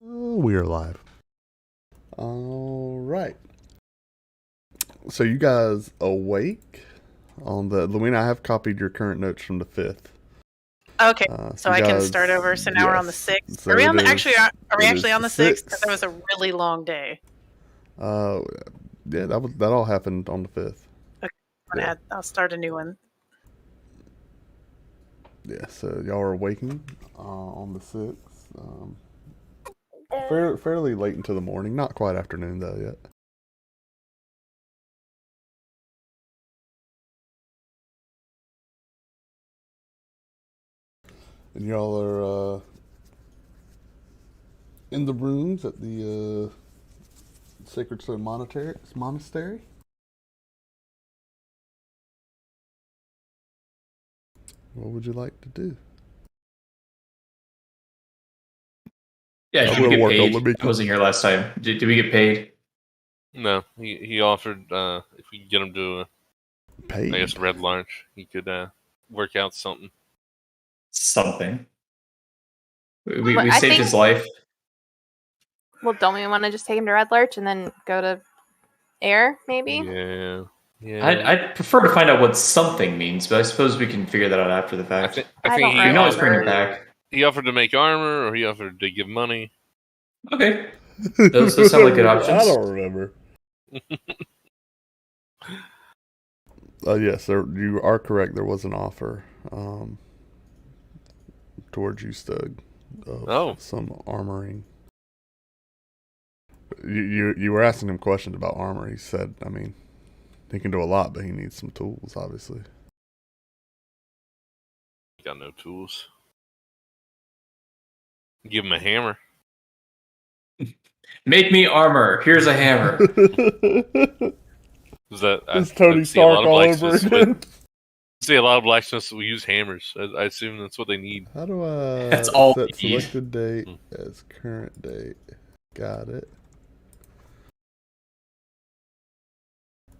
We are live. All right. So you guys awake on the Louina? I have copied your current notes from the 5th. Okay, so I can start over. So now we're on the 6th. So are we on the, actually? Are we actually on the 6th? Because that was a really long day. Yeah, that all happened on the 5th. Okay, I'll start a new one. Yeah, so y'all are waking on the 6th. Fairly late into the morning, not quite afternoon though yet. And y'all are in the rooms at the Sacred Stone Monastery. What would you like to do? Yeah, should we get paid? I wasn't here last time. Did we get paid? No, he offered if we could get him to paid. I guess Red Larch, he could work out something. Something. We saved his life. Well, don't we want to just take him to Red Larch and then go to Air, maybe? Yeah. I'd prefer to find out what something means, but I suppose we can figure that out after the fact. I think he can always bring it back. He offered to make armor, or he offered to give money. Okay. Those sound like good options. I don't remember. Yes, you are correct. There was an offer towards you, Stug, of some armoring. You were asking him questions about armor. He said, I mean, he can do a lot, but he needs some tools, obviously. He got no tools. Give him a hammer. Make me armor. Here's a hammer. Is that it's Tony Stark all over again? See, a lot of blacksmiths will use hammers. I assume that's what they need. How do I that's all set selected date as current date? Got it.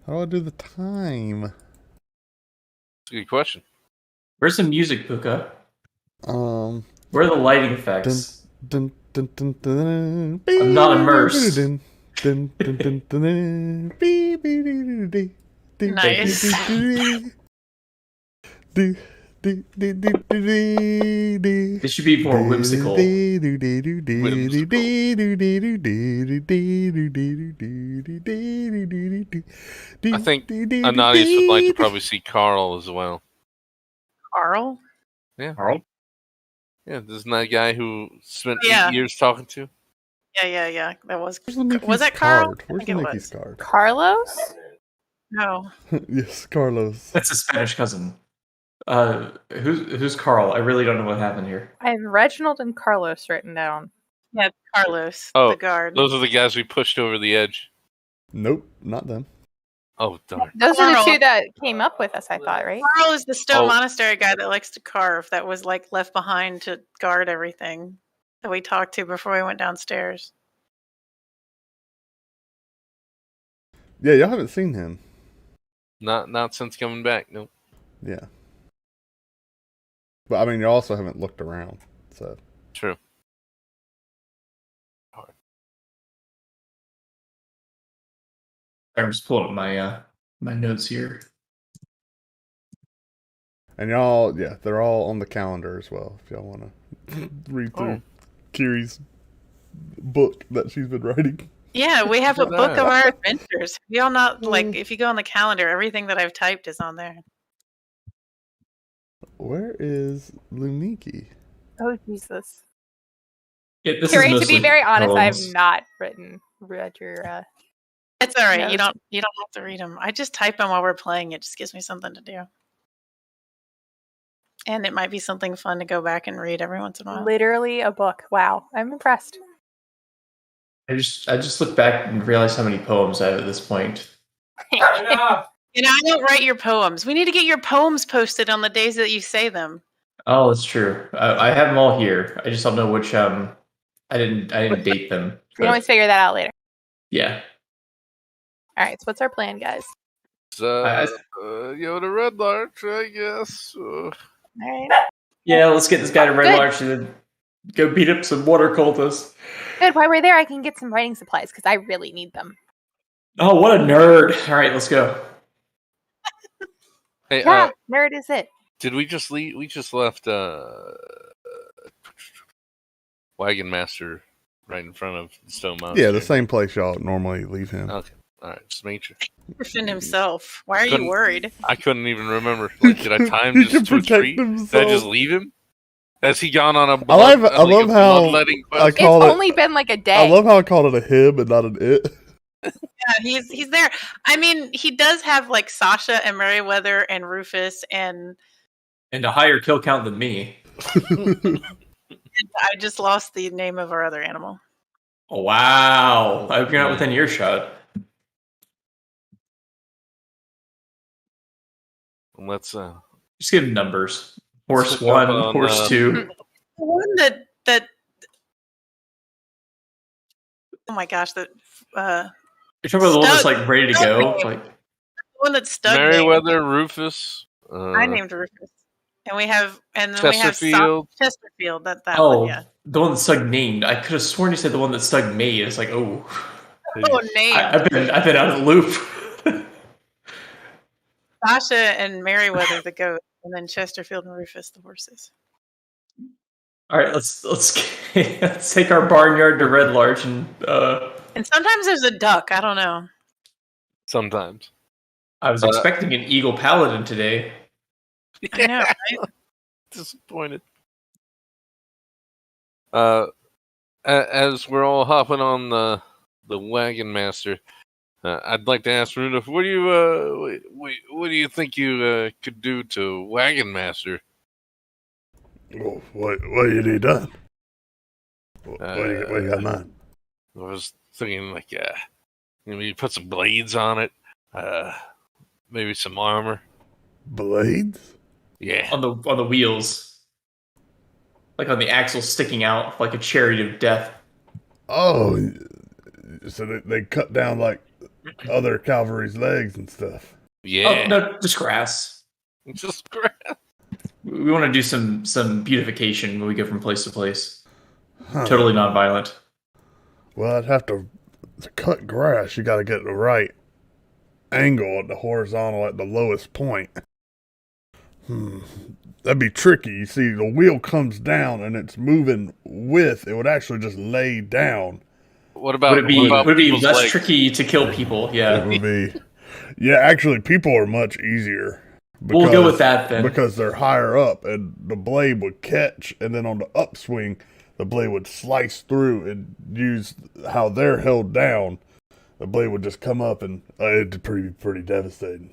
How do I do the time? That's a good question. Where's the music, Pookha? Where are the lighting effects? I'm not immersed. Nice. This should be more whimsical. I think Ananias would like to probably see Carl as well. Carl? Yeah. Carl? Yeah, isn't that guy who spent 8 years talking to? Yeah. That was that Carl? Where's the Nikki's card? Carlos? No. Yes, Carlos. That's a Spanish cousin. Who's Carl? I really don't know what happened here. I have Reginald and Carlos written down. Yeah, Carlos, the guard. Those are the guys we pushed over the edge. Nope, not them. Oh, darn. Those are the two that came up with us, I thought, right? Carl is the Stone Monastery guy that likes to carve, that was like left behind to guard everything that we talked to before we went downstairs. Yeah, y'all haven't seen him. Not since coming back, nope. Yeah. But I mean, you also haven't looked around, so. True. I'm just pulling up my notes here. And y'all, they're all on the calendar as well, if y'all want to read through Kiri's book that she's been writing. Yeah, we have a book of our adventures. We all not, like, if you go on the calendar, everything that I've typed is on there. Where is Luniki? Oh, Jesus. Yeah, Kiri, to be very honest, I have not read your It's all right. notes. You don't have to read them. I just type them while we're playing. It just gives me something to do. And it might be something fun to go back and read every once in a while. Literally a book. Wow, I'm impressed. I just look back and realize how many poems I have at this point. You know, I don't write your poems. We need to get your poems posted on the days that you say them. Oh, that's true. I have them all here. I just don't know which. I didn't date them. We can always figure that out later. Yeah. All right. So what's our plan, guys? Go to Red Larch, I guess. All right. Yeah, let's get this guy to Red Larch and then go beat up some water cultists. Good. While we're there, I can get some writing supplies because I really need them. Oh, what a nerd! All right, let's go. Hey, Yeah, nerd is it. did we just leave? We just left Wagon Master right in front of the Stone Monastery. Yeah, the same place y'all normally leave him. Okay, all right, just make sure. Christian himself. Why are you Couldn't- worried? I couldn't even remember. Like, did I time He just can to a protect tree? Did I himself. just leave him? Has he gone on a I love how bloodletting quest? I It's call it. only been like a day. I love how I called it a him and not an it. Yeah, he's there. I mean, he does have like Sasha and Meriwether and Rufus, and A higher kill count than me. I just lost the name of our other animal. Oh, wow. I hope you're not within earshot. Let's Just give him numbers. Horse Let's 1, jump on, horse 2. The one that oh my gosh, that You're talking about the one that's like ready to go? Like, the one that Stug named. Meriwether, Rufus. I named Rufus, and we have Chesterfield. Chesterfield. That oh, one, yeah. the one that Stug named. I could have sworn you said the one that Stug made. It's like, oh. Oh, name. I've been out of the loop. Sasha and Meriwether the goat, and then Chesterfield and Rufus the horses. All right, let's take our barnyard to Red Larch and And sometimes there's a duck. I don't know. Sometimes. I was expecting an eagle paladin today. I know, right? Disappointed. As we're all hopping on the Wagon Master, I'd like to ask Rudolph, what do you think you could do to Wagon Master? Well, what you need done? What you got in mind? I was thinking like, maybe put some blades on it, maybe some armor. Blades? Yeah. On the wheels. Like on the axle sticking out like a chariot of death. Oh, so they cut down like other cavalry's legs and stuff. Yeah. Oh, no, just grass. Just grass. We want to do some beautification when we go from place to place. Huh. Totally non-violent. Well, I'd have to cut grass. You got to get the right angle at the horizontal at the lowest point. That'd be tricky. You see, the wheel comes down and it's moving with. It would actually just lay down. What about Would it be people's less legs? tricky to kill people? Yeah. It would be. Yeah, actually, people are much easier. We'll go with that then. Because they're higher up and the blade would catch, and then on the upswing, the blade would slice through and use how they're held down. The blade would just come up and it'd be pretty devastating.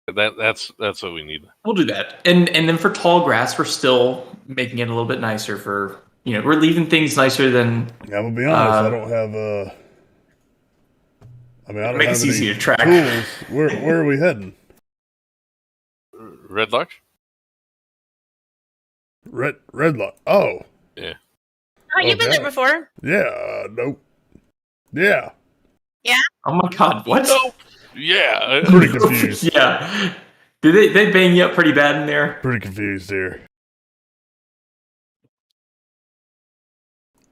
That's what we need. We'll do that. And then for tall grass, we're still making it a little bit nicer for, we're leaving things nicer than... I'm gonna be honest, I don't have I don't make have it any easy to track. tools. Where are we heading? Red Larch? Red Lock. Oh. Yeah. Oh, you've been Okay. there before. Yeah, nope. Yeah. Oh my god, what? Nope. Yeah. Pretty confused. Yeah. Did they bang you up pretty bad in there? Pretty confused here.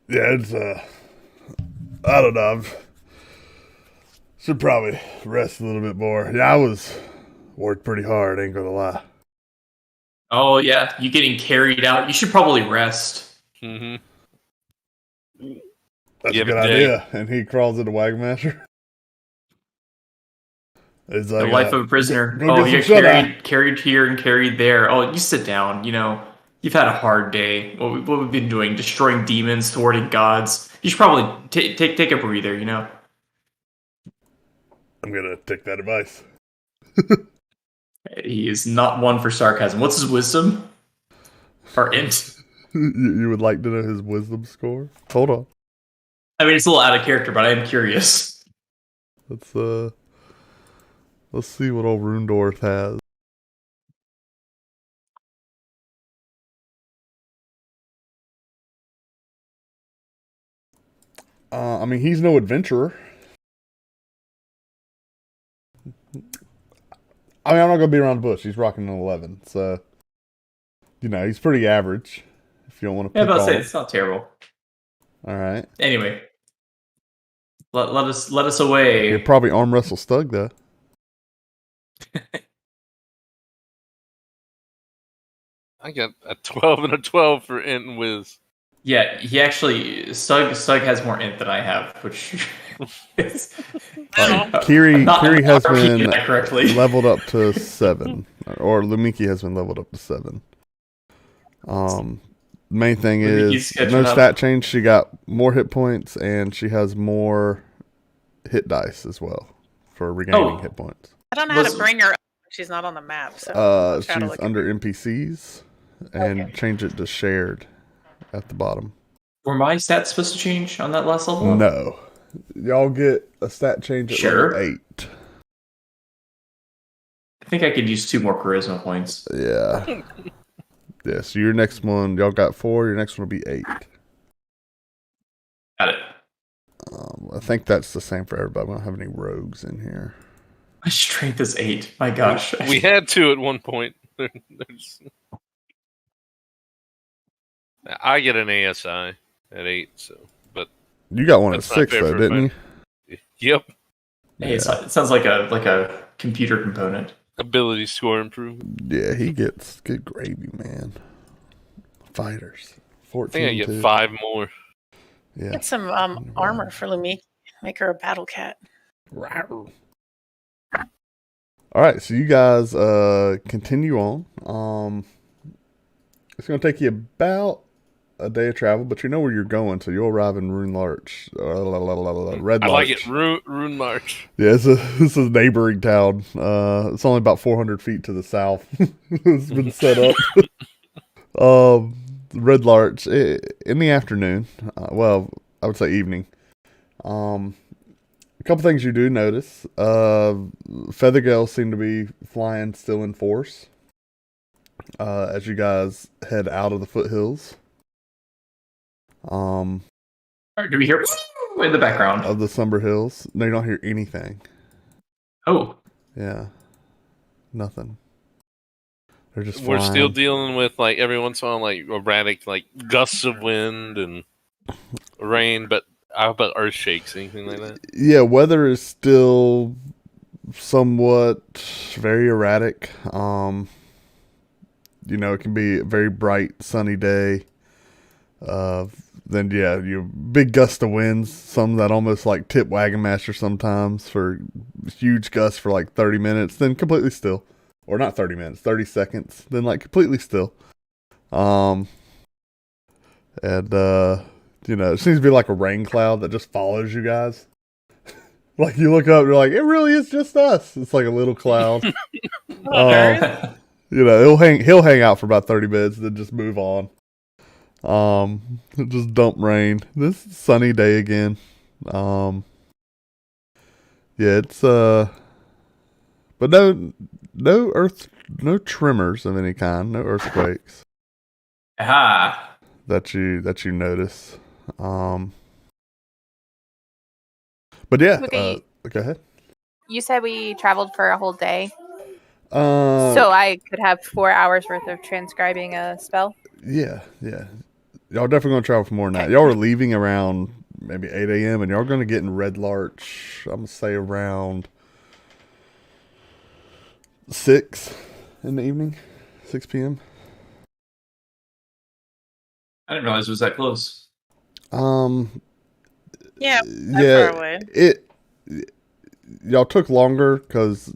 Yeah, it's I don't know. Should probably rest a little bit more. Yeah, I was worked pretty hard, ain't gonna lie. Oh yeah, you getting carried out. You should probably rest. Mm-hmm. That's You a have good a day. idea. And he crawls into Wagmaster. It's The like life of a prisoner. go Oh, get you're some shut-eye. carried here and carried there. Oh, you sit down. You've had a hard day. What we've been doing, destroying demons, thwarting gods. You should probably take a breather. I'm gonna take that advice. He is not one for sarcasm. What's his wisdom? Or int? You would like to know his wisdom score? Hold on. I mean, it's a little out of character, but I am curious. Let's see what old Rundorth has. I mean, he's no adventurer. I mean, I'm not gonna be around the bush. He's rocking an 11, so he's pretty average. If you don't want to Yeah, pick but I'll say on. it's not terrible. All right. Anyway, Let us away. You'll probably arm wrestle Stug though. I got a 12 and a 12 for Int and Wiz. Yeah, he actually Stug has more int than I have, which is Kiri has repeating been that correctly. leveled up to 7, or Lumiki has been leveled up to 7. Main thing Lumiki's is catching no up. stat change. She got more hit points and she has more hit dice as well for regaining hit points. I don't know how to bring her up. She's not on the map. So I'll try to She's look at under NPCs and Okay. change it to shared at the bottom. Were my stats supposed to change on that last level? No, y'all get a stat change at Sure. level 8. I think I could use 2 more charisma points. Yeah. Yeah, so your next one, y'all got 4, your next one will be 8. Got it. I think that's the same for everybody. We don't have any rogues in here. My strength is 8. My gosh. We had 2 at one point. I get an ASI at 8, so but You got one at That's not 6 fair though, for a didn't you? fighter. Yep. Hey, it sounds like a computer component. Ability score improvement. Yeah, he gets good gravy, man. Fighters. I 14 think I get too. 5 more. Yeah. Get some armor for Lumiki. Make her a battle cat. All right, so you guys continue on. It's going to take you about a day of travel, but you know where you're going, so you'll arrive in Rune Larch. Red I Larch. like it. Rune March. Yeah, this is a neighboring town. It's only about 400 feet to the south. It's been set up. Red Larch in the afternoon. Well, I would say evening. A couple things you do notice. Feather gales seem to be flying still in force as you guys head out of the foothills. All right, do we hear in the background? Of the Somber Hills. No, you don't hear anything. Oh, Yeah. Nothing. They're just We're still flying. dealing with like every once in a while like erratic like gusts of wind and rain, but how about earth shakes, anything like that? Yeah, weather is still somewhat very erratic. It can be a very bright, sunny day. Then you big gust of winds, some that almost like tip Wagon Master sometimes for huge gusts for like 30 minutes, then completely still. Or not 30 minutes, 30 seconds, then like completely still. It seems to be like a rain cloud that just follows you guys. Like you look up, you're like, it really is just us. It's like a little cloud. He'll hang out for about 30 minutes, then just move on. Just dump rain. This sunny day again. It's but no tremors of any kind, no earthquakes aha! that you notice. But yeah, Okay. go ahead. You said we traveled for a whole day, So so I could have 4 hours worth of transcribing a spell. yeah. Y'all definitely gonna travel for more than that. Y'all were leaving around maybe 8 a.m. and y'all gonna get in Red Larch. I'm gonna say around 6 in the evening, 6 p.m. I didn't realize it was that close. Yeah, yeah, far away. Y'all took longer because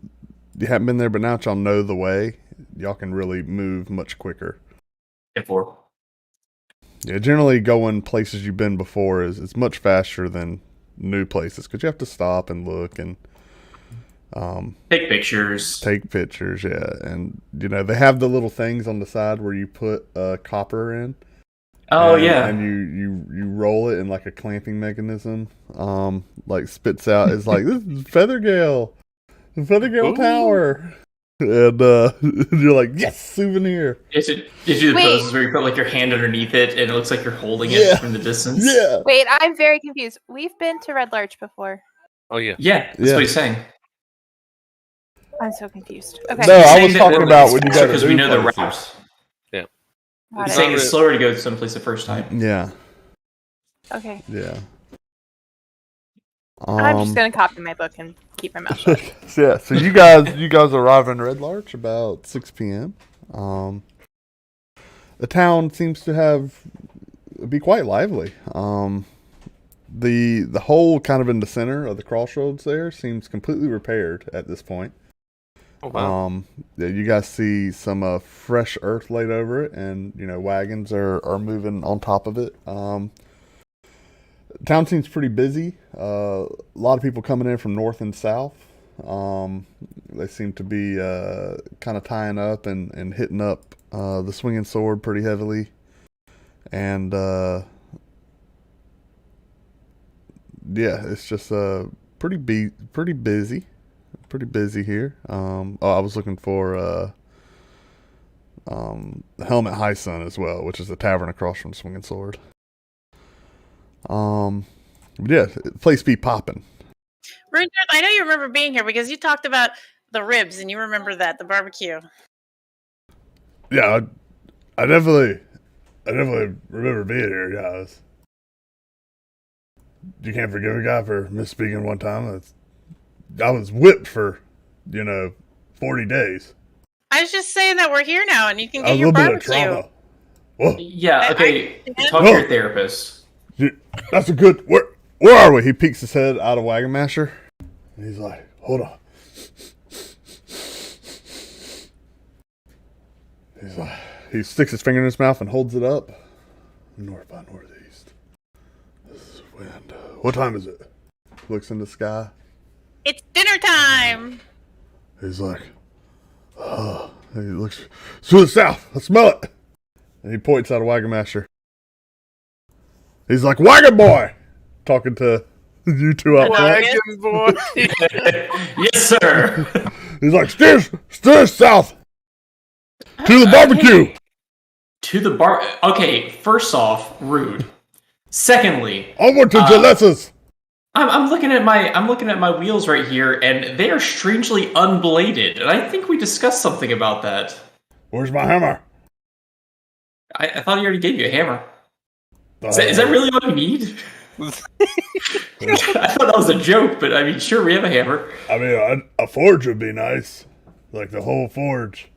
you haven't been there, but now that y'all know the way, y'all can really move much quicker. F4. Yeah, generally going places you've been before is much faster than new places because you have to stop and look and Take pictures. Yeah, and they have the little things on the side where you put copper in. Oh and, yeah. and you roll it in like a clamping mechanism. Like spits out is like this is Feathergale, the Feathergale Ooh. Tower, and you're like yes, souvenir. Did you do the Wait. poses where you put like your hand underneath it and it looks like you're holding Yeah. it from the distance? Yeah, Wait, I'm very confused. We've been to Red Larch before. Oh yeah. Yeah, that's Yeah. what he's saying. I'm so confused. Okay. No, He's I saying was that talking it's about when you faster go to because new we know the places. route. Got He's it. saying it's slower to go to someplace the first time. Yeah, Okay. yeah. I'm just gonna copy my book and keep my mouth shut. Yeah, so you guys arrive in Red Larch about 6 p.m. The town seems to be quite lively. The hole kind of in the center of the crossroads there seems completely repaired at this point. Oh, wow. Yeah, you guys see some fresh earth laid over it, and wagons are moving on top of it. Town seems pretty busy. A lot of people coming in from north and south. They seem to be kind of tying up and hitting up the Swinging Sword pretty heavily. And yeah, it's just pretty busy. Pretty busy here. I was looking for the Helmet High Sun as well, which is the tavern across from Swinging Sword. Yeah, place be popping. Richard, I know you remember being here because you talked about the ribs and you remember the barbecue. Yeah, I definitely remember being here, guys. You can't forgive a guy for misspeaking one time. I was whipped for 40 days. I was just saying that we're here now and you can A get your little bit of barbecue. trauma. Whoa. Yeah, okay. Talk to your therapist. That's a good. Where are we? He peeks his head out of Wagon Master. And he's like, hold on. He's like, he sticks his finger in his mouth and holds it up. North by northeast. This is wind. What time is it? Looks in the sky. It's dinner time. He's like, oh. He looks to the south. I smell it. And he points out a Wagon Master. He's like, Wagon Boy! Talking to you two out front. Wagon boy. Yes, sir. He's like, steer south to the barbecue. To the bar. Okay, first off, rude. Secondly, Over to Gillesse's. I'm looking at my wheels right here, and they are strangely unbladed. And I think we discussed something about that. Where's my hammer? I thought he already gave you a hammer. Is that really what you need? I thought that was a joke, but I mean, sure, we have a hammer. I mean, a forge would be nice. Like the whole forge.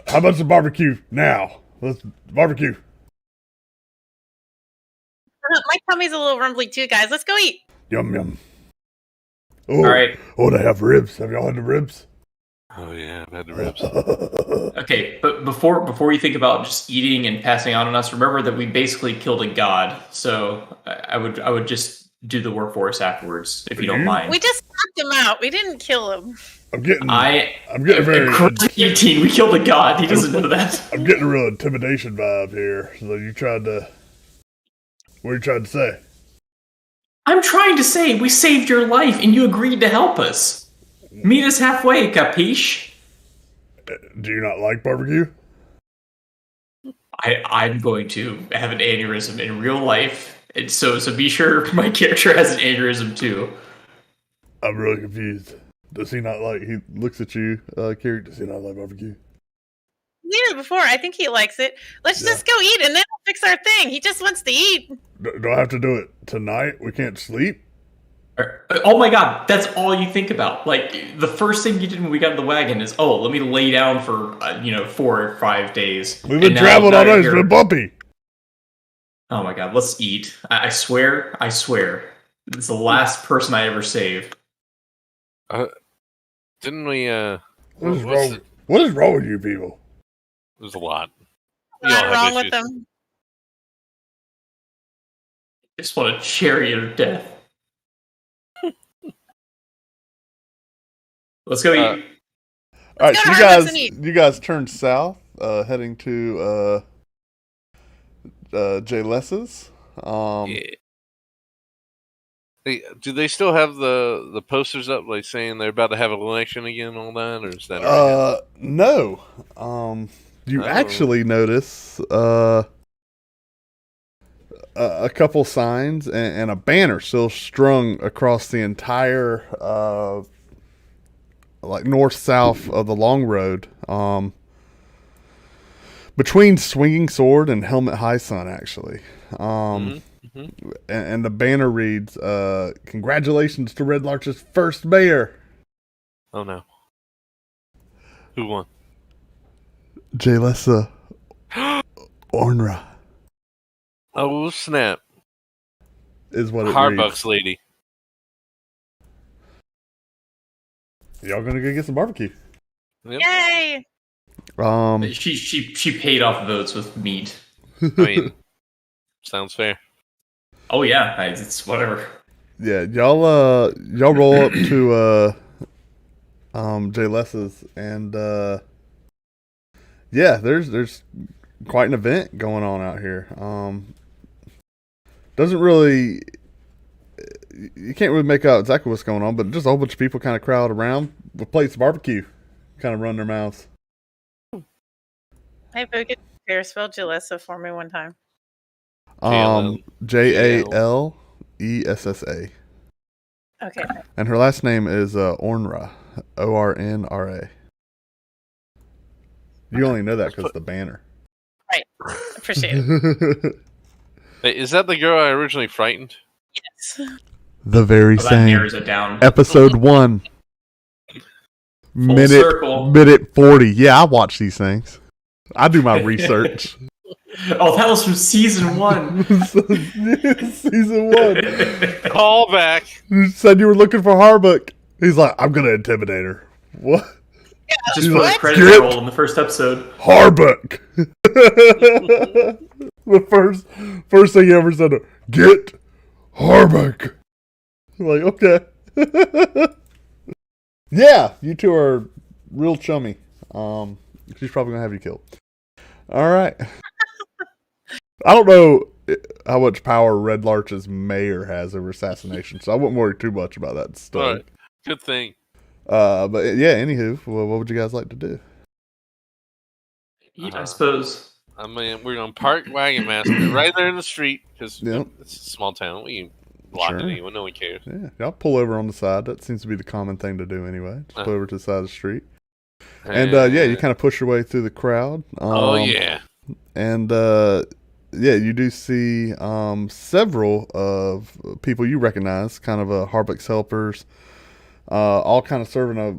How about the barbecue now? Let's barbecue. My tummy's a little rumbly too, guys. Let's go eat. Yum, yum. Oh, All right. Oh, they have ribs. Have y'all had the ribs? Oh yeah, I've had the ribs. Okay, but before you think about just eating and passing on us, remember that we basically killed a god. So I would just do the work for us afterwards, if you don't mind. We just knocked him out. We didn't kill him. I'm getting very. 18, we killed a god. He doesn't know that. I'm getting a real intimidation vibe here. So you tried to. What are you trying to say? I'm trying to say we saved your life and you agreed to help us. Meet us halfway, capiche? Do you not like barbecue? I'm going to have an aneurysm in real life. And so be sure my character has an aneurysm too. I'm really confused. Does he not like? He looks at you, Carrie. Does he not like barbecue? Yeah, before. I think he likes it. Let's just go eat and then we'll fix our thing. He just wants to eat. Do I have to do it tonight? We can't sleep? Oh my god, that's all you think about. Like, the first thing you did when we got in the wagon is, oh, let me lay down for, 4 or 5 days. We've been traveling all night. It's been bumpy. Oh my god, let's eat. I swear. It's the last person I ever saved. Didn't we, What is wrong with you people? There's a lot. What's wrong with them? Just want a chariot of death. Let's go eat. All right, so you guys turn south, heading to J. Less's. Yeah. Do they still have the posters up, like saying they're about to have an election again, and all that, or is that? No. You actually notice a couple signs and a banner still strung across the entire north-south of the long road, between Swinging Sword and Helmet High Sun, actually. And the banner reads, "Congratulations to Red Larch's first mayor, Oh no. Who won? Jalessa Ornra." Oh snap! Is what it Harbucks lady. reads. Y'all gonna go get some barbecue? Yep. Yay! She paid off votes with meat. I mean, sounds fair. Oh yeah, it's whatever. Yeah, y'all roll up to Jalessa's, and yeah, there's quite an event going on out here. Doesn't really, you can't really make out exactly what's going on, but just a whole bunch of people kind of crowd around with plates of barbecue, kind of run their mouths. Hey, Pookha, can you spell Jalessa for me one time? Jalessa. Okay. And her last name is Ornra, Ornra. You only know that because the banner. Right. Appreciate it. Hey, is that the girl I originally frightened? Yes. The very That same. narrows it down. Episode 1. Circle. Minute 40. Yeah, I watch these things. I do my research. Oh, that was from season 1. Season 1. Call back. You said you were looking for Harbuck. He's like, I'm going to intimidate her. What? Just He's for the like, credit "Get roll in the first episode. Harbuck. The first thing he ever said, get Harbuck. I'm like, okay. Yeah, you two are real chummy. She's probably going to have you killed. All right. I don't know how much power Red Larch's mayor has over assassination, so I wouldn't worry too much about that stuff. All right. Good thing. But yeah, anywho, what would you guys like to do? Eat, I suppose. I mean, we're gonna park Wagon Master right there in the street because Yep. it's a small town. We can block Sure. it anyway. No one cares. Yeah, y'all pull over on the side. That seems to be the common thing to do anyway. Just pull over to the side of the street. And yeah, you kind of push your way through the crowd. Oh yeah. And yeah, you do see several of people you recognize, kind of Harbuck's helpers, all kind of serving a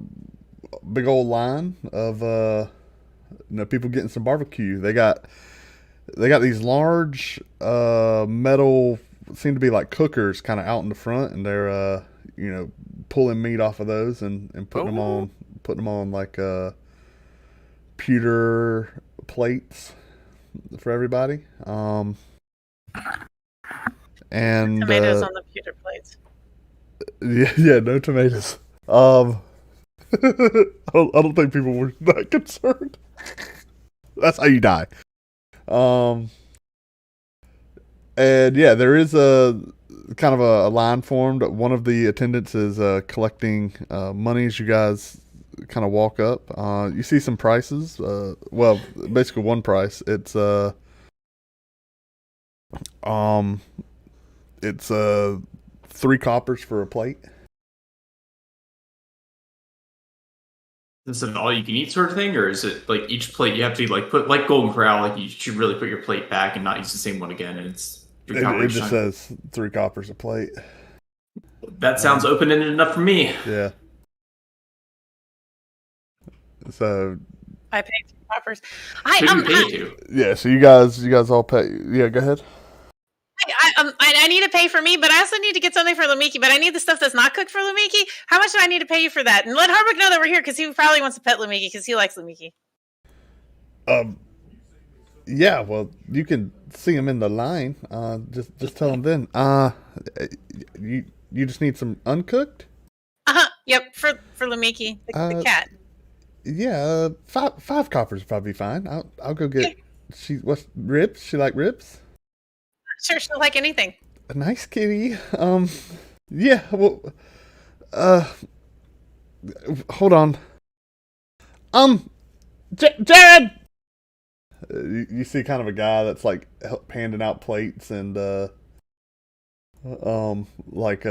big old line of people getting some barbecue. They got these large metal, seem to be like cookers, kind of out in the front, and they're pulling meat off of those and putting them on like pewter plates for everybody. And Tomatoes on the pewter plates. yeah, no tomatoes. I don't think people were that concerned. That's how you die. And yeah, there is a kind of a line formed. One of the attendants is collecting money as you guys kind of walk up. You see some prices. Well, basically one price. It's 3 coppers for a plate. Is it an all-you-can-eat sort of thing, or is it like each plate you have to like put like Golden Corral? Like you should really put your plate back and not use the same one again. And It just says 3 coppers a plate. That sounds open-ended enough for me. Yeah. So I paid $3. Who do you pay to? yeah, so you guys all pay. Yeah, go ahead. I need to pay for me, but I also need to get something for Lumiki. But I need the stuff that's not cooked for Lumiki. How much do I need to pay you for that? And let Harbuck know that we're here because he probably wants to pet Lumiki because he likes Lumiki. Yeah, well, you can see him in the line. Just tell him then. You just need some uncooked. Yep, for Lumiki, the cat. Yeah, 5 coppers would probably be fine. I'll go get. What's ribs? She like ribs? Sure, she'll like anything. A nice kitty. Yeah. Well. Hold on. Jared. You see kind of a guy that's like handing out plates and like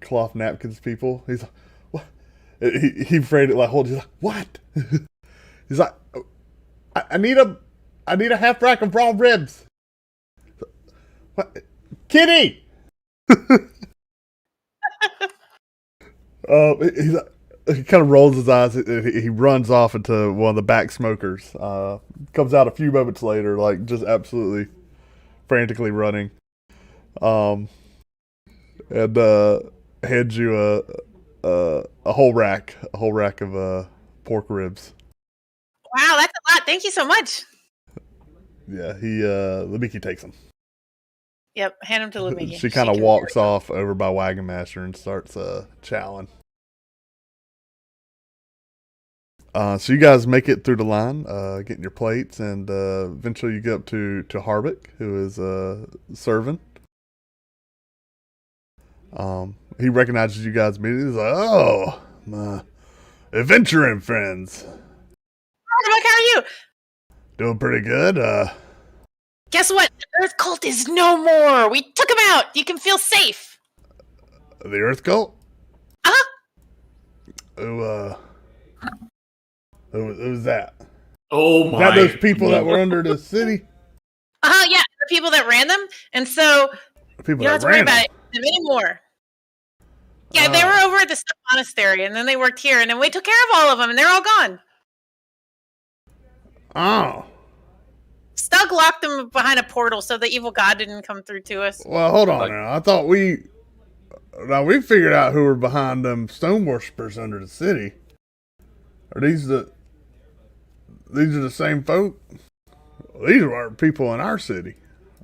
cloth napkins to people. He's like, what? He afraid it like hold. He's like, what? He's like, I need a half rack of raw ribs. What? Kitty! He kind of rolls his eyes. He runs off into one of the back smokers. Comes out a few moments later, like just absolutely frantically running. And hands you a whole rack of pork ribs. Wow, that's a lot. Thank you so much. Yeah, Lemiki takes them. Yep, hand him to Lumiki. She kind of walks off over by Wagon Master and starts chowing. So you guys make it through the line, getting your plates, and eventually you get up to Harvick, who is serving. He recognizes you guys immediately. He's like, "Oh, my adventuring friends. Harvick, how are you? Doing pretty good. Guess what? The Earth Cult is no more. We took him out. You can feel safe. The Earth Cult? Uh-huh. Who was that? Oh my! Got those people that were under the city? Yeah, the people that ran them. And so People you don't have that to worry ran about them. it anymore. Yeah, they were over at the monastery, and then they worked here, and then we took care of all of them, and they're all gone. Oh. Stug locked them behind a portal so the evil god didn't come through to us. Well, hold on now. I thought we figured out who were behind them stone worshippers under the city. Are these the same folk? These are people in our city,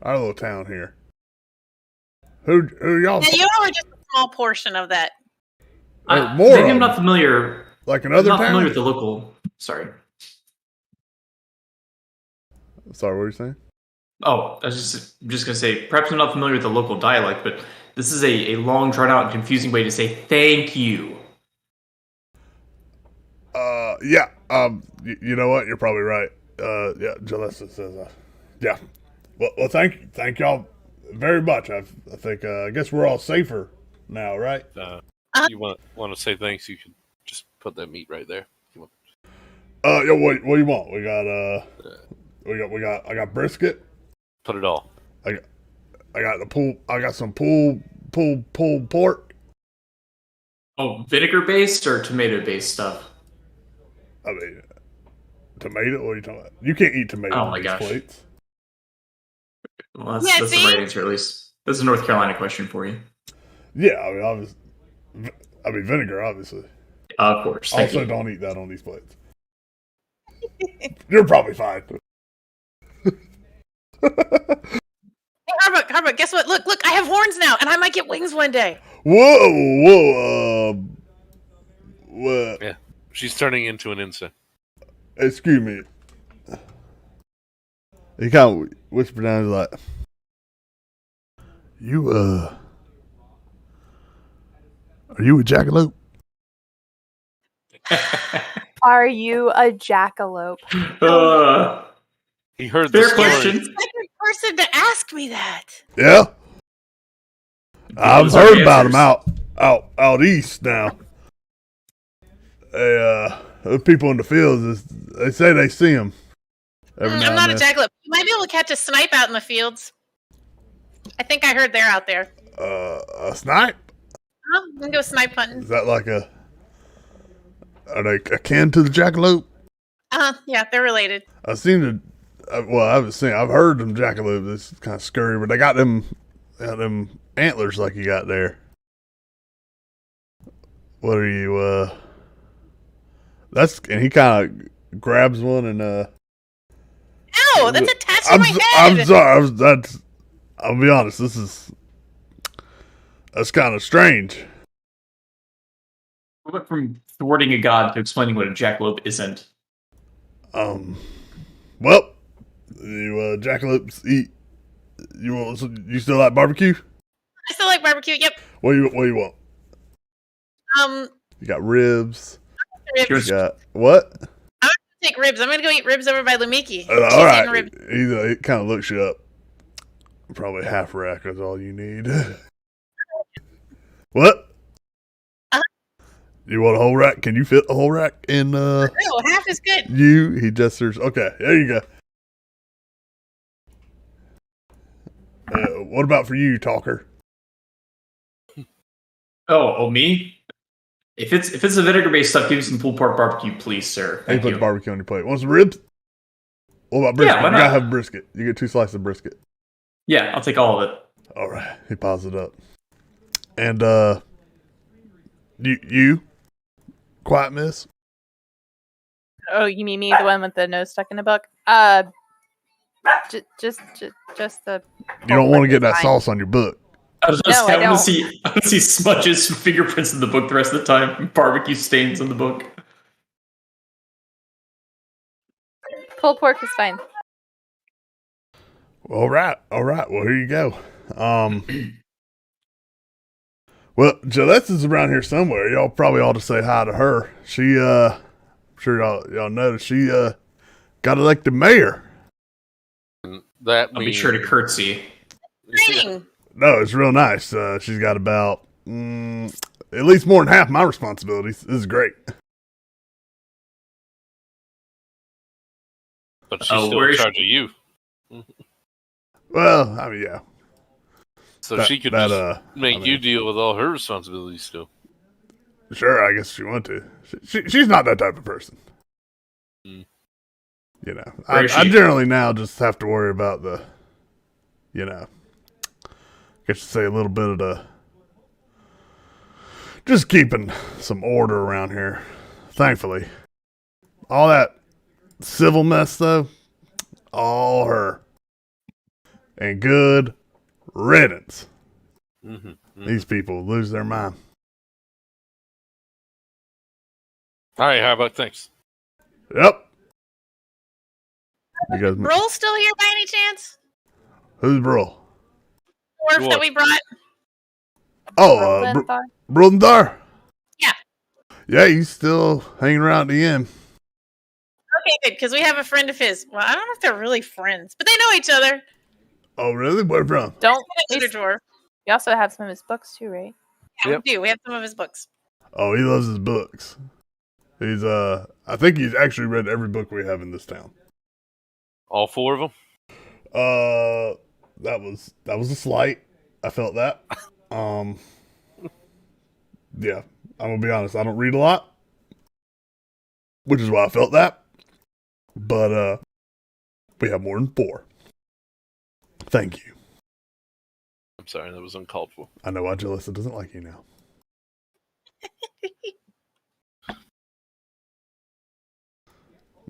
our little town here. Who y'all? Yeah, you were just a small portion of that. More maybe of I'm not them. familiar. Like I'm another not town? familiar with the local. Sorry. Sorry, what were you saying? Oh, I was just gonna say, perhaps I'm not familiar with the local dialect, but this is a long, drawn out, and confusing way to say thank you. Yeah. You know what? You're probably right. Yeah, Jalissa says, yeah. Well, thank y'all very much. I think, I guess we're all safer now, right? You want to say thanks? You can just put that meat right there. Yeah. What do you want? I got brisket. Put it all. I got the pool. I got some pulled pork. Oh, vinegar based or tomato based stuff? I mean, tomato. What are you talking about? You can't eat tomato Oh on my these gosh. plates. Well, that's, Yeah, that's see? the right answer, at least. That's a North Carolina question for you. Yeah, I mean vinegar, obviously. Of course. Thank Also, you. don't eat that on these plates. You're probably fine. Hey, Harbuck, guess what? Look, I have horns now, and I might get wings one day. Whoa. What? Yeah, she's turning into an insect. Excuse me. He kind of whispered down. He's like, are you a jackalope? Are you a jackalope? He heard Fair the story. question. Second person to ask me that. Yeah. I've Those are heard about him answers. out east now. The people in the fields, they say they see him. Every now I'm not a and then. jackalope. You might be able to catch a snipe out in the fields. I think I heard they're out there. A snipe? Huh? We can go snipe hunting. Is that like are they akin to the jackalope? Yeah, they're related. I've seen I've heard them jackalope. It's kind of scary, but they got them antlers like you got there. What are you, and he kind of grabs one and, Ow, that's attached to my head. I'm sorry, I'll be honest, that's kind of strange. We went from thwarting a god to explaining what a jackalope isn't. Well, you, jackalopes eat, you still like barbecue? I still like barbecue. Yep. What do you want? You got ribs. Ribs. Yours- You got what? Take ribs. I'm gonna go eat ribs over by Lumiki. All She's right. eating ribs. He kind of looks you up. Probably half rack is all you need. What? You want a whole rack? Can you fit a whole rack in? No, half is good. He gestures. Okay, there you go. What about for you, Talker? Oh, me? If it's the vinegar-based stuff, give me some pulled pork barbecue, please, sir. Hey, Thank put you. the barbecue on your plate. Want some ribs? What about brisket? Yeah, why You gotta not? have brisket. You get 2 slices of brisket. Yeah, I'll take all of it. All right. He piles it up. And you, quiet miss. Oh, you mean me, the one with the nose stuck in a book? Just the. You don't want to get is that fine. sauce on your book. I was gonna No, say, I I want don't. to see smudges, fingerprints in the book the rest of the time, barbecue stains in the book. Pulled pork is fine. All right. Well, here you go. Well, Gillette's is around here somewhere. Y'all probably ought to say hi to her. She, I'm sure y'all noticed she got elected mayor. That I'll be sure to curtsy. Training. No, it's real nice. She's got about at least more than half my responsibilities. This is great. But she's still where in is charge of you. Well, I mean, yeah. So That- she could that, just make I mean- you deal with all her responsibilities still. Sure, I guess she want to. She's not that type of person. Mm. You know, Where is I she? generally now just have to worry about the, you know, I guess you say a little bit of the, just keeping some order around here. Thankfully, all that civil mess though, all her, and good riddance. Mm-hmm. These people lose their mind. All right, how about thanks? Yep. You guys, Roll's still here by any chance? who's Brule? Dwarf that we brought? Oh, Brundar. Yeah. Yeah, he's still hanging around the inn. Okay, good, because we have a friend of his. Well, I don't know if they're really friends, but they know each other. Oh, really? Where from? Don't. Another dwarf. You also have some of his books too, right? Yeah, Yep. we do. We have some of his books. Oh, he loves his books. He's I think he's actually read every book we have in this town. All 4 of them? That was a slight. I felt that. Yeah, I'm gonna be honest. I don't read a lot, which is why I felt that. But we have more than 4. Thank you. I'm sorry, that was uncalled for. I know why Jalissa doesn't like you now.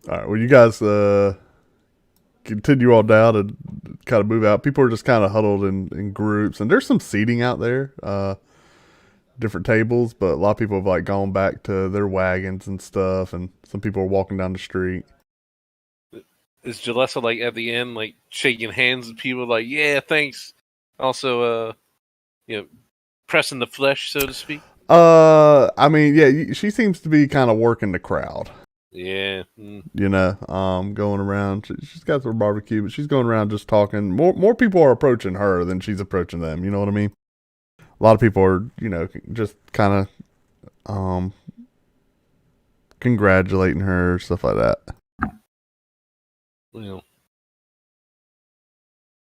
All right. Well, you guys continue on down and kind of move out. People are just kind of huddled in groups, and there's some seating out there, different tables, but a lot of people have like gone back to their wagons and stuff, and some people are walking down the street. Is Jalessa like at the end, like shaking hands with people, like, yeah, thanks. Also, pressing the flesh, so to speak. I mean, yeah, she seems to be kind of working the crowd. Yeah. You know, going around. She's got her barbecue, but she's going around just talking. More people are approaching her than she's approaching them. You know what I mean? A lot of people are, just kind of, congratulating her, stuff like that. Well,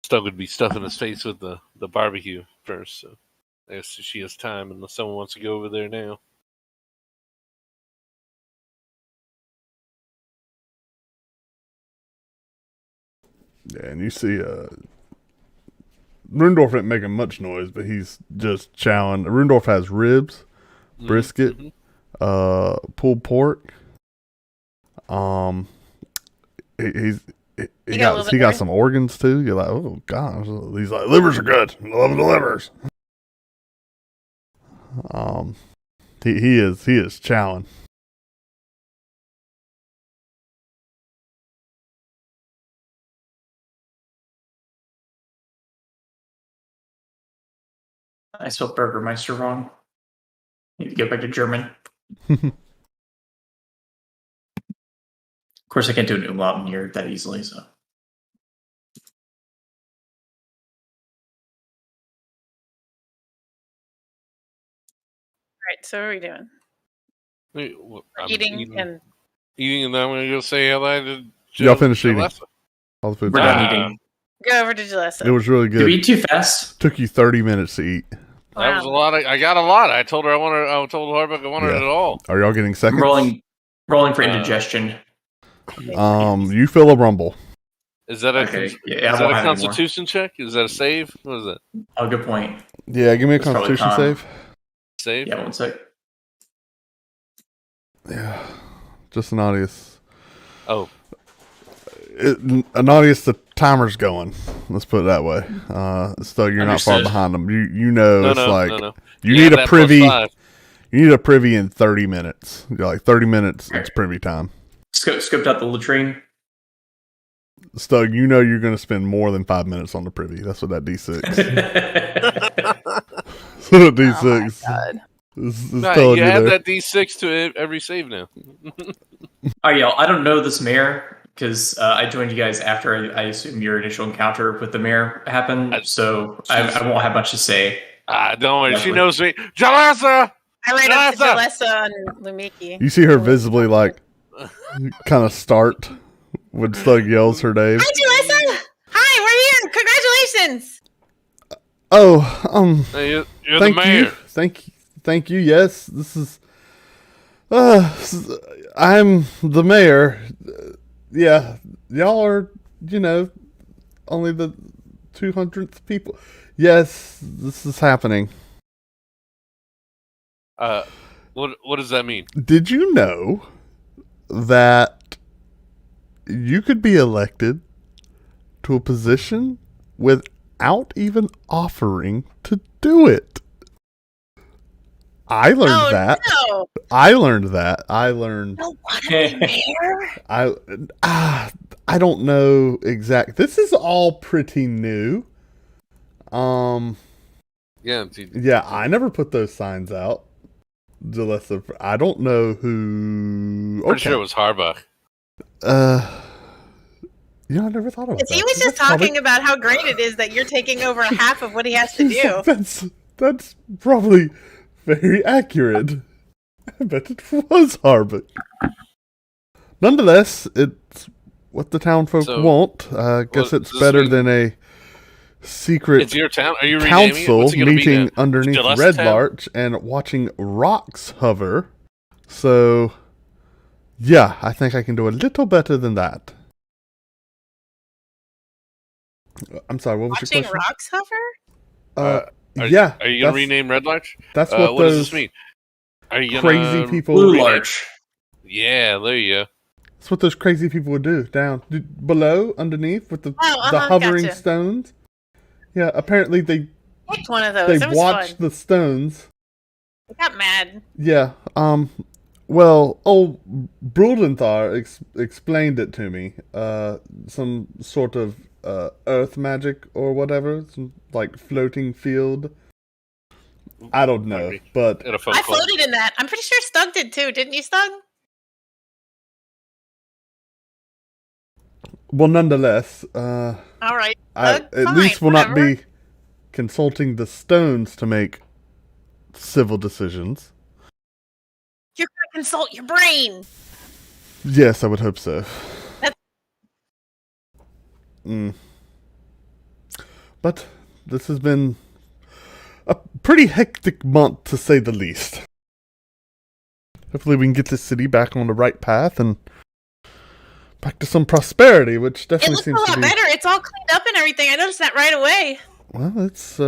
Stug would be stuffing his face with the barbecue first, so I guess she has time unless someone wants to go over there now. Yeah, and you see, Rundorf ain't making much noise, but he's just chowing. Rundorf has ribs, brisket, pulled pork. He got some organs too. You're like, oh gosh, these like livers are good. I love the livers. He is chowing. I spelled Burgermeister wrong. Need to get back to German. Of course, I can't do an umlaut in here that easily, so. Right, so what are we doing? I'm Eating and eating, and then I'm gonna go say hello to Y'all finish eating. Jalessa. All the food. We're done eating. Go over to Jalessa. It was really Did good. we eat too fast? Took you 30 minutes to eat. That was a lot. I got a lot. I told her I wanted. I told Harbuck I wanted Yeah. it all. Are y'all getting I'm seconds? rolling for indigestion. You feel a rumble. Is that a Okay. Yeah, I is that won't a have any more. Constitution check? Is that a save? What is that? Oh, good point. Yeah, give me a It's probably Constitution con. save. Save? Yeah, 1 sec. Yeah, just an audience. Oh, An audience. The timer's going. Let's put it that way. So you're not far Understood. behind them. You know no, it's no, like no. you Yeah, need a that privy. +5. You need a privy in 30 minutes. You're like 30 minutes. It's privy time. Scoped out the latrine. Stug, you know you're going to spend more than 5 minutes on the privy. That's what that D6. So that D6 Oh my god. is Nah, telling you you add there. that D6 to every save now. All right, y'all. I don't know this mayor because I joined you guys after I assume your initial encounter with the mayor happened. So I won't have much to say. Don't worry. She Definitely. knows me. Jalassa! I ran up to Jalessa! Jalessa and Lumiki. You see her visibly like kind of start when Stug yells her name. Hi, Jalessa! Hi, we're here! Congratulations! Oh, Hey, you're the thank mayor. you. Thank you. Yes, this is I'm the mayor. Yeah, y'all are, only the 200th people. Yes, this is happening. What does that mean? Did you know that you could be elected to a position without even offering to do it? I learned that. No! I learned that. I learned. No, what a mayor? I don't know exact. This is all pretty new. Yeah. Yeah, I never put those signs out. I don't know who. Pretty sure it was Harbuck. I never thought about that. He was just talking about how great it is that you're taking over half of what he has to do. That's probably very accurate. I bet it was Harbuck. Nonetheless, it's what the town folk want. I guess does it's this better mean? than a secret It's your town. Are you renaming it? council What's it gonna be meeting now? underneath Jalessa Red Town? Larch and watching rocks hover. So, yeah, I think I can do a little better than that. I'm sorry, what was Watching your question? rocks hover? Yeah. Are you gonna that's- rename Red Larch? That's what What does those this mean? Are you crazy gonna people. Blue Larch. Yeah, there you go. That's what those crazy people would do down below, underneath, with the hovering gotcha. stones. Yeah, apparently they Picked one of those. It was watched fun. the stones. I got mad. Yeah. Well, old Bruldenthar explained it to me. Some sort of earth magic or whatever, some like floating field. I don't know, Maybe. but At a folk I club. floated in that. I'm pretty sure Stug did too. Didn't you, Stug? well, nonetheless, All right. I Stug, at fine, least will not whatever. be consulting the stones to make civil decisions. You're going to consult your brain. Yes, I would hope so. That's- But this has been a pretty hectic month, to say the least. Hopefully we can get this city back on the right path and back to some prosperity, which It definitely looks a seems to lot be... better. It's all cleaned up and everything. I noticed that right away. Well, it's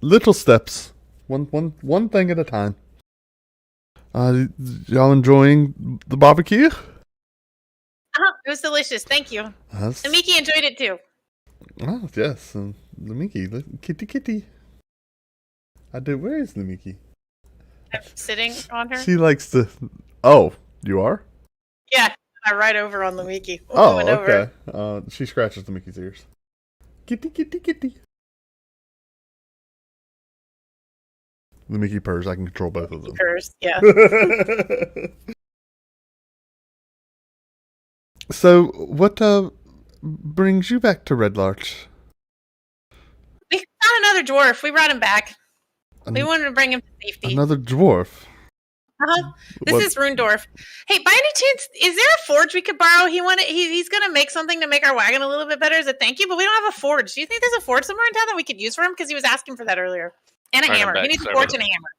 little steps. One thing at a time. Y'all enjoying the barbecue? It was delicious. Thank you. That's, And Miki enjoyed it too. oh, yes. And Lemiki, kitty. I do. Where is Lemiki? I'm sitting on her. She likes to... Oh, you are? Yeah, I'm right over on Lumiki. Oh, Moving over. okay. She scratches Lemiki's ears. Kitty. Lemiki purrs. I can control both of them. Curse. Yeah. So, what brings you back to Red Larch? We found another dwarf. We brought him back. We An- wanted to bring him to safety. Another dwarf. This What- is Rundorf. Hey, by any chance, is there a forge we could borrow? He's gonna make something to make our wagon a little bit better as a thank you, but we don't have a forge. Do you think there's a forge somewhere in town that we could use for him? Because he was asking for that earlier. And a Right, I'm hammer. back. He needs a Sorry forge about and a hammer.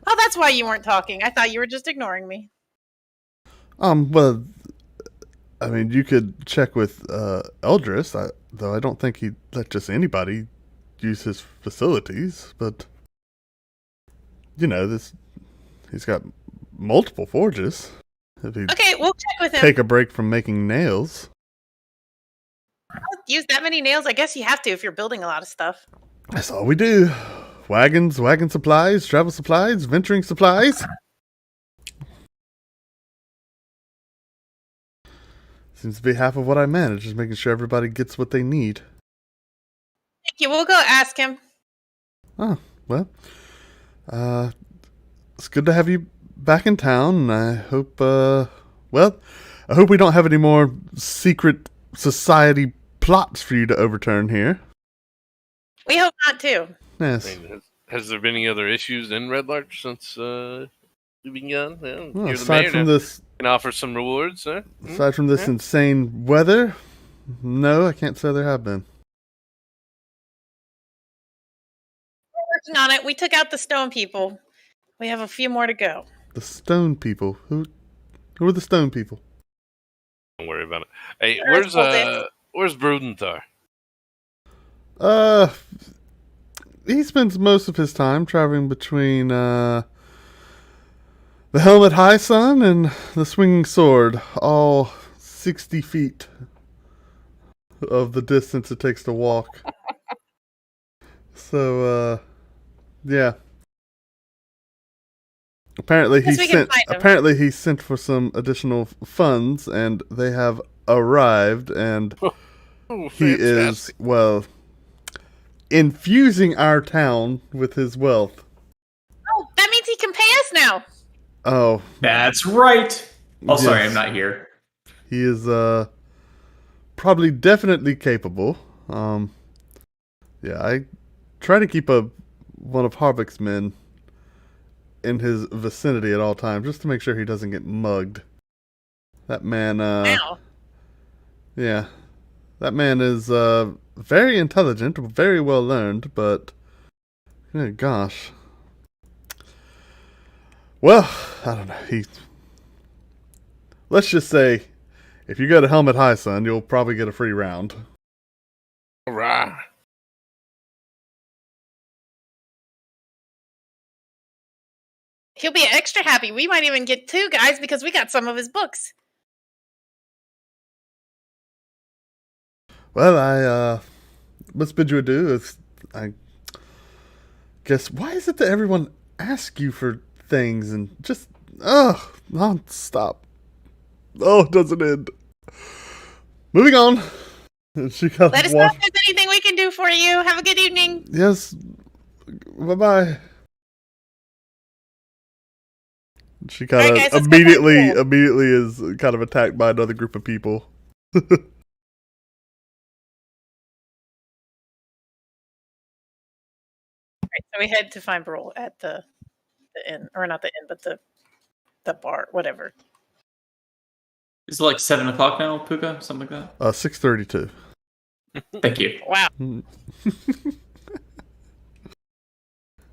Oh, that's why you weren't talking. I thought you were just ignoring me. Well, I mean, you could check with Eldris, though I don't think he'd let just anybody use his facilities. But he's got multiple forges. If he Okay, we'll check with him. take a break from making nails, Use that many nails? I guess you have to if you're building a lot of stuff. that's all we do. Wagons, wagon supplies, travel supplies, venturing supplies. Seems to be half of what I manage, is making sure everybody gets what they need. Thank you. We'll go ask him. Oh, well. It's good to have you back in town, and I hope, I hope we don't have any more secret society plots for you to overturn here. We hope not, too. Yes. I mean, has there been any other issues in Red Larch since you've been gone? Yeah, Well, you're the aside mayor from now. this, Can offer some rewards, huh? aside from this insane weather, no, I can't say there have been. Working on it. We took out the stone people. We have a few more to go. The stone people. Who are the stone people? Don't worry about it. Hey, Earth where's Brudenthar? He spends most of his time traveling between the Helmet High Sun and the Swinging Sword, all 60 feet of the distance it takes to walk. So, yeah. Apparently Guess we can find him. Apparently he sent for some additional funds, and they have arrived, and Oh, he is, fantastic. well, infusing our town with his wealth. Oh, that means he can pay us now. Oh, That's right. Oh, sorry, Yes. I'm not here. he is probably definitely capable. Yeah, I try to keep one of Harvick's men in his vicinity at all times, just to make sure he doesn't get mugged. That man, Now. yeah, that man is very intelligent, very well learned, but gosh, well, I don't know. Let's just say, if you go to Helmet High, son, you'll probably get a free round. All right. He'll be extra happy. We might even get 2 guys because we got some of his books. Well, I must bid you adieu. I guess, why is it that everyone asks you for things and just non-stop? Oh, it doesn't end. Moving on. And she kind Let of us know if walked. there's anything we can do for you. Have a good evening. Yes. Bye-bye. She kind Alright, of guys, let's go find Cole. immediately is kind of attacked by another group of people. Right, so we head to find Brule at the inn, or not the inn, but the bar, whatever. Is it like 7 o'clock now, Puka? Something like 6:32. that? Thank you. Wow.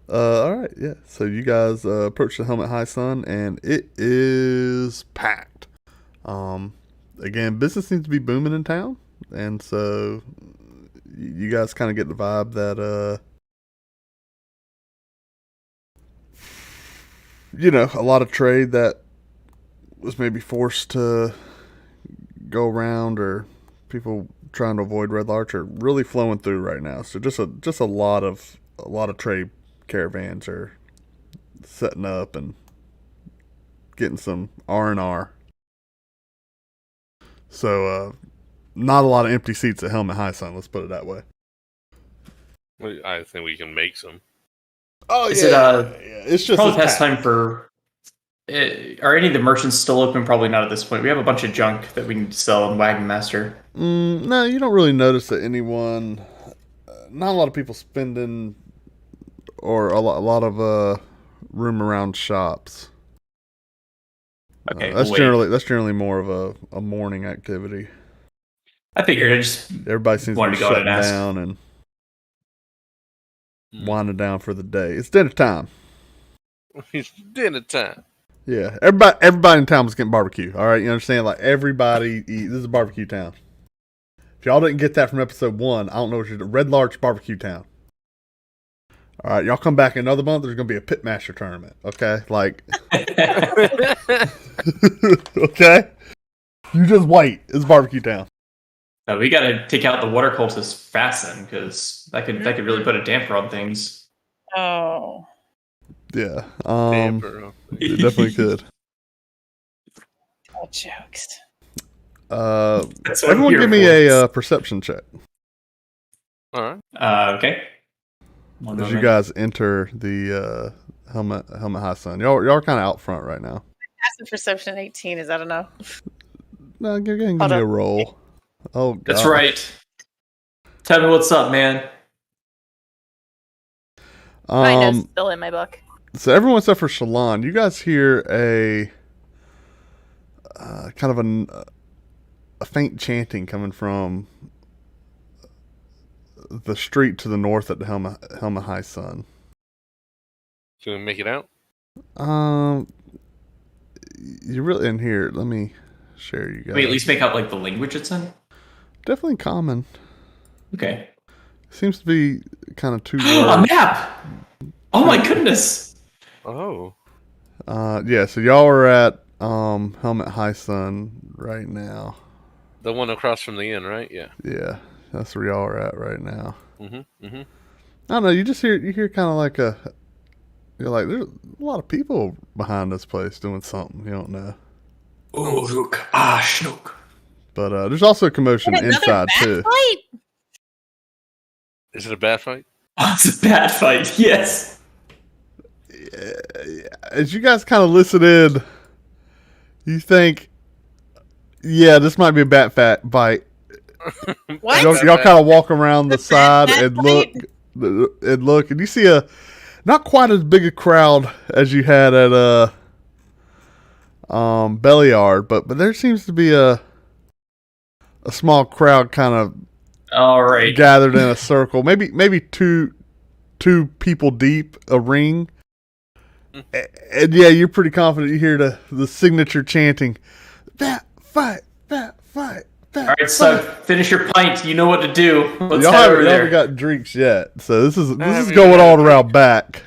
All right, yeah. So you guys approach the Helmet High Sun, and it is packed. Again, business seems to be booming in town, and so you guys kind of get the vibe that a lot of trade that was maybe forced to go around, or people trying to avoid Red Larch, are really flowing through right now. So just a lot of trade caravans are setting up and getting some R&R. So not a lot of empty seats at Helmet High Sun, let's put it that way. I think we can make some. Oh, Is it it's just probably as past packed. time for? Are any of the merchants still open? Probably not at this point. We have a bunch of junk that we need to sell in Wagon Master. No, you don't really notice that anyone, not a lot of people spending, or a lot of room around shops. Okay, That's we'll wait. generally more of a morning activity. I figured I just Everybody seems to wanted be to go ahead shutting and ask. down and winding down for the day. It's dinner time. It's dinner time. Yeah, everybody in town was getting barbecue. All right, you understand? Like everybody, this is a barbecue town. If y'all didn't get that from episode 1, I don't know what you're doing. Red Larch Barbecue Town. All right, y'all come back in another month. There's gonna be a Pitmaster tournament. Okay, like, okay, you just wait. It's barbecue town. No, we got to take out the water cultists fast then, because that could really put a damper on things. Oh. Yeah, Damper. it definitely could. Oh, jokes. That's what I'm Everyone, here give me for. a perception check All right. Okay. One as you moment. guys enter the helmet high sun. Y'all are kind of out front right now. Passive perception 18. Is that enough? No, give me Hold a on. roll. Oh, God. That's right. Tell me what's up, man. Mine is still in my book. So everyone except for Shalon, you guys hear a kind of a faint chanting coming from the street to the north at the Helma High Sun. Can we make it out? You really in here? Let me share you guys. Can we at least make out like the language it's in? Definitely common. Okay. Seems to be kind of two A words. map! Oh my goodness! Oh. Yeah. So y'all are at Helmet High Sun right now. The one across from the inn, right? Yeah. Yeah, that's where y'all are at right now. Mm-hmm. I don't know. You hear kind of like you're like, there's a lot of people behind this place doing something. You don't know. Oh, look. Schnook. But there's also a commotion Another inside bat too. fight? Is it a bad fight? Oh, it's a bad fight, yes. As you guys kind of listen in, you think, yeah, this might be a bat bite. What? Y'all kind of walk around the side and look, and you see a not quite as big a crowd as you had at Belliard, but there seems to be a small crowd kind of All right. gathered in a circle, maybe two people deep, a ring. And yeah, you're pretty confident you hear the signature chanting, "Bat fight, bat fight, bat." All right, so finish your pint. You know what to do. Let's y'all head over haven't there. got drinks yet, so this is haven't going got on a around back.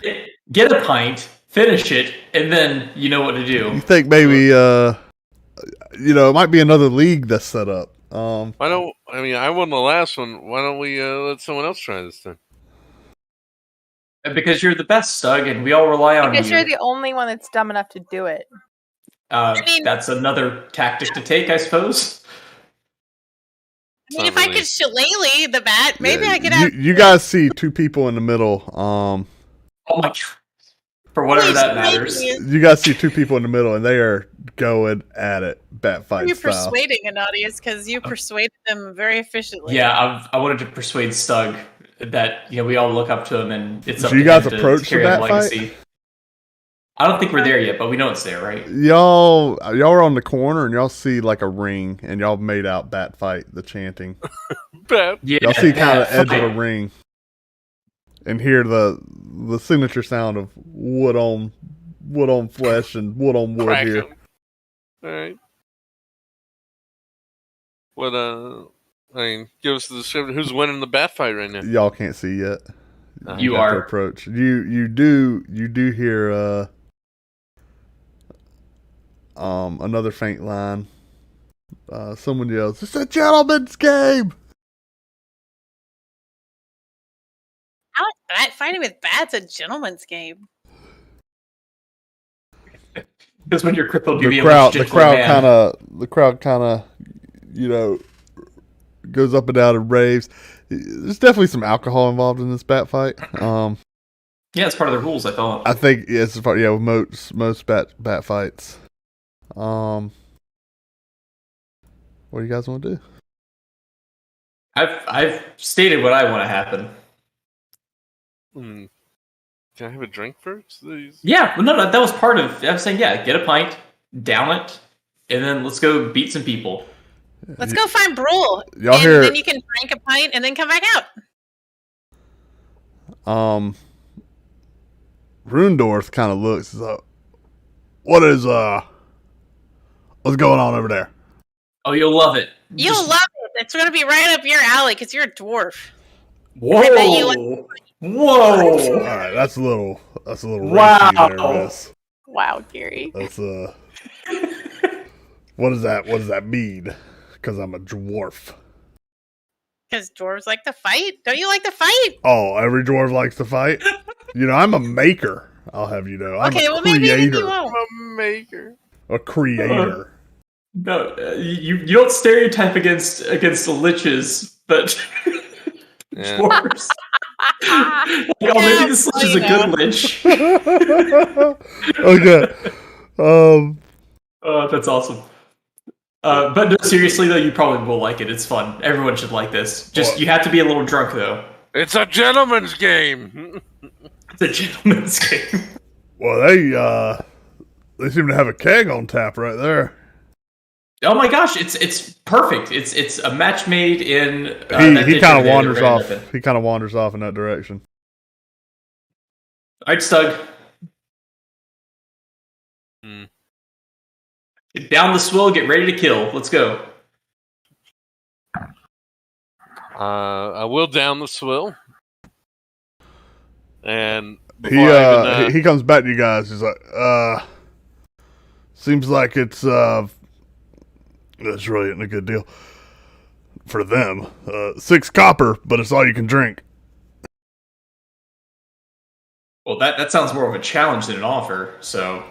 Get a pint, finish it, and then you know what to do. You think maybe it might be another league that's set up. Why don't I won the last one. Why don't we let someone else try this time? Because you're the best, Doug, and we all rely on Because you. you're the only one that's dumb enough to do it. That's another tactic to take, I suppose. I mean, if I could shillelagh the bat, maybe I could have. You guys see two people in the middle. Oh my god. For whatever that matters. You guys see two people in the middle, and they are going at it, bat fight You're style. persuading an audience because you persuaded them very efficiently. Yeah, I wanted to persuade Stug that we all look up to him, and it's up So you to guys him approach to carry the the bat legacy. fight? I don't think we're there yet, but we know it's there, right? Y'all are on the corner, and y'all see like a ring, and y'all made out bat fight, the chanting. Bad. Yeah, Y'all see kind of bat edge fight. of a ring, and hear the signature sound of wood on flesh and wood on wood Crack here. 'em. All right. What? Give us the description. Who's winning the bat fight right now? Y'all can't see yet. You have to are. approach. You do hear another faint line. Someone yells, "It's a gentleman's game!" How is bat fighting with bats a gentleman's game? Because when you're crippled, you The be crowd a kind kind of goes up and down and raves. There's definitely some alcohol involved in this bat fight. Yeah, it's part of the rules, I thought. I think it's with most bat fights. What do you guys want to do? I've stated what I want to happen. Can I have a drink first? Yeah, well, no, that was part of. I was saying, yeah, get a pint, down it, and then let's go beat some people. Let's go find Brule. Y'all and hear- then you can drink a pint and then come back out. Rundorth kind of looks like, what's going on over there? Oh, you'll love it. You'll love it. It's going to be right up your alley because you're a dwarf. Whoa! Whoa! All right, that's a little Wow. racy there, miss. Wow, Gary. That's what does that mean? Because I'm a dwarf. Because dwarves like to fight. Don't you like to fight? Oh, every dwarf likes to fight. You know, I'm a maker. I'll have you know. I'm Okay, a well maybe then you creator. won't. A maker. A creator. No, you don't stereotype against the liches, but Yeah. dwarves. Maybe this lich is a good lich. Okay. Oh, that's awesome. But no, seriously though, you probably will like it. It's fun. Everyone should like this. Just you have to be a little drunk though. It's a gentleman's game. It's a gentleman's game. Well, they seem to have a keg on tap right there. Oh my gosh, it's perfect. It's a match made in. He kind of wanders off. He kind of wanders off in that direction. All right, Stug. Get down the swill. Get ready to kill. Let's go. I will down the swill. And He comes back to you guys. He's like, seems like it's really isn't a good deal for them. 6 copper, but it's all you can drink. Well, that sounds more of a challenge than an offer. So.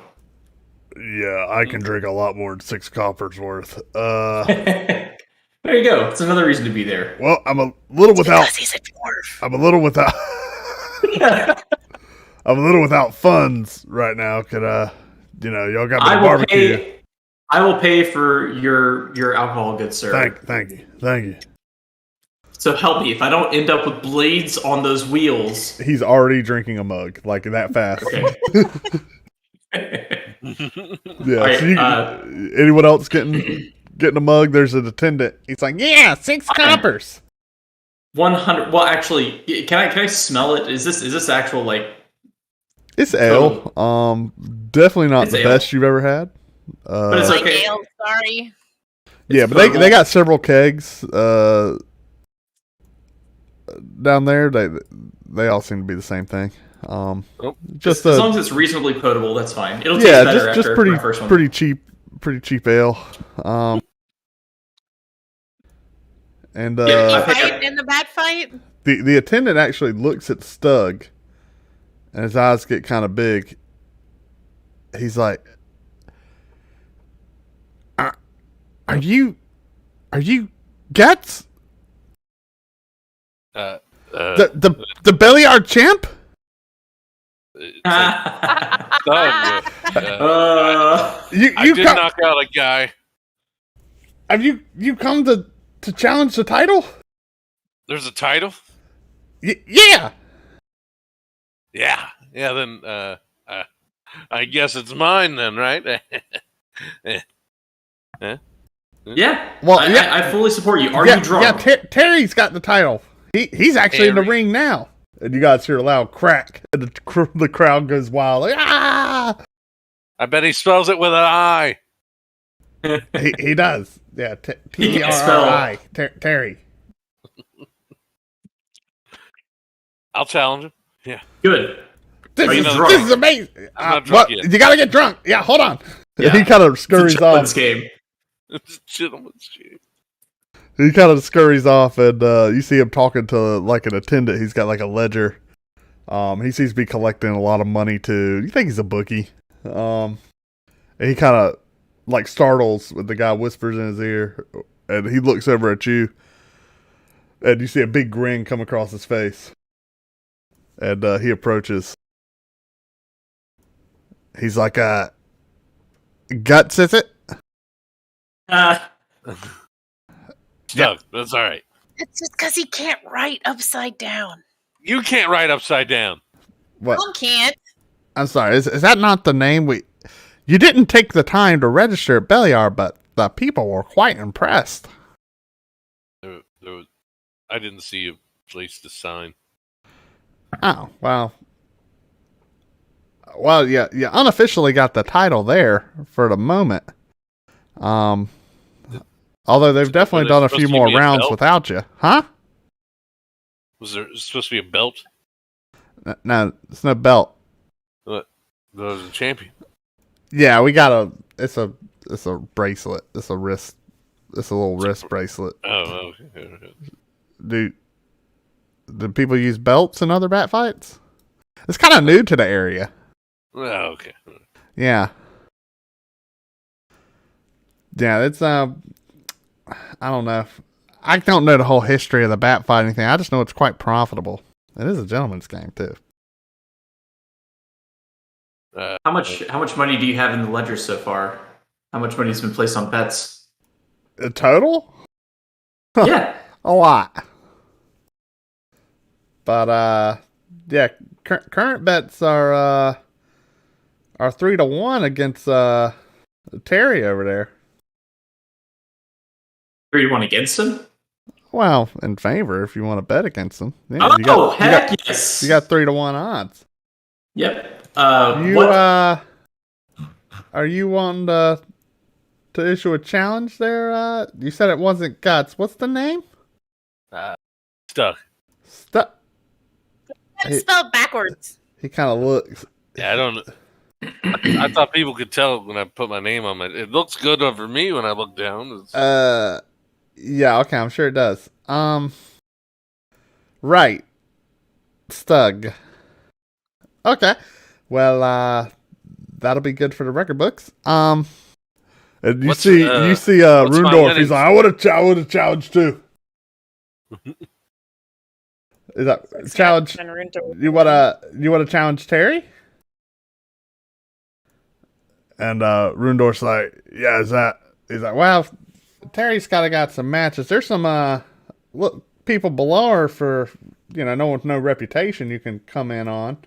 Yeah, I can drink a lot more than 6 coppers worth. There you go. It's another reason to be there. Well, I'm a little without. Because he's a dwarf. I'm a little without. I'm a little without funds right now. Could y'all got me a barbecue? I will pay for your alcohol, good sir. Thank you. So help me if I don't end up with blades on those wheels. He's already drinking a mug like that fast. Okay. Yeah. Right, So anyone else getting a mug? There's an attendant. He's like, yeah, 6 coppers. 100. Well, actually, can I smell it? Is this actual like? It's ale. Definitely not It's the ale. best you've ever had. But it's okay. Ale, sorry. Yeah, It's but they potable. got several kegs down there. They all seem to be the same thing. Just as long as it's reasonably potable, that's fine. It'll taste yeah, better just after my first one. pretty cheap ale. And Yeah, You I think fight in the bat fight? the attendant actually looks at Stug, and his eyes get kind of big. He's like, "Are you Guts? The Belliard champ? Thug. You I did come, knock out a guy. have you come to challenge the title? There's a title? Yeah. Yeah. Yeah, then I guess it's mine then, right? Yeah. Well, I fully support you. Are you drunk? Yeah, Terry's got the title. He's actually in the Terry? ring now. And you guys hear a loud crack, and the crowd goes wild. Like, ah! I bet he spells it with an I. He does. Yeah, He can spell. T-E-R-R-I. Terry. I'll challenge him. Yeah. Good. This Are you is drunk? this is amazing. I'm not drunk what? yet. You gotta get drunk. Yeah, hold on. Yeah. He kind of It's a scurries gentleman's off. game. It's a gentleman's game. He kind of scurries off, and you see him talking to like an attendant. He's got like a ledger. He seems to be collecting a lot of money too. You think he's a bookie? And he kind of like startles when the guy whispers in his ear, and he looks over at you, and you see a big grin come across his face, and he approaches. He's like, Guts, is it? No, that's all right. It's just because he can't write upside down. You can't write upside down. What? Tom can't. I'm sorry. Is that not the name You didn't take the time to register at Beliar, but the people were quite impressed. I didn't see a place to sign. Oh, well. Well, yeah, you unofficially got the title there for the moment. Although they've definitely done a few more rounds without you. Huh? Was there supposed to be a belt? No, it's no belt. What? That was a champion. Yeah, we got it's a bracelet. It's a little wrist bracelet. Oh, okay. Do people use belts in other bat fights? It's kind of new to the area. Oh, okay. Yeah. Yeah, it's I don't know. I don't know the whole history of the bat fighting thing. I just know it's quite profitable. It is a gentleman's game too. How much money do you have in the ledger so far? How much money has been placed on bets? A total? Yeah. A lot. But yeah, current bets are 3-1 against Terry over there. 3-1 against him? Well, in favor if you want to bet against them. Yeah, Yes. You got 3-1 odds. Yep. Are you wanting to issue a challenge there? You said it wasn't Guts. What's the name? Stuck. It's spelled backwards. He kind of looks. Yeah, I don't know. I thought people could tell when I put my name on it. It looks good for me when I look down. Yeah, okay, I'm sure it does. Right. Stug. Okay. Well, that'll be good for the record books. And you see Rundorf, he's like, I would have challenged too. Is that challenge? You wanna challenge Terry? And Rundorf's like, yeah, he's like, well, Terry's got some matches. There's some people below her for no one with no reputation you can come in on.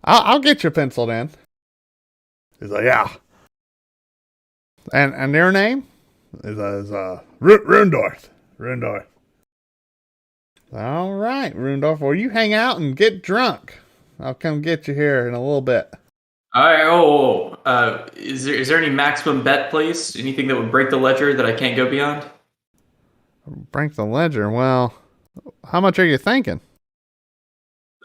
I'll get you penciled in. He's like, yeah. And their name is Rundorf. Rundorf. All right, Rundorf. Well, you hang out and get drunk. I'll come get you here in a little bit. All right. Is there any maximum bet placed? Anything that would break the ledger that I can't go beyond? Break the ledger? Well, how much are you thinking?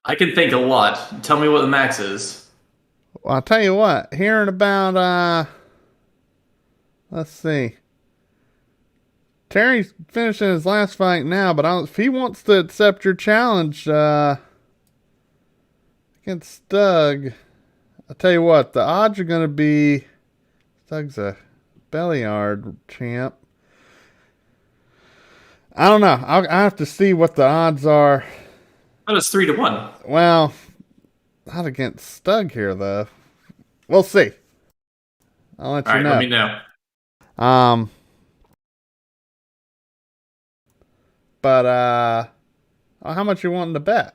I can think a lot. Tell me what the max is. Well, I'll tell you what. Here in about, let's see. Terry's finishing his last fight now, but if he wants to accept your challenge against Stug, I'll tell you what, the odds are going to be Stug's a Beliard champ. I don't know. I have to see what the odds are. That is 3-1. Well, not against Stug here, though. We'll see. I'll let you know. Let me know. But how much you wanting to bet?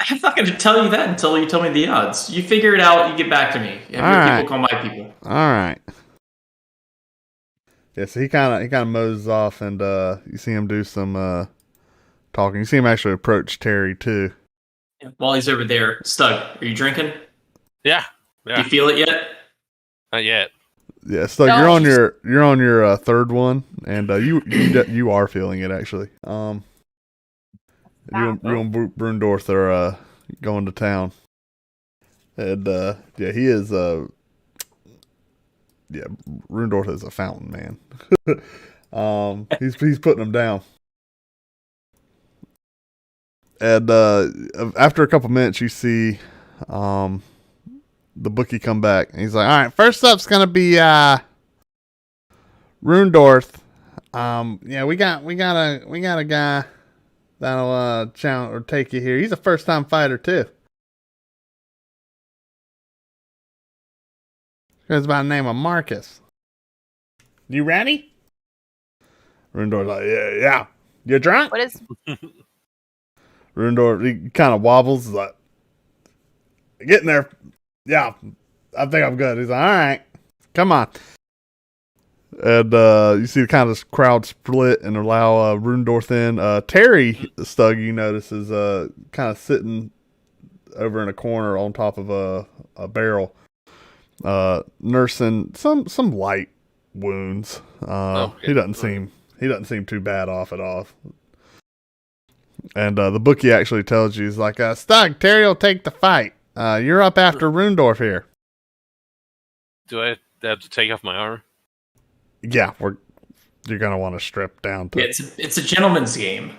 I'm not going to tell you that until you tell me the odds. You figure it out. You get back to me. Have your people call my people. All right. Yeah, so he kind of moses off, and you see him do some talking. You see him actually approach Terry too. While he's over there, Stug, are you drinking? Yeah. Do you feel it yet? Not yet. Yeah, Stug, you're on your third one, and you are feeling it actually. You and Brundorf are going to town, and yeah, he is Rundorf is a fountain man. He's putting them down. And after a couple minutes, you see the bookie come back, and he's like, "All right, first up's gonna be Rundorf. Yeah, we got a guy that'll challenge or take you here. He's a first time fighter too. Goes by the name of Marcus. You ready?" Rundorf's like, yeah. You drunk? What is? Rundorf, he kind of wobbles, like, getting there. Yeah, I think I'm good. He's like, all right, come on. And you see the kind of crowd split and allow Rundorth in. Terry Stug, you notice, is kind of sitting over in a corner on top of a barrel, nursing some light wounds. Okay. He doesn't seem too bad off at all. And the bookie actually tells you, he's like, Stug, Terry will take the fight. You're up after Rundorth here. Do I have to take off my armor? Yeah, you're gonna want to strip down to. It's a gentleman's game.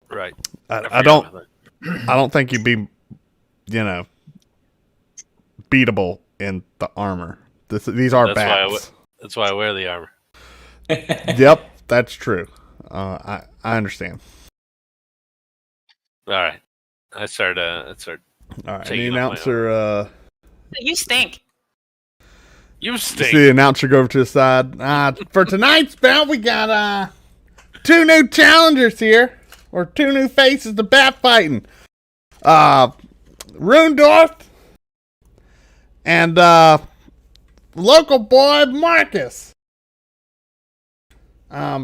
Right. I don't think you'd be, beatable in the armor. These are bats. That's why I wear the armor. Yep, that's true. I understand. All right. I start. All right. The taking off my announcer. You stink. You You stink. see the announcer go over to the side. For tonight's bout, we got 2 new challengers here, or 2 new faces to bat fighting. Rundorth and local boy Marcus.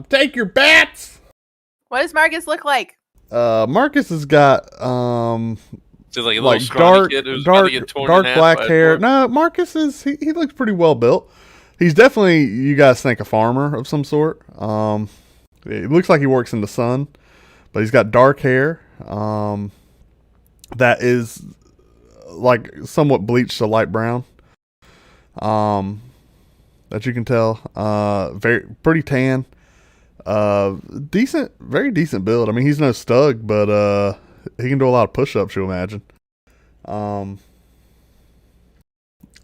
Take your bats. What does Marcus look like? Marcus has got Just like a little scrawny kid who's about to get torn in half black by a hair. dwarf. No, Marcus he looks pretty well built. He's definitely, you guys think, a farmer of some sort. It looks like he works in the sun, but he's got dark hair. That is like somewhat bleached to light brown. That you can tell. Pretty tan. Very decent build. I mean, he's no Stug, but he can do a lot of push-ups, you imagine.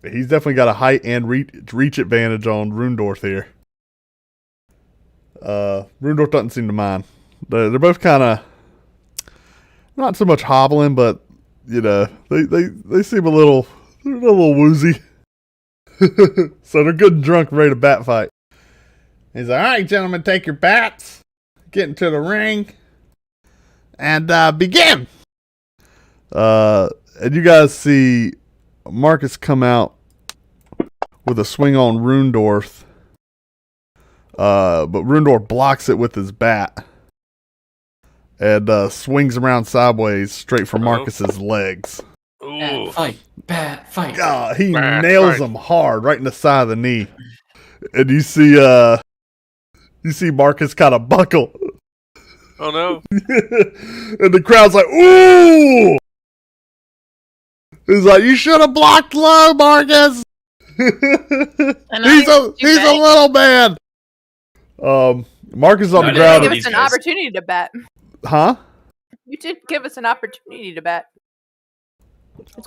He's definitely got a height and reach advantage on Rundorth here. Rundorth doesn't seem to mind. They're both kind of not so much hobbling, but they seem a little woozy. So they're good and drunk, ready to bat fight. He's like, all right, gentlemen, take your bats, get into the ring, and begin. And you guys see Marcus come out with a swing on Rundorth, but Rundorth blocks it with his bat and swings around sideways straight for Marcus's legs. Ooh. Bat fight. He Bat nails fight. him hard right in the side of the knee, and you see Marcus kind of buckle. Oh no. And the crowd's like, ooh! He's like, you should have blocked low, Marcus! He's a little man! Marcus is on the No, ground. Give these us an guys. opportunity to bet. Huh? You did give us an opportunity to bet.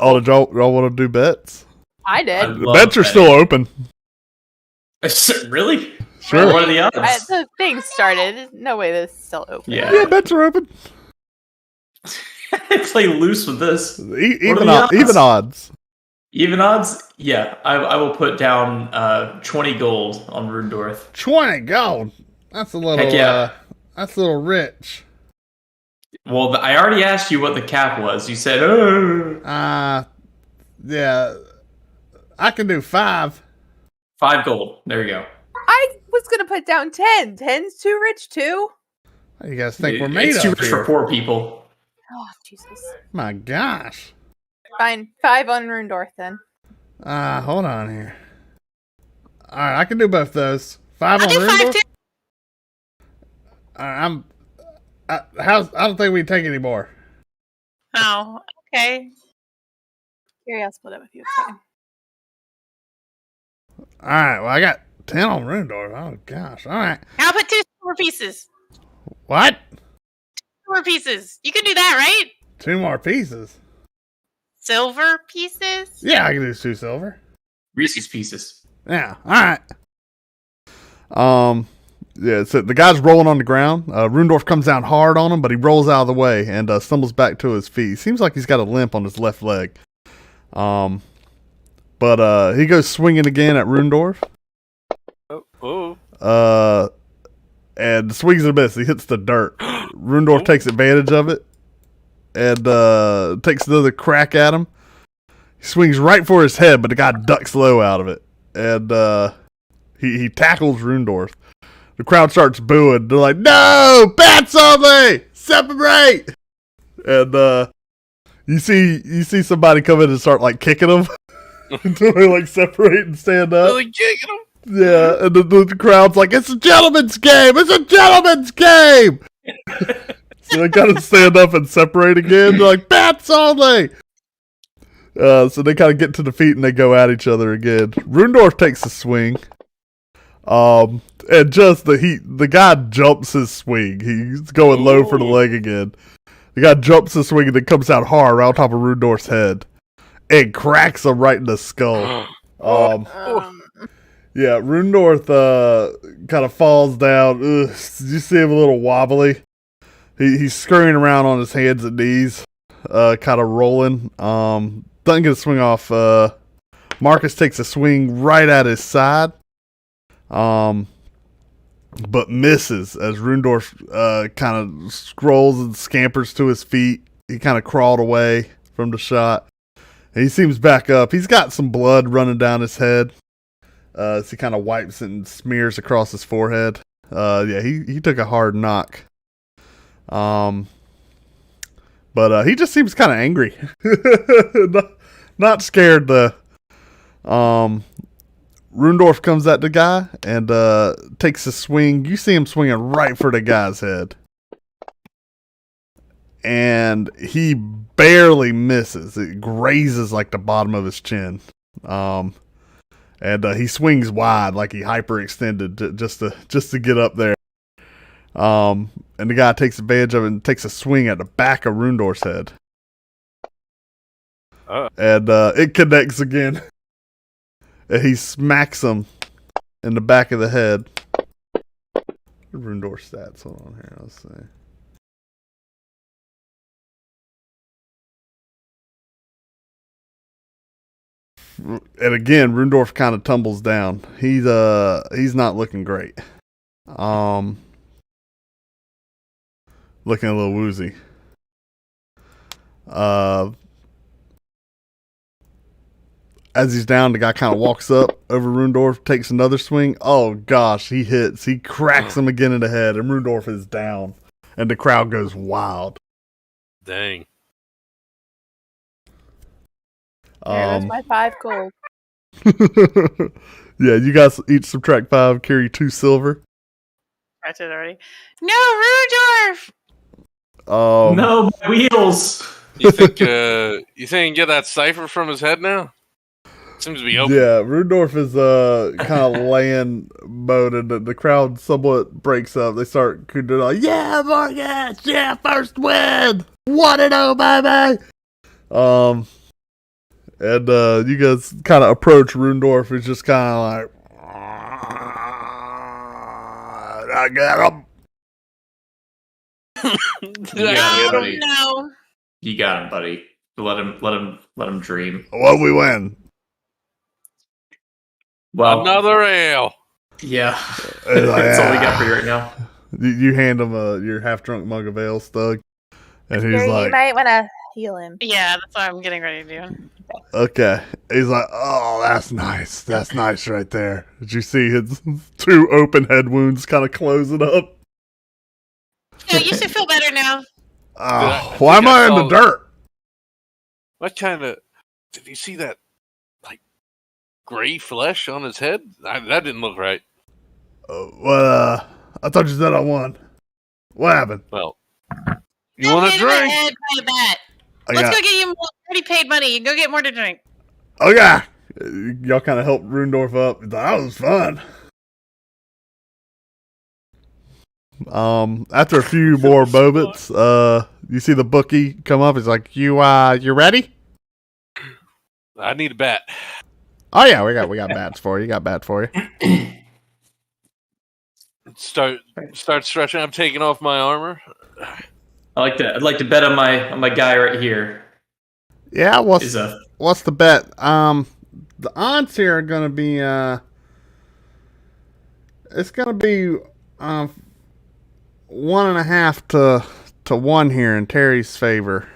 Oh, did y'all want to do bets? I did. I The love bets are betting. still open. Really? Sure. What are the odds? The thing started. No way this is still open. Yeah. Yeah, bets are open. Play loose with this. Even the odds? even odds. Even odds? Yeah, I will put down 20 gold on Rundorth. 20 gold. That's a little. Heck yeah. That's a little rich. Well, I already asked you what the cap was. You said, oh. Yeah. I can do 5. 5 gold. There you go. I was gonna put down 10. 10's too rich too. What do you guys think we're made It's of too rich here? for poor people. Oh Jesus. My gosh. Fine. 5 on Rundorth then. Hold on here. All right, I can do both those. 5 I'll on do 5 Rundorth. too. I don't think we can take any more. Oh, okay. Here, I'll split it with you. It's fine. All right, well, I got 10 on Rundorth. Oh gosh. All right. I'll put 2 silver pieces. What? Silver pieces. You can do that, right? 2 more pieces? Silver pieces? Yeah, I can do 2 silver. Reese's Pieces. Yeah. All right. Yeah. So the guy's rolling on the ground. Rundorth comes down hard on him, but he rolls out of the way and stumbles back to his feet. Seems like he's got a limp on his left leg. But he goes swinging again at Rundorth. And swings and a miss. He hits the dirt. Rundorth takes advantage of it and takes another crack at him. He swings right for his head, but the guy ducks low out of it. And he tackles Rundorf. The crowd starts booing. They're like, no! Bats only! Separate! And you see somebody come in and start like kicking them until they like separate and stand up. Really kicking him? Yeah, and the crowd's like, it's a gentleman's game! It's a gentleman's game! So they kind of stand up and separate again. They're like, bats only! So they kind of get to the feet and they go at each other again. Rundorf takes a swing. And just the guy jumps his swing. He's going low for the leg again. The guy jumps his swing and then comes out hard right on top of Rundorf's head. And cracks him right in the skull. Yeah, Rundorf kind of falls down. Ugh, you see him a little wobbly. He's scurrying around on his hands and knees, kind of rolling. Doesn't get a swing off. Marcus takes a swing right at his side, but misses as Rundorf kind of scrolls and scampers to his feet. He kind of crawled away from the shot. And he seems back up. He's got some blood running down his head. So he kind of wipes it and smears across his forehead. Yeah, he took a hard knock. But he just seems kind of angry. Not scared though. Rundorf comes at the guy and takes a swing. You see him swinging right for the guy's head. And he barely misses. It grazes like the bottom of his chin. And he swings wide, like he hyperextended just to get up there. And the guy takes advantage of it and takes a swing at the back of Rundorf's head. And it connects again. And he smacks him in the back of the head. Rundorf stats. Hold on here. Let's see. And again, Rundorf kind of tumbles down. He's not looking great. Looking a little woozy. As he's down, the guy kind of walks up over Rundorf, takes another swing. Oh gosh, he hits. He cracks him again in the head, and Rundorf is down. And the crowd goes wild. Dang. That's my 5 gold. Yeah, you guys each subtract 5, carry 2 silver. I did already. No, Rudolph! No, my wheels. You think get that cipher from his head now? Seems to be open. Yeah, Rudolph is kind of laying mode, and the crowd somewhat breaks up. They start doing like, yeah, Marcus, yeah, first win, 1-0, baby. And you guys kind of approach Rundorf, who's just kind of like, I got him. No. You got him, buddy. Let him dream. Well, we win. Well, Another ale. Yeah, that's all we got for you right now. You hand him your half-drunk mug of ale, Stug, and he's Gary, like, you might want to heal him. Yeah, that's what I'm getting ready to do. okay. He's like, oh, that's nice. That's nice right there. Did you see his 2 open head wounds kind of closing up? Yeah, you should feel better now. Oh, why am I in the dirt? What kind of... Did you see that, like, gray flesh on his head? That didn't look right. Well, I thought you said I won. What happened? Well, you want a drink? Let's go get you more. Already paid money. You can go get more to drink. Okay. Y'all kind of helped Rundorf up. He's like, that was fun. After a few more moments, you see the bookie come up. He's like, you ready? I need a bat. Oh yeah, we got bats for you. Got bats for you. Start stretching. I'm taking off my armor. I'd like to bet on my guy right here. Yeah, what's the bet? The odds here are gonna be it's gonna be 1.5 to 1 here in Terry's favor.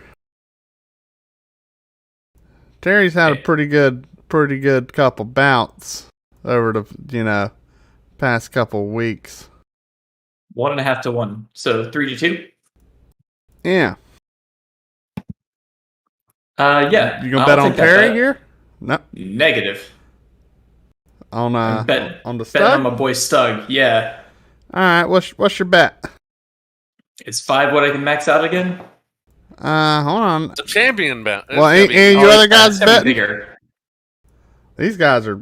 Terry's had a pretty good couple bouts over the past couple weeks. 1.5 to 1. So 3 to 2. Yeah. Yeah. You gonna bet on Terry here? No. Negative. On the Betting on Stug? my boy Stug. Yeah. All right. What's your bet? Is 5 what I can max out again? Hold on. It's a champion bet. Well, ain't your other guys betting? Bigger. These guys are.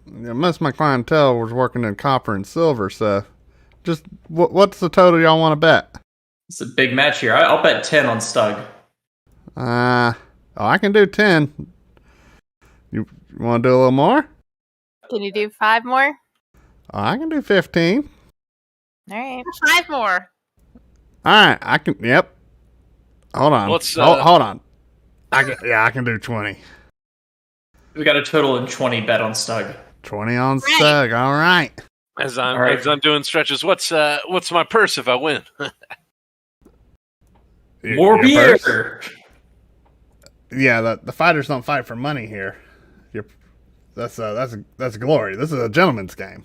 Most of my clientele was working in copper and silver, so just what's the total y'all want to bet? It's a big match here. I'll bet 10 on Stug. I can do 10. You want to do a little more? Can you do 5 more? I can do 15. All right. 5 more. All right, I can. Yep. Hold on. Hold on. I can do 20. We got a total of 20 bet on Stug. 20 on Stug. All right. As I'm doing stretches, what's my purse if I win? More beer. Yeah, the fighters don't fight for money here. That's glory. This is a gentleman's game.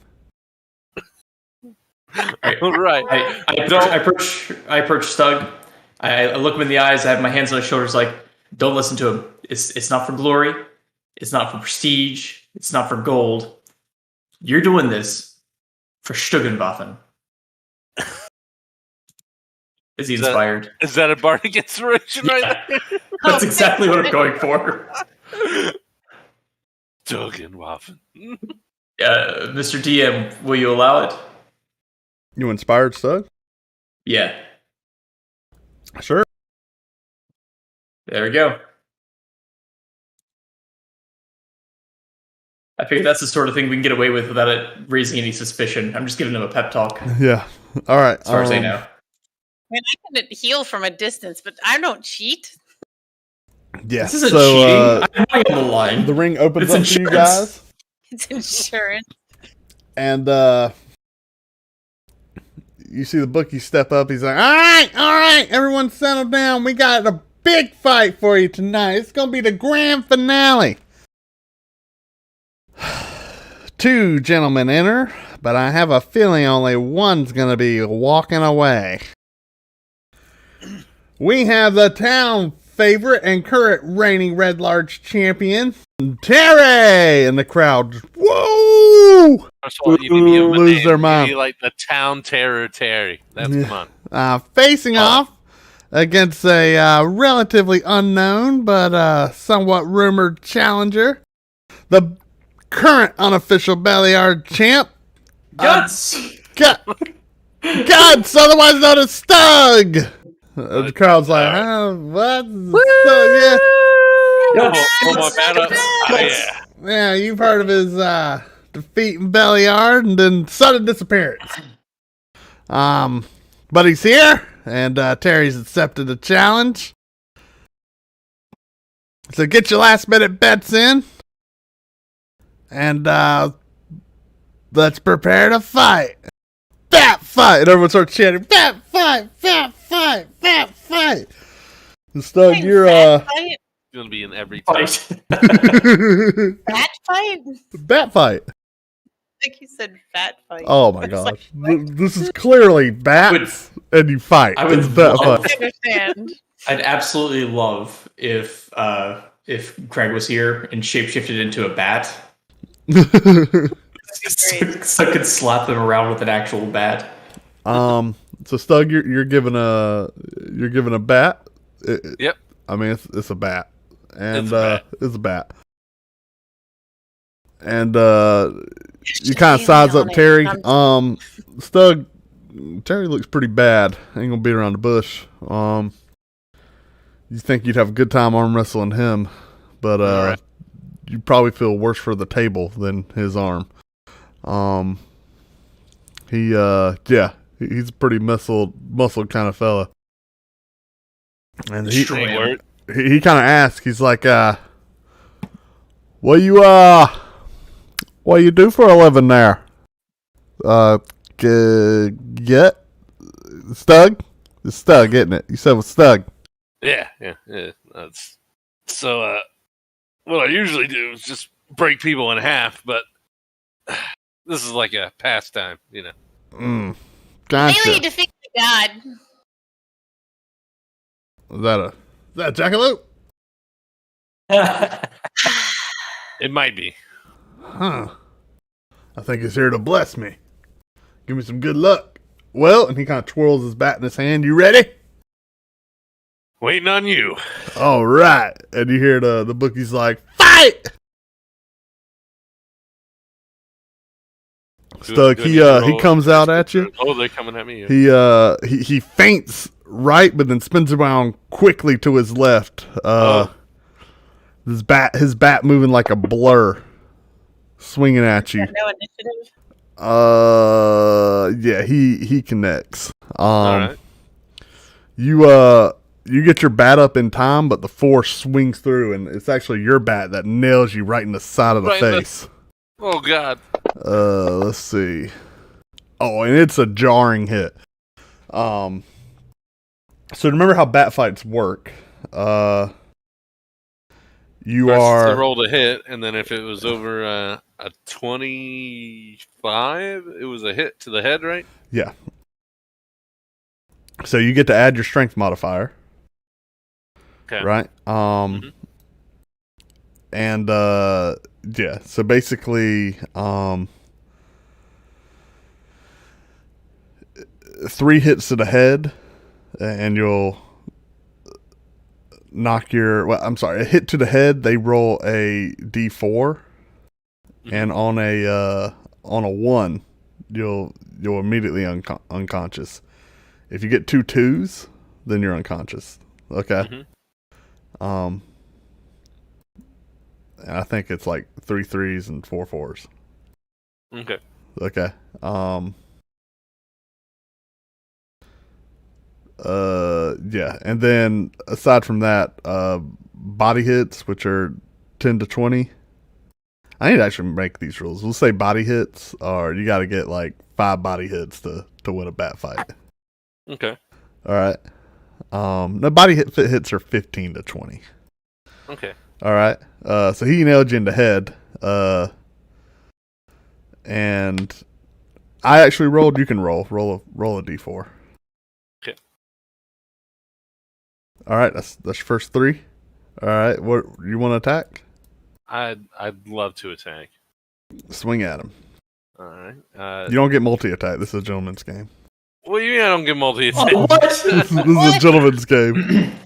Right. I approach Stug. I look him in the eyes. I have my hands on his shoulders, like, don't listen to him. It's not for glory. It's not for prestige. It's not for gold. You're doing this for Stuggenwaffen. Is he inspired? Is that a bardic inspiration right there? That's exactly what I'm going for. Stuggenwaffen. Mr. DM, will you allow it? You inspired Stug? Yeah. Sure. There we go. I figure that's the sort of thing we can get away with without it raising any suspicion. I'm just giving him a pep talk. Yeah. All right. As far as I know. I mean, I can heal from a distance, but I don't cheat. Yeah. This isn't cheating. I'm not on the line. The ring opens It's up to you guys. It's insurance. And you see the bookie step up. He's like, all right, everyone settle down. We got a big fight for you tonight. It's going to be the grand finale. 2 gentlemen enter, but I have a feeling only one's going to be walking away. We have the town favorite and current reigning Red Large champion, Terry! And the crowd just, whoa! First of all, you need to lose their mind. You need like the town terror Terry. Come on. Facing off against a relatively unknown but somewhat rumored challenger, the current unofficial Beliard champ, Guts! Guts, otherwise known as Stug! The crowd's like, what? Stug, yeah. Yeah, you've heard of his defeat in Beliard and then sudden disappearance. But he's here, and Terry's accepted the challenge. So get your last minute bets in. And let's prepare to fight. Fat fight! And everyone starts chanting, fat fight, fat fight, fat fight. And Stug, you're Fight? Gonna be in every fight. Bat fight? Bat fight. Like you said, fat fight. Oh my gosh. This is clearly bats and you fight. I would It's bat love- fight. I understand. I'd absolutely love if Craig was here and shapeshifted into a bat. So I could slap him around with an actual bat. So Stug, you're given a bat. Yep. I mean, it's a bat, and It's a bat. it's a bat, and you kind of size up Terry. Stug, Terry looks pretty bad. Ain't gonna beat around the bush. You think you'd have a good time arm wrestling him, but Right. you probably feel worse for the table than his arm. He's a pretty muscled kind of fella. And he kind of asks, he's like, what you do for a living there? Get Stug? It's Stug, isn't it? You said it was Stug. Yeah. That's so. what I usually do is just break people in half, but this is like a pastime, you know. Gotcha. Mainly you defeat the god. Is that a jackalope? It might be. Huh. I think he's here to bless me. Give me some good luck. Well, and he kind of twirls his bat in his hand. You ready? Waiting on you. All right. And you hear the bookie's like, fight! Stug, he comes out at you. Oh, they're coming at me. He feints right, but then spins around quickly to his left. His bat moving like a blur, swinging at you. No initiative. Yeah, he connects. All right. You get your bat up in time, but the force swings through, and it's actually your bat that nails you right in the side of the face. Oh God. Let's see. Oh, and it's a jarring hit. So remember how bat fights work. You I are rolled a hit, and then if it was over a 25, it was a hit to the head, right? yeah. So you get to add your strength modifier. Okay. Right? And yeah, so basically 3 hits to the head and you'll knock a hit to the head, they roll a D4 and on a 1 you'll immediately unconscious. If you get 2 2s, then you're unconscious. Okay. And I think it's like 3 3s and 4 4s. Okay. Okay. Yeah, and then aside from that, body hits, which are 10 to 20. I need to actually make these rules. We'll say body hits, or you got to get like 5 body hits to win a bat fight. Okay. All right. The body hits are 15 to 20. Okay. All right. So he nailed you in the head. And I actually rolled. You can roll a d4. Okay. All right. That's your first 3. All right. What you want to attack? I'd love to attack. Swing at him. All right. You don't get multi-attack. This is a gentleman's game. What do you mean I don't get multi-attack? Oh, what? This is a gentleman's game.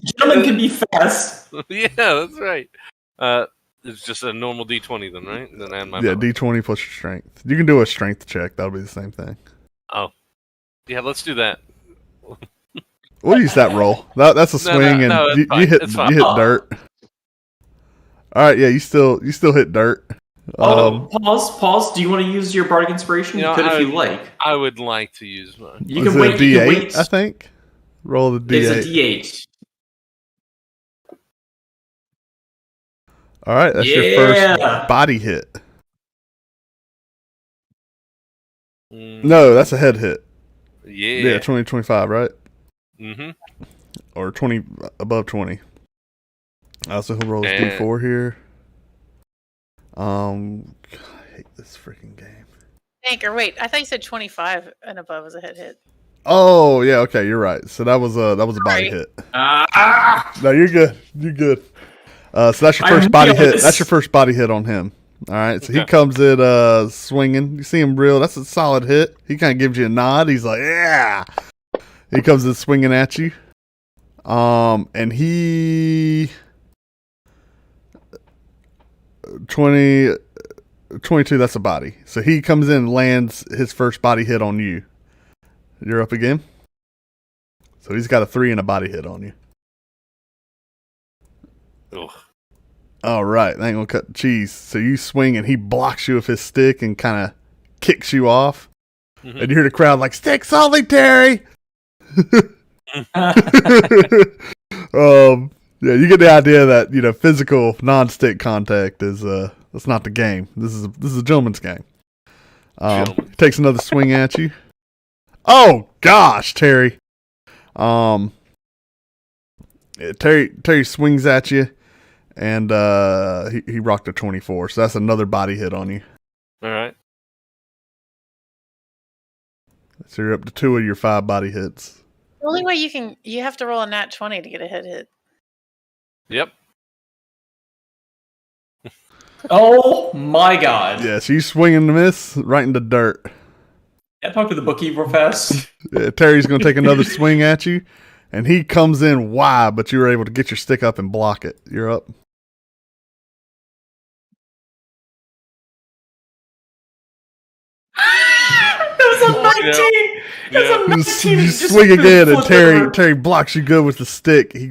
Gentlemen can be fast. Yeah, that's right. It's just a normal D20 then, right? Then add my Yeah, bonus. D20 plus your strength. You can do a strength check. That'll be the same thing. Oh. Yeah, let's do that. We'll use that roll. That's a swing, no, and it's fine. you hit It's fine. dirt. All right, yeah, you still hit dirt. Pause. Do you want to use your bardic inspiration? You could if you like. I would like to use mine. You Was can it wait. a You can D8, wait. I think. Roll the D8. It's a D8. All right, that's your first body hit. No, that's a head hit. Yeah. 20, 25, right? Mm-hmm. Or 20, above 20. So he'll roll his D4 here. God, I hate this freaking game. Anchor, wait. I thought you said 25 and above was a hit. Oh, yeah, okay, you're right. So that was a body hit. No, you're good. You're good. So that's your first body hit. That's your first body hit on him. All right, so he comes in swinging. You see him real. That's a solid hit. He kind of gives you a nod. He's like, yeah. He comes in swinging at you. And he 22, that's a body. So he comes in and lands his first body hit on you. You're up again. So he's got a 3 and a body hit on you. Ugh. All right, that ain't gonna cut the cheese. So you swing and he blocks you with his stick and kind of kicks you off. Mm-hmm. And you hear the crowd like, stick solitary! Yeah, you get the idea that, physical non-stick contact is, that's not the game. This is a gentleman's game. He takes another swing at you. Oh, gosh, Terry. Terry swings at you, and he rocked a 24, so that's another body hit on you. All right. So you're up to 2 of your 5 body hits. The only way you have to roll a nat 20 to get a hit. Yep. Oh my god. Yeah, so you swing and miss right into dirt. Can I talk to the bookkeeper fast? Yeah, Terry's going to take another swing at you, and he comes in wide, but you were able to get your stick up and block it. You're up. That was a 19! That's a 19! You Just swing again, and flip it over. Terry blocks you good with the stick. He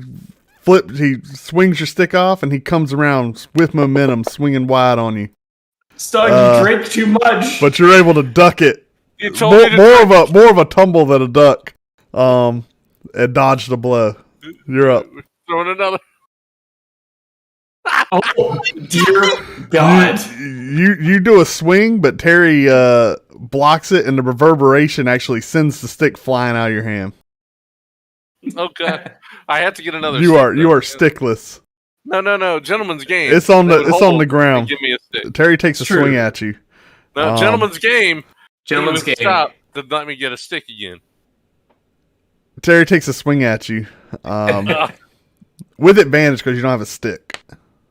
swings your stick off, and he comes around with momentum, swinging wide on you. Stug, you drink too much. But you're able to duck it. You told me to More of a tumble than a duck. And dodge the blow. You're up. throwing another. Oh, dear God. You do a swing, but Terry blocks it, and the reverberation actually sends the stick flying out of your hand. Okay. I have to get another. You are stickless. No. Gentleman's game. It's on They would the hold ground. and give me a stick. Terry takes a True. swing at you. No, gentleman's game. Gentleman's He would game. Stop to let me get a stick again. Terry takes a swing at you. With advantage because you don't have a stick.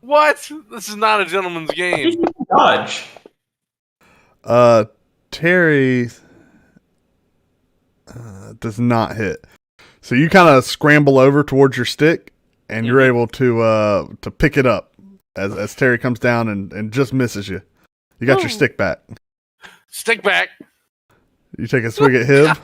What? This is not a gentleman's game. Dodge. Terry does not hit. So you kind of scramble over towards your stick, and you're able to pick it up as Terry comes down and just misses you. You got your stick back. Stick back. You take a swing at him.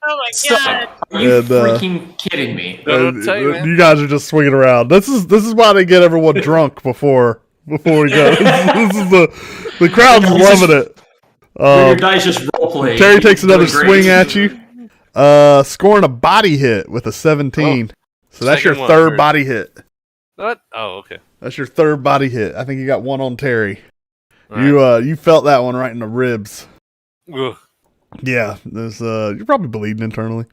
Oh my Stop. god! Are you And, freaking kidding me? No, I'll tell you, man. you guys are just swinging around. This is why they get everyone drunk before we go. This is the crowd's loving it. Your dice just roleplay. Terry takes You're another doing great. swing at you. Scoring a body hit with a 17. So that's your Second one, third Terry. body hit. What? Oh, okay. That's your third body hit. I think you got one on Terry. All right. You felt that one right in the ribs. Ugh. Yeah, there's you're probably bleeding internally.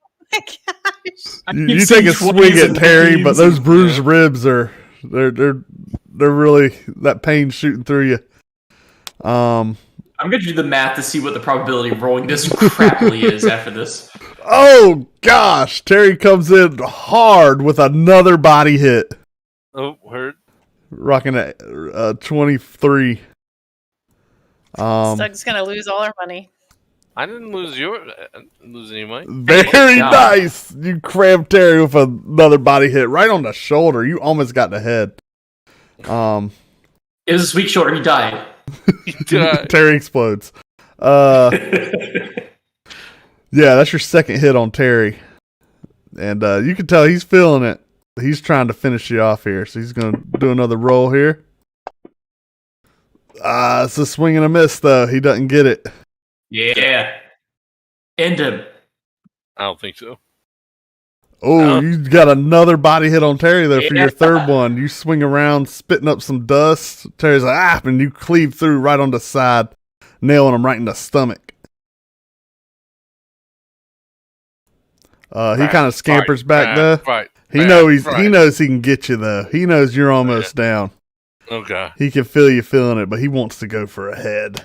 Oh my gosh! You take a swing at Terry, but those bruised ribs are they're really that pain's shooting through you. I'm gonna do the math to see what the probability of rolling this crappily is after this. Oh gosh, Terry comes in hard with another body hit, Oh, heard. rocking at 23. Stug's gonna lose all our money. I didn't lose any money. Very God. nice. You crammed Terry with another body hit right on the shoulder. You almost got the head. It was a sweet shoulder. He died. Terry explodes. Yeah, that's your second hit on Terry. And you can tell he's feeling it. He's trying to finish you off here. So he's going to do another roll here. It's a swing and a miss, though. He doesn't get it. Yeah. End him. I don't think so. Oh, you got another body hit on Terry, though, for Yeah. your third one. You swing around, spitting up some dust. Terry's like, and you cleave through right on the side, nailing him right in the stomach. He kind of scampers back there. Right. He knows he can get you, though. He knows you're almost down. Okay. He can feel you feeling it, but he wants to go for a head.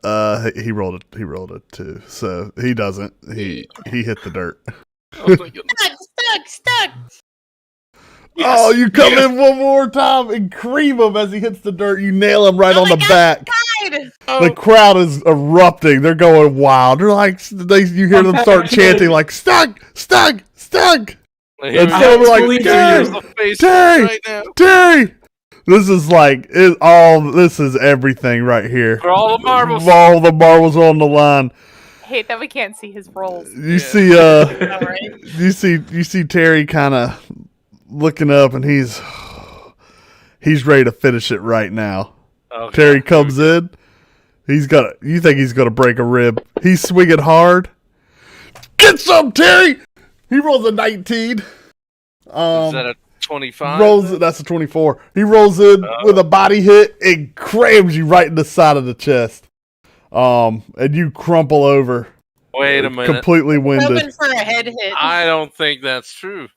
He rolled it too, so he doesn't. He hit the dirt. Oh, thank goodness. Stug! Oh, you come in one more time and cream him as he hits the dirt. You nail him right Oh on my the God, back. The crowd is erupting. They're going wild. They're like, you hear them start chanting like, "Stug, Stug, Stug!" And so we're like, Terry, Terry. This is everything right here. For all the marbles. All the marbles on the line. I hate that we can't see his rolls. You see, you see Terry kind of looking up, and he's ready to finish it right now. Okay. Terry comes in. You think he's gonna break a rib? He's swinging hard. Get some, Terry. He rolls a 19. Is that a 25? That's a 24. He rolls in with a body hit and crams you right in the side of the chest. And you crumple over. Wait a minute. Completely Hoping winded. for a head hit. I don't think that's true.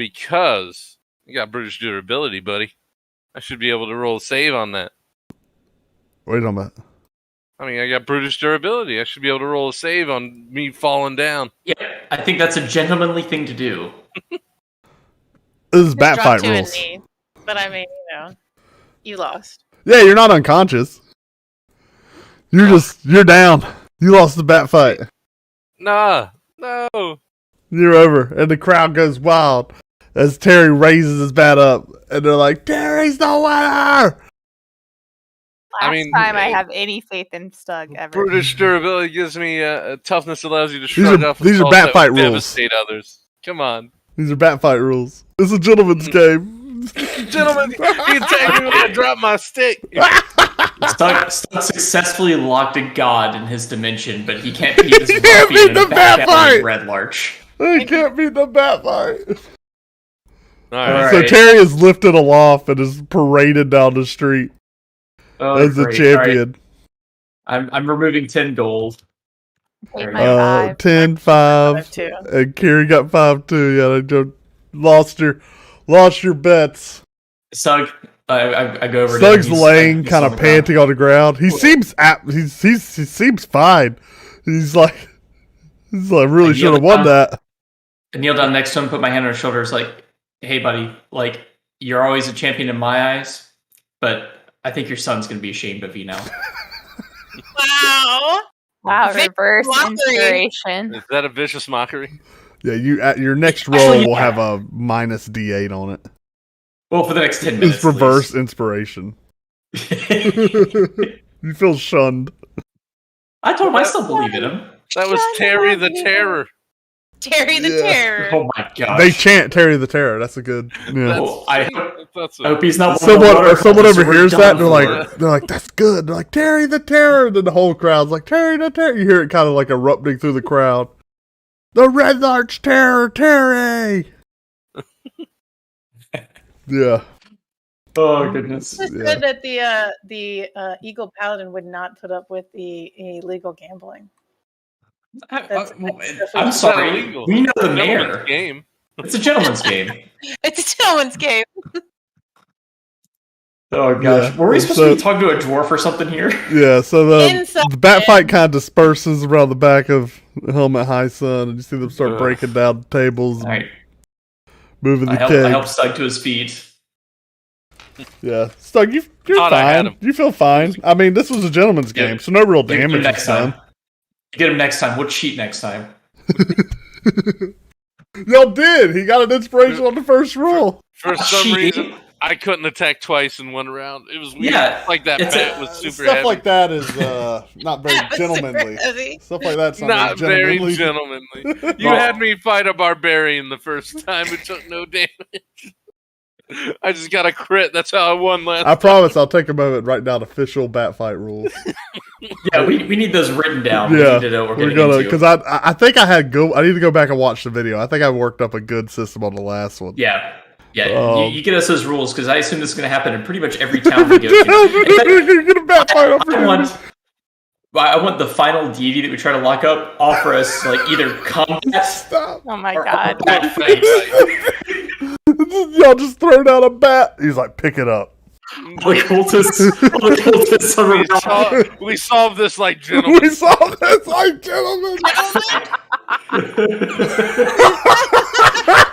because you got British durability, buddy. I should be able to roll a save on that. What are you talking about? I mean, I got British durability. I should be able to roll a save on me falling down. Yeah, I think that's a gentlemanly thing to do. This is bat Drop fight 2 in rules. me. But I mean, you lost. Yeah, you're not unconscious. You're down. You lost the bat fight. Nah, no. You're over. And the crowd goes wild as Terry raises his bat up. And they're like, Terry's the winner! Last time I have any faith in Stug ever. British durability gives me toughness allows you to shrug off these are assaults bat that fight would rules. devastate others. Come on. These are bat fight rules. It's a gentleman's game. Gentlemen, you attack me when I drop my stick. Stug successfully locked a god in his dimension, but he can't beat his can't ruffian beat in the a bat back fight! alley Red Larch. They can't beat the bat fight. All right. So Alright. Terry is lifted aloft and is paraded down the street Oh, as the great. champion. All right. I'm removing 10 gold. Take my 5. 10, I 5, have 2. and Kerry got 5 too. Yeah, they just lost your bets. Stug, I go over. Stug's to him. laying, He's kind on of the ground. panting on the ground. He seems he seems fine. He's like really I should have kneel won down. that. I kneel down next to him, put my hand on his shoulders, like, "Hey, buddy, like, you're always a champion in my eyes, but I think your son's gonna be ashamed of you now." Wow. Wow, Vicious reverse mockery. inspiration. Is that a vicious mockery? Yeah, you at your next roll Actually, will yeah. have a minus D8 on it. Well, for the next 10 minutes. It's reverse inspiration. You feel shunned. I told him I still believe in him. That was Terry the Terror. Terry the Yeah. Terror. Oh my gosh. They chant Terry the Terror. That's a good. Yeah. Well, I hope he's not. Someone overhears that, and they're like, "That's good." They're like, "Terry the Terror," and then the whole crowd's like, "Terry the Terror." You hear it kind of like erupting through the crowd. The Red Larch Terror, Terry. Yeah. Oh goodness. It's Yeah. good that the Eagle Paladin would not put up with the illegal gambling. That's I'm It's sorry. not illegal. We know the Gentleman's mayor. game. It's a gentleman's game. It's a gentleman's game. Oh gosh. Yeah. Were we supposed to be talking to a dwarf or something here? Yeah. So Inside. the bat fight kind of disperses around the back of Helmet High Sun, and you see them start Ugh. breaking down tables, and Alright. moving the I keg. helped Stug to his feet. Yeah, Stug, you're Thought I had fine. him. You feel fine. I mean, this was a gentleman's Yeah. game, so no real Get him damage next is done. time. Get him next time. We'll cheat next time. Y'all did. He got an inspiration on the first roll. For some Cheating? reason, I couldn't attack twice in one round. It was weird. Yeah, Like that it's bat a- was super Stuff heavy. like that is not very That was super gentlemanly. heavy. Stuff like that's Not very gentlemanly. gentlemanly. You had me fight a barbarian the first time who took no damage. I just got a crit. That's how I won last. I promise I'll take a moment and write down official bat fight rules. Yeah, we need those written down. Yeah, we need to know what we're we're getting gonna into. because I think I need to go back and watch the video. I think I worked up a good system on the last one. Yeah. Yeah, Um, you get us those rules because I assume this is going to happen in pretty much every town we go to. In fact, You're gonna bat fight over I want the final deity that we try to lock up offer us like either combat Stop. Oh my or god. bat fight. Y'all just throw down a bat. He's like, pick it up. All the cultists around. We solved this like gentlemen. We saw this like gentlemen.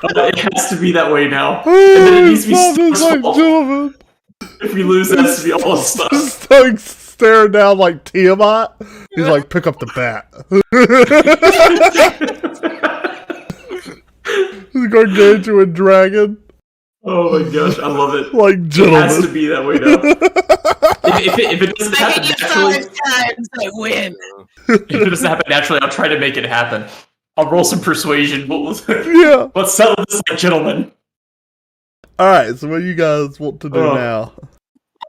It has to be that way now. And then it needs to be Saw this like Stug's fault. gentlemen. If we lose, it has to be all of stuff. Stug staring down like Tiamat. He's like, pick up the bat. The gargantuan dragon. Oh my gosh, I love it. Like It gentlemen. has to be that way now. If it doesn't I happen hit you naturally, 5 times, I win. if it doesn't happen naturally, I'll try to make it happen. I'll roll some persuasion. Yeah. Let's settle this like gentlemen. Alright, so what you guys want to do Oh. now?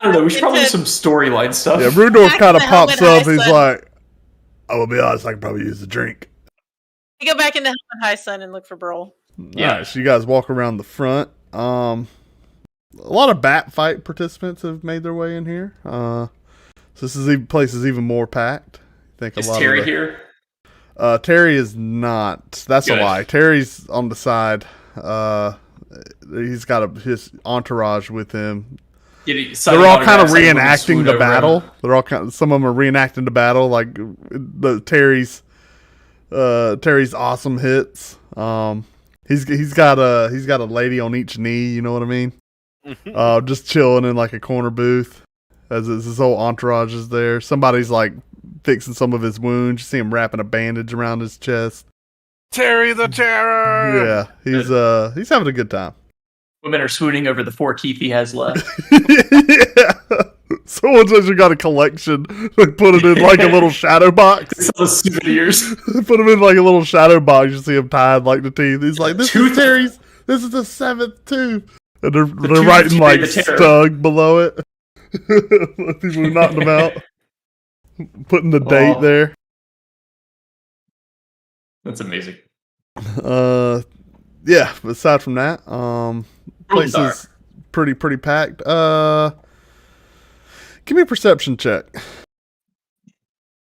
I don't know. We should probably do some storyline stuff. Yeah, Rudolph Back kind of to the pops helmet up. high He's sun. like, I will be honest, I can probably use a drink. We go back into Helmet High Sun and look for Burl. Yeah. Alright, so you guys walk around the front. A lot of bat fight participants have made their way in here. So this place is even more packed. I think Is a lot Terry of the- here? Terry is not. That's Good. a lie. Terry's on the side. He's got his entourage with him. They're all kind of reenacting the battle. They're all some of them are reenacting the battle, like the Terry's awesome hits. He's got a lady on each knee. You know what I mean? Just chilling in like a corner booth as his whole entourage is there. Somebody's like fixing some of his wounds. You see him wrapping a bandage around his chest. Terry the Terror. Yeah, he's having a good time. Women are swooning over the 4 teeth he has left. Yeah. Someone says you got a collection. Like put it in like a little shadow box. It's all the souvenirs. Put them in like a little shadow box. You see him tied like the teeth. He's like, this is Terry's. This is the 7th tooth. And they're writing like Stug below it. People are knocking them out. Putting the date there. That's amazing. Yeah. Aside from that, place is pretty packed. Give me a perception check. If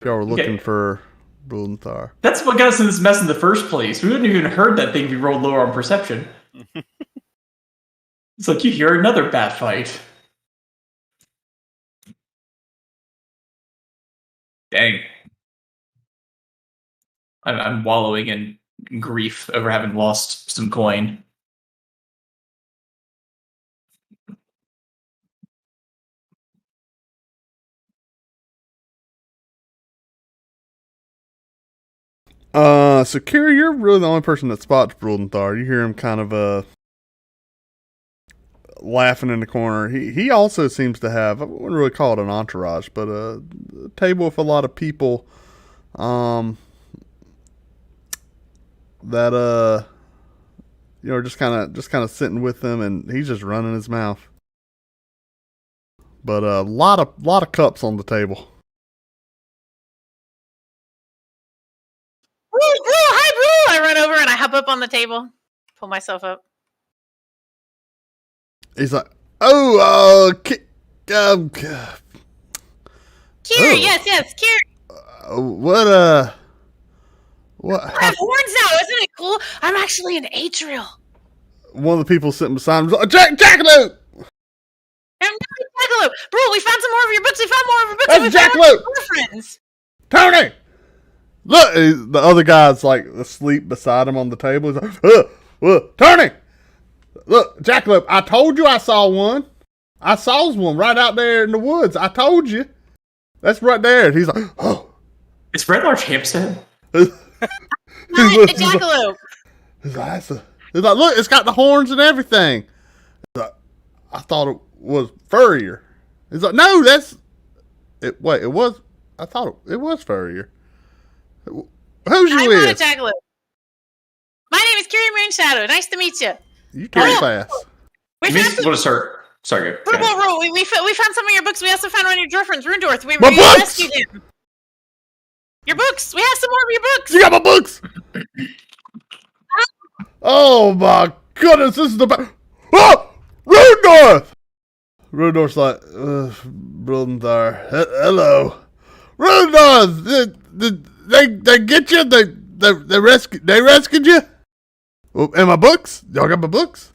y'all were looking for Brulenthar. That's what got us in this mess in the first place. We wouldn't even heard that thing if we rolled lower on perception. It's like you hear another bat fight. Dang. I'm wallowing in grief over having lost some coin. So Kira, you're really the only person that spots Brulenthar. You hear him kind of laughing in the corner. He also seems to have, I wouldn't really call it an entourage, but a table with a lot of people that just kind of sitting with them, and he's just running his mouth. But a lot of cups on the table. Hi, Brew! I run over and I hop up on the table, pull myself up. He's like, Kira, yes, Kira. What? I have horns now, isn't it cool? I'm actually an Atrial. One of the people sitting beside him is like, Jackalope! I'm not Jackalope. Bro, we found some more of your books. We found more of your books. That's Jackalope! We're friends. Tony! Look! The other guy's like asleep beside him on the table. He's like, Tony! Look, Jackalope, I told you I saw one. I saw one right out there in the woods. I told you. That's right there. And he's like, oh. Is Red Larch Hampstead? Not a Jackalope. He's like, look, it's got the horns and everything. He's like, I thought it was furrier. He's like, no, that's it. Wait, it was. I thought it was furrier. Who's you with? I'm not a Jackalope. My name is Kiri Moonshadow. Nice to meet you. You talk fast. We Sorry, we found some of your books. We also found one of your girlfriends, Rundorth. We rescued him. Your books. We have some more of your books. You got my books. Oh my goodness! This is the Rundorth. Rundorth's like, Brulenthar. Hello, Rundorth. They get you? They rescued you? Well, and my books? Y'all got my books?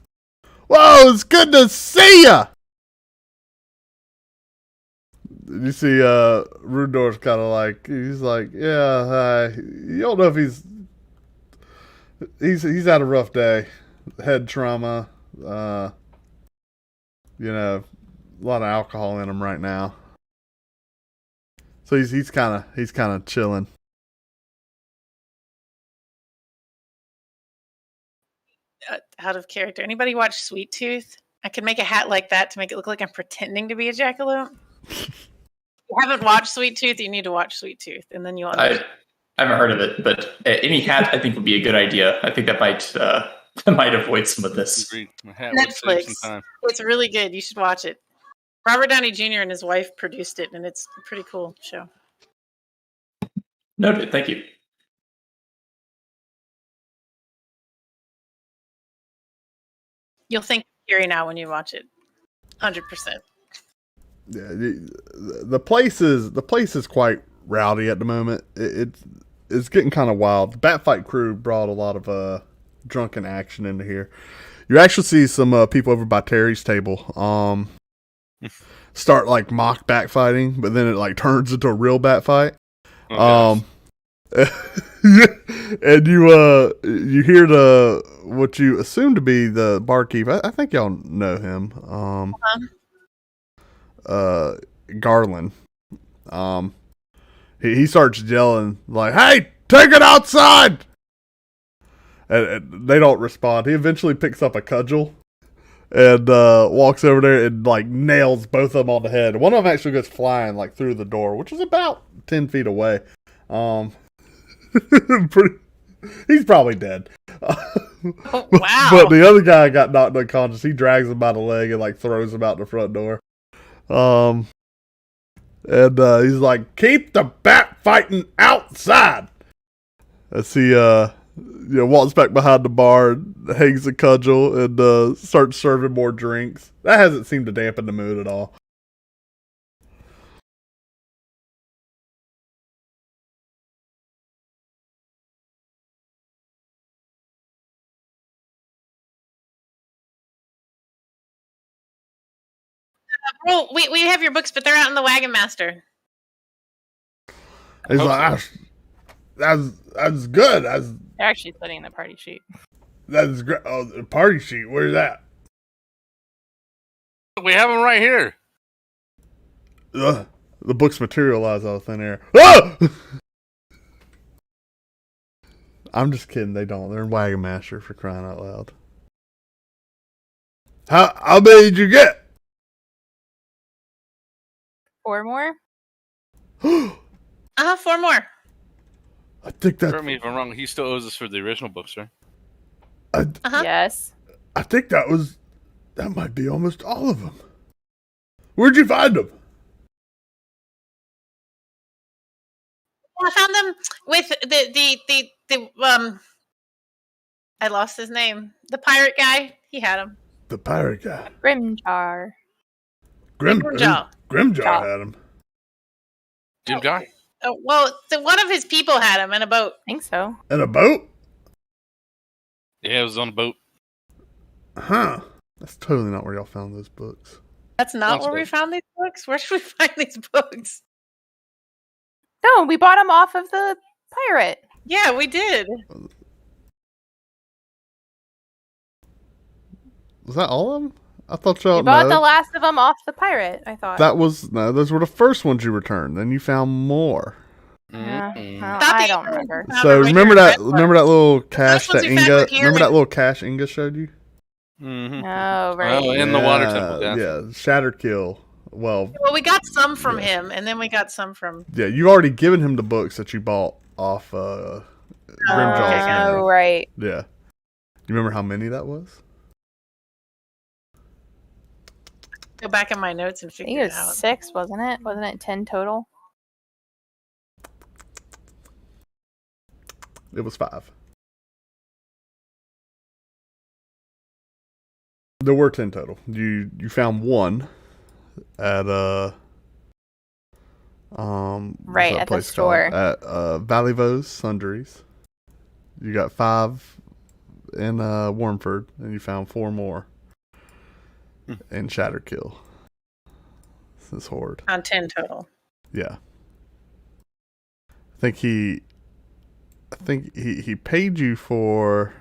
Whoa, it's good to see ya! You see, Rundor's kind of like, he's like, yeah, hi. You don't know if he's had a rough day. Head trauma, a lot of alcohol in him right now. So he's kind of chilling. Out of character. Anybody watch Sweet Tooth? I could make a hat like that to make it look like I'm pretending to be a jackalope. If you haven't watched Sweet Tooth, you need to watch Sweet Tooth, and then you'll understand. I haven't heard of it, but any hat I think would be a good idea. I think that might avoid some of this. Netflix. It's really good. You should watch it. Robert Downey Jr. and his wife produced it, and it's a pretty cool show. Noted. Thank you. You'll think Kiri now when you watch it. 100%. Yeah, the place is quite rowdy at the moment. It's getting kind of wild. The Batfight crew brought a lot of drunken action into here. You actually see some people over by Terry's table start like mock bat fighting, but then it like turns into a real bat fight. Okay. And you hear what you assume to be the barkeep. I think y'all know him. Garland. He starts yelling like, "Hey, take it outside!" And they don't respond. He eventually picks up a cudgel and walks over there and like nails both of them on the head. One of them actually goes flying like through the door, which is about 10 feet away. He's probably dead. Oh, wow. But the other guy got knocked unconscious. He drags him by the leg and like throws him out the front door. And he's like, "Keep the bat fighting outside." As he walks back behind the bar, and hangs the cudgel, and starts serving more drinks. That hasn't seemed to dampen the mood at all. Well, we have your books, but they're out in the Wagon Master. He's like, "That's good. They're actually putting in the party sheet. That's great. Oh, the party sheet. Where's that?" We have them right here. The books materialize out of thin air. Ah! I'm just kidding. They don't. They're in Wagon Master, for crying out loud. How many did you get? 4 more? 4 more. I think Correct me if I'm wrong. He still owes us for the original books, right? Yes. I think that might be almost all of them. Where'd you find them? I found them with the I lost his name. The pirate guy. He had them. The pirate guy. Grimjar. Grimjaw. Grimjaw had them. Jim Guy? Well, one of his people had him in a boat. I think so. In a boat? Yeah, it was on a boat. Huh. That's totally not where y'all found those books. That's not where we found these books? Where should we find these books? No, we bought them off of the pirate. Yeah, we did. Was that all of them? I thought y'all We bought no. the last of them off the pirate, I thought. Those were the first ones you returned. Then you found more. Yeah, Mm-mm. well, Thought I that don't you remember. found So them right remember here in that Redwood. little cache ones that we found Inga were here remember in- that little cache Inga showed you? Mm-hmm. Oh, right. Oh, in the water temple, yeah. Yeah, Shatterkill. Well, we got some from him, and then we got some from... yeah, you already given him the books that you bought off Grimjaw's. Oh, right. Yeah. You remember how many that was? Go back in my notes and I think figure it it was out. 6, wasn't it? Wasn't it 10 total? It was 5. There were 10 total. You found one at Right, at the store. at Valley Vos Sundries. You got 5 in Wormford, and you found 4 more in Shatterkill. This is horde. On 10 total. Yeah. I think he paid you for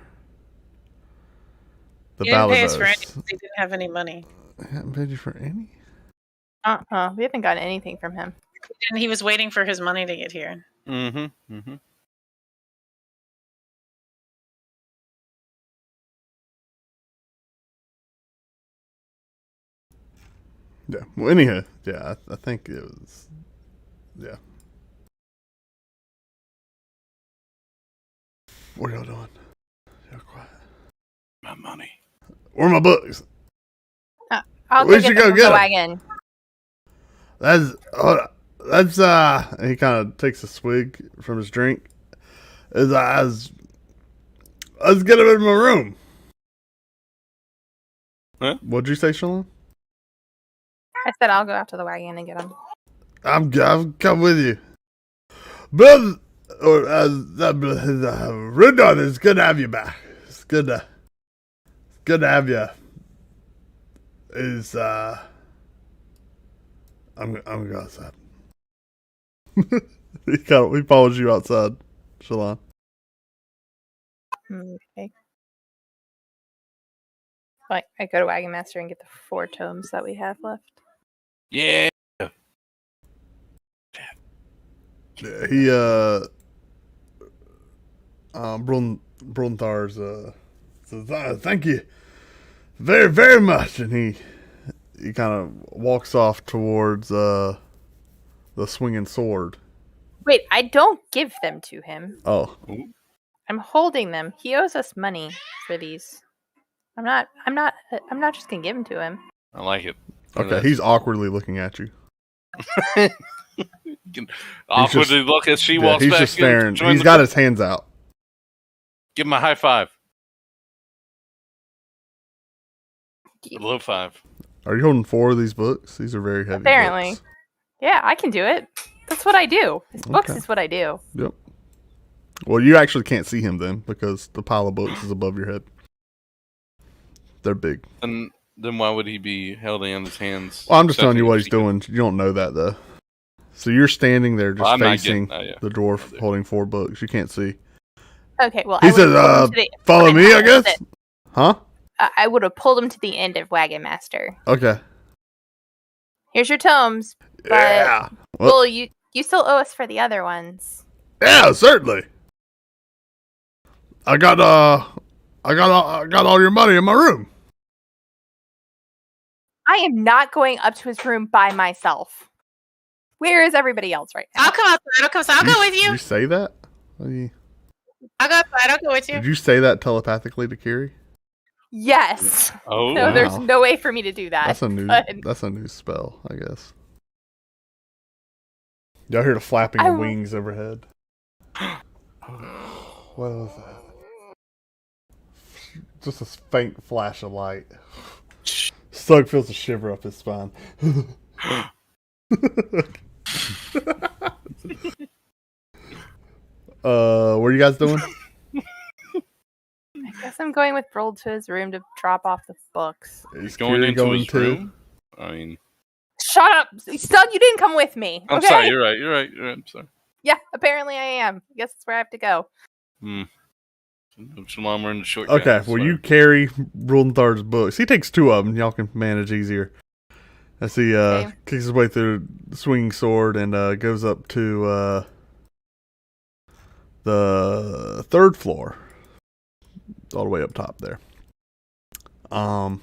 the He didn't pay us Balivos. for anything. He didn't have any money. He hadn't paid you for any? We haven't gotten anything from him. And he was waiting for his money to get here. Mm-hmm. Mm-hmm. Yeah. Well, anyhow, yeah, I think it was. Yeah. What are y'all doing? Y'all quiet. My money. Where are my books? I'll We go should get go them from get the 'em. wagon. That's he kind of takes a swig from his drink. Let's get him in my room. Huh? What'd you say, Shalom? I said I'll go out to the wagon and get them. I'll come with you. Brother, Rudolph, it's good to have you back. It's good to Good to have you. I'm gonna go outside. He follows you outside, Shalon. Okay. I go to Wagon Master and get the 4 tomes that we have left. Yeah. Yeah, he Brunthar's says, thank you very, very much, and he kind of walks off towards the swinging sword. Wait, I don't give them to him. Oh, I'm holding them. He owes us money for these. I'm not just gonna give them to him. I like it. okay. He's awkwardly looking at you. Awkwardly look as she walks he's back. just staring. He's got his hands out. Give him a high five. A low five. Are you holding 4 of these books? These are very heavy. Apparently. books. Yeah, I can do it. That's what I do. His books Okay. is what I do. Yep. Well, you actually can't see him then because the pile of books is above your head. They're big. And then why would he be holding in his hands? Well, I'm just telling you what he's doing. You don't know that though. So you're standing there just facing the dwarf holding 4 books. You can't see. Okay, well, He says, follow me, I guess? Huh? I would have pulled him to the end of Wagon Master. Okay. Here's your tomes. But, Yeah. Well, you still owe us for the other ones. Yeah, certainly. I got all your money in my room. I am not going up to his room by myself. Where is everybody else right now? I'll come outside. I'll go with Did you. you say that? I'll go outside. I'll go with you. Did you say that telepathically to Kiri? Yes. Oh, No, there's no way for me to do that. That's a new spell, I guess. Y'all hear the flapping of wings overhead? What was that? Just a faint flash of light. Stug feels a shiver up his spine. What are you guys doing? I guess I'm going with Brold to his room to drop off the books. Is going Kiri into his too? room? I mean... Shut up! Stug, you didn't come with me. I'm okay? sorry, you're right. I'm sorry. Yeah, apparently I am. I guess that's where I have to go. Shalom, we're in the short Okay, well, you carry Brunthar's books. He takes 2 of them. Y'all can manage easier. As he kicks his way through the swinging sword and goes up to the 3rd floor. All the way up top there. And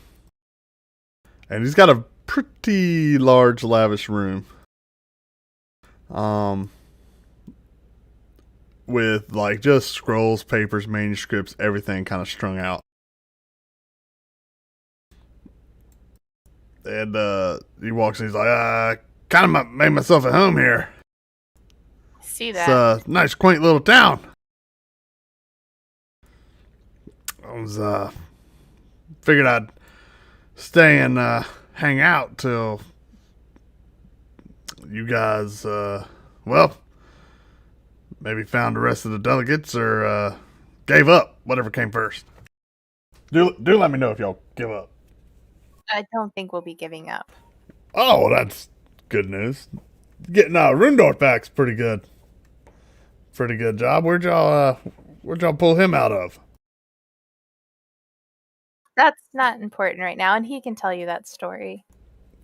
he's got a pretty large, lavish room. With like just scrolls, papers, manuscripts, everything kind of strung out. And he walks in, he's like, kind of made myself at home here. See that? It's a nice, quaint little town. I was, figured I'd stay and hang out till you guys, well, maybe found the rest of the delegates or gave up, whatever came first. Do let me know if y'all give up. I don't think we'll be giving up. Oh, well, that's good news. Getting Rundorf back's pretty good. Pretty good job. Where'd y'all pull him out of? That's not important right now, and he can tell you that story.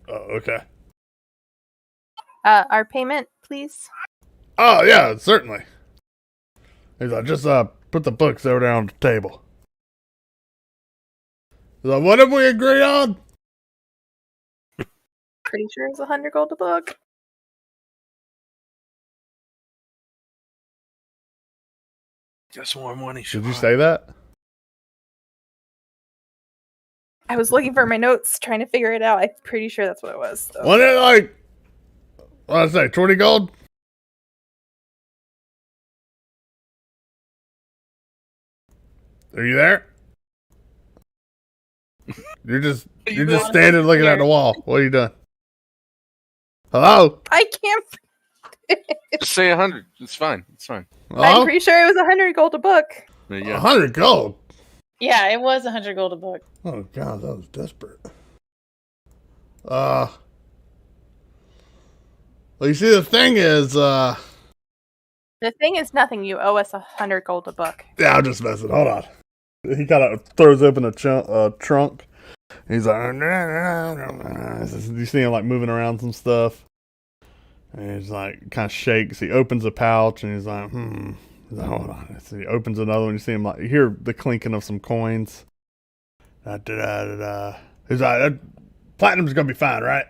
Oh, okay. Our payment, please. Oh, yeah, certainly. He's like, just put the books over there on the table. He's like, what have we agreed on? Pretty sure it's 100 gold a book. Just more money. Did you say that? I was looking for my notes, trying to figure it out. I'm pretty sure that's what it was. So. Wasn't it like, what did I say, 20 gold? Are you there? You're just standing looking at the wall. What are you doing? Hello? I can't. Just say 100. It's fine. It's fine. Hello? I'm pretty sure it was 100 gold a book. There you go. 100 gold? Yeah, it was 100 gold a book. Oh god, that was desperate. Well, you see, the thing is, The thing is nothing. You owe us 100 gold a book. yeah, I'm just messing. Hold on. He kind of throws open a trunk. He's like, you see him like moving around some stuff. And he's like, kind of shakes. He opens a pouch and he's like, He's like, hold on. So he opens another one. You see him like, you hear the clinking of some coins. He's like, platinum's gonna be fine, right?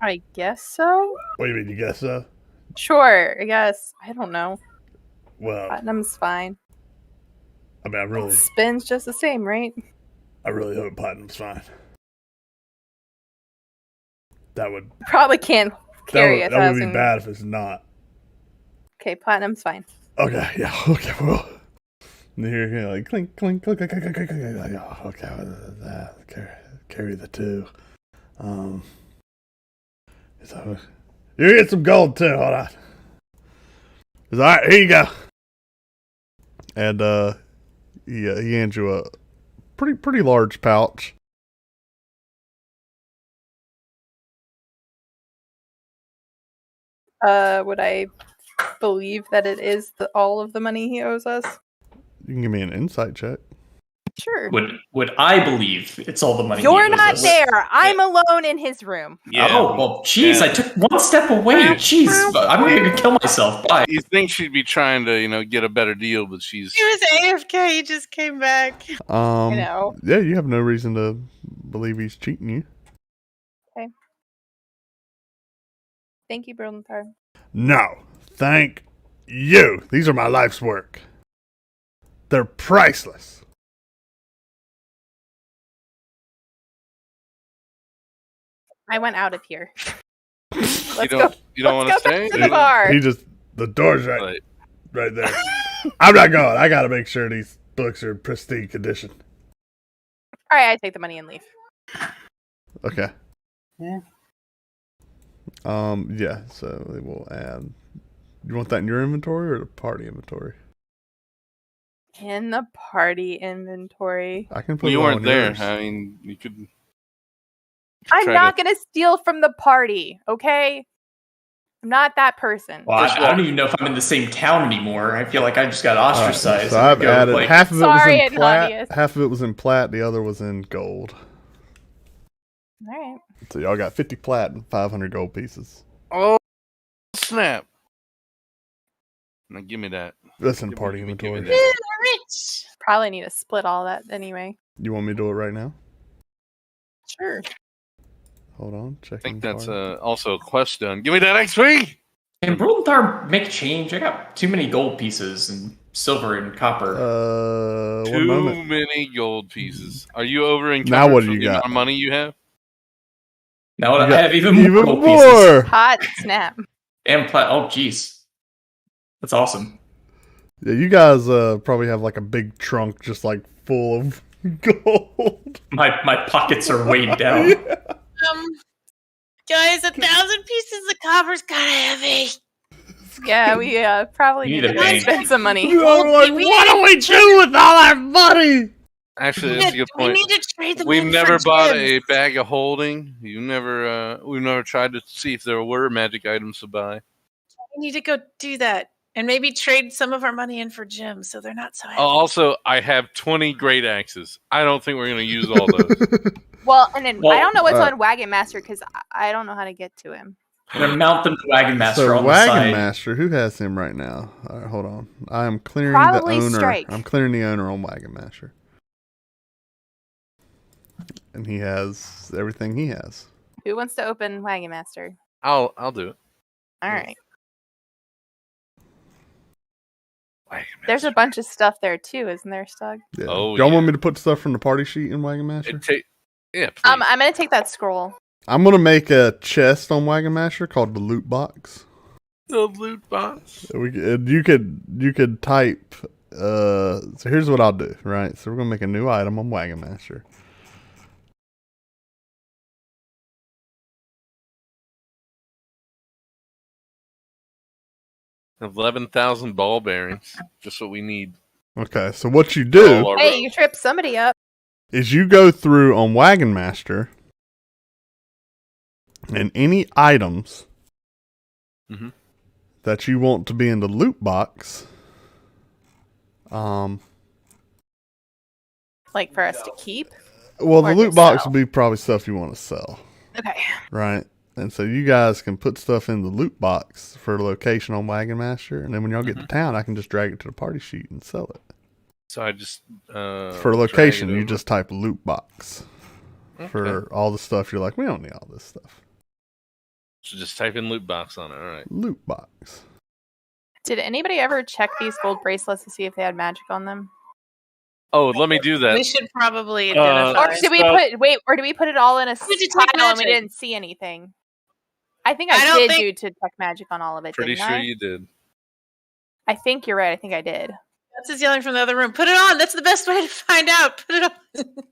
I guess so. What do you mean? You guess so? Sure. I guess. I don't know. Well, Platinum's fine. I mean, It spins just the same, right? I really hope platinum's fine. That would Probably can't carry that it. would be bad if it's not. Okay, platinum's fine. Okay, yeah, okay, well. And here, like clink, clink, clink, clink, clink, clink, clink. Like, oh, okay, carry the two. So you get some gold too. Hold on. He's all right. Here you go. And he hands you a pretty large pouch. Would I believe that it is all of the money he owes us? You can give me an insight check. Sure. Would I believe it's all the money? You're he owes not us? there. I'm alone in his room. Yeah. Oh, well, jeez, I took one step away. Jeez, I'm going to kill myself. Bye. You think she'd be trying to, get a better deal, but she's. He was AFK. He just came back. I know. Yeah, you have no reason to believe he's cheating you. Okay. Thank you, Brillenthar. No, thank you. These are my life's work. They're priceless. I went out of here. You Let's don't, go. you don't want Let's to go stay? back to the bar. The door's Right. right there. I'm not going. I gotta make sure these books are in pristine condition. All right, I take the money and leave. Okay. Yeah. Yeah, so we will add. You want that in your inventory or the party inventory? In the party inventory. I can put Well, you it all weren't in there. yours. I mean, you could. I'm try not going to steal from the party, okay? I'm not that person. Well, I don't even know if I'm in the same town anymore. I feel like I just got ostracized. So I've Go, added like- half of it Sorry, was in plat, Ignatius. half of it was in plat, the other was in gold. All right. So y'all got 50 plat and 500 gold pieces. Oh, snap. Now give me that. That's in Give me- party give me inventory. that. Rich. Probably need to split all that anyway. You want me to do it right now? Sure. Hold on, I checking. think that's party. also a quest done. Give me that XP! Can Brillenthar make change? I got too many gold pieces and silver and copper. One Too moment. many gold pieces. Are you over in Now what do from you the got? amount of money you have? Now You I got have even more gold pieces. more. Hot snap. And plat. Oh, jeez. That's awesome. Yeah, you guys probably have like a big trunk just like full of gold. My pockets are weighed down. Guys, 1,000 pieces of copper's kind of heavy. Yeah, we probably You need need to a bank. spend some money. I'm like, what do we do with all our money? Actually, that's a good We point. need to trade them We've in never for bought gems. a bag of holding. We've never tried to see if there were magic items to buy. We need to go do that. And maybe trade some of our money in for gems so they're not so heavy. Also, I have 20 great axes. I don't think we're going to use all those. Well, and then Well, I don't know what's alright. on Wagon Master because I don't know how to get to him. I'm gonna mount them to Wagon Master So on the Wagon side. Master, who has him right now? All right, hold on. I am clearing Probably the owner. Strike. I'm clearing the owner on Wagon Master, and he has everything he has. Who wants to open Wagon Master? I'll do it. All Yes. right. Wagon There's a Master. bunch of stuff there too, isn't there, Stug? Yeah. Oh, Y'all yeah. want me to put stuff from the party sheet in Wagon Master? Yeah, please. I'm gonna take that scroll. I'm gonna make a chest on Wagon Master called the loot box. the loot box. You could type. So here's what I'll do. Right. So we're gonna make a new item on Wagon Master. 11,000 ball bearings. Just what we need. Okay, so what you All do our Hey, roads. you tripped somebody up. is you go through on Wagon Master, and any items Mhm. that you want to be in the loot box, Like for us to keep. well, the Or to loot box sell. will be probably stuff you want to sell, Okay. right? And so you guys can put stuff in the loot box for location on Wagon Master, and then when y'all get to town, I can just drag it to the party sheet and sell it. So I just For drag location, it you over. just type loot box for all the stuff you're like, we don't need all this stuff. So just type in loot box on it. All right. Loot box. Did anybody ever check these gold bracelets to see if they had magic on them? Oh, let me do that. We should probably Uh, identify. Or did we put it all in a We detect pile and we magic. didn't see anything? I think I I don't did think- do detect magic on all of it, Pretty didn't sure I? you did. I think you're right. I think I did. That's just yelling from the other room. Put it on. That's the best way to find out. Put it on.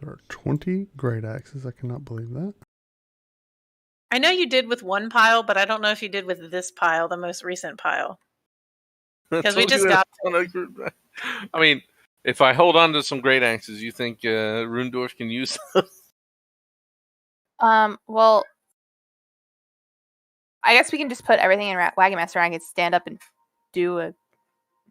There are 20 great axes. I cannot believe that. I know you did with one pile, but I don't know if you did with this pile, the most recent pile. Because we just got. I mean, if I hold on to some great axes, you think Rundorf can use them? Well, I guess we can just put everything in Wagon Master and I can stand up and do a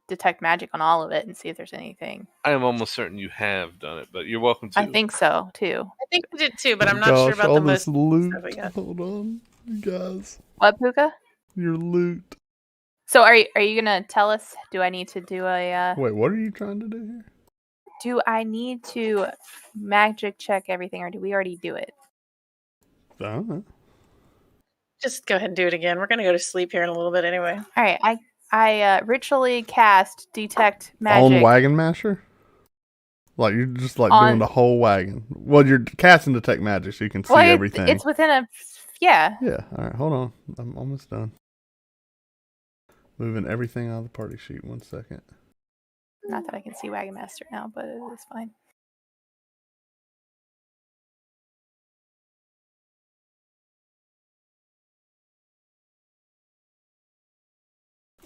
detect magic on all of it and see if there's anything. I am almost certain you have done it, but you're welcome to. I think so, too. I think we did too, but I'm Oh not sure gosh, about all the this most. loot. stuff we got. Hold on, you guys. What, Pookha? Your loot. So are you gonna tell us? Do I need to do a? Wait, what are you trying to do here? Do I need to magic check everything, or do we already do it? I don't know. Just go ahead and do it again. We're going to go to sleep here in a little bit anyway. All right, I ritually cast detect magic On Wagon Master? Like you're just like On- doing the whole wagon. Well, you're casting detect magic, so you can see Well, everything. it's within a yeah. Yeah. All right. Hold on. I'm almost done. Moving everything out of the party sheet. 1 second. Not that I can see Wagon Master now, but it is fine.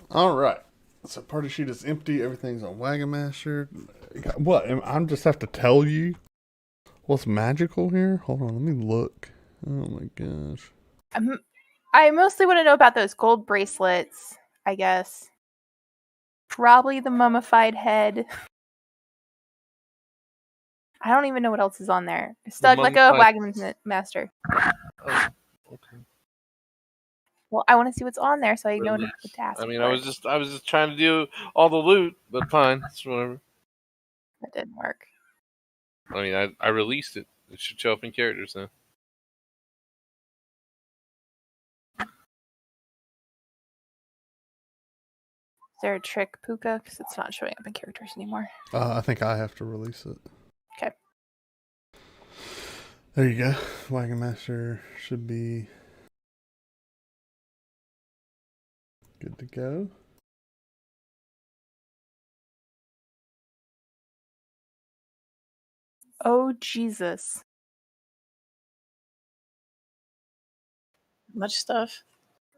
All right. So party sheet is empty. Everything's on Wagon Master. What? I just have to tell you what's magical here? Hold on. Let me look. Oh my gosh. I mostly want to know about those gold bracelets, I guess. Probably the mummified head. I don't even know what else is on there. Stug, let go of Wagon Master. Oh, okay. Well, I want to see what's on there so I know what to ask. I mean, for. I was just trying to do all the loot, but fine, it's whatever. That didn't work. I mean, I released it. It should show up in characters now. Is there a trick, Pookha? Because it's not showing up in characters anymore. I think I have to release it. Okay. There you go. Wagon Master should be good to go. Oh, Jesus. Much stuff.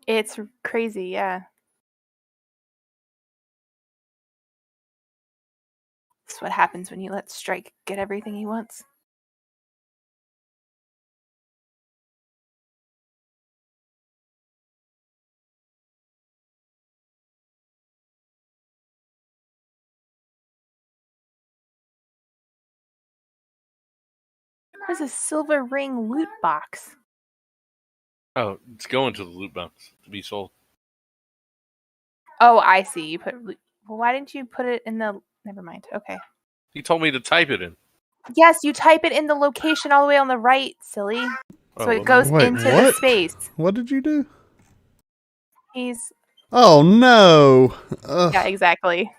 It's crazy, yeah. That's what happens when you let Strike get everything he wants. There's a silver ring loot box. Oh, it's going to the loot box to be sold. Oh, I see. You put. Well, why didn't you put it in the? Never mind. Okay. He told me to type it in. Yes, you type it in the location all the way on the right, silly. So it goes Wait, into the what? space. What did you do? He's. Oh no! Ugh. Yeah, exactly.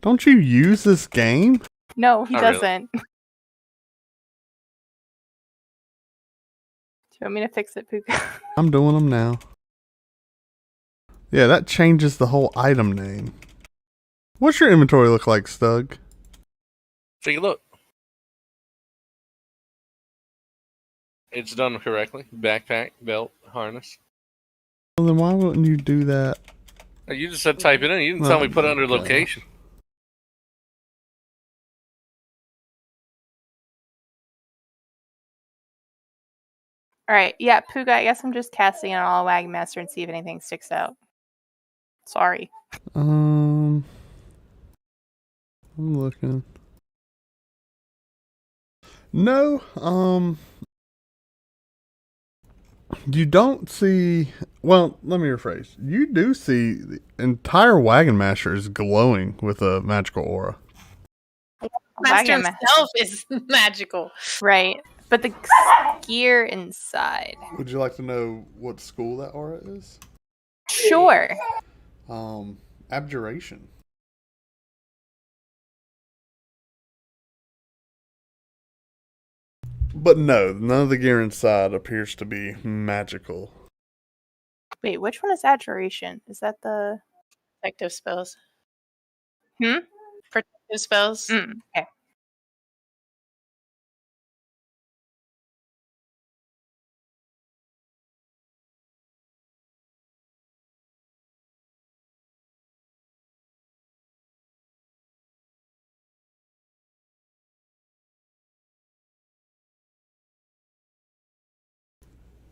Don't you use this game? No, he Not really. doesn't. Do you want me to fix it, Pookha? I'm doing them now. Yeah, that changes the whole item name. What's your inventory look like, Stug? Take a look. It's done correctly. Backpack, belt, harness. Well, then why wouldn't you do that? You just said type it in. You didn't tell me put it under location. All right, yeah, Pookha, I guess I'm just casting it on Wagon Master and see if anything sticks out. Sorry. I'm looking. No, you don't see. Well, let me rephrase. You do see the entire Wagon Master is glowing with a magical aura. Master Wagon himself is magical. Right, but the gear inside. Would you like to know what school that aura is? Sure. Abjuration. But no, none of the gear inside appears to be magical. Wait, which one is Abjuration? Is that the... Protective spells. Hmm? Protective spells. Okay.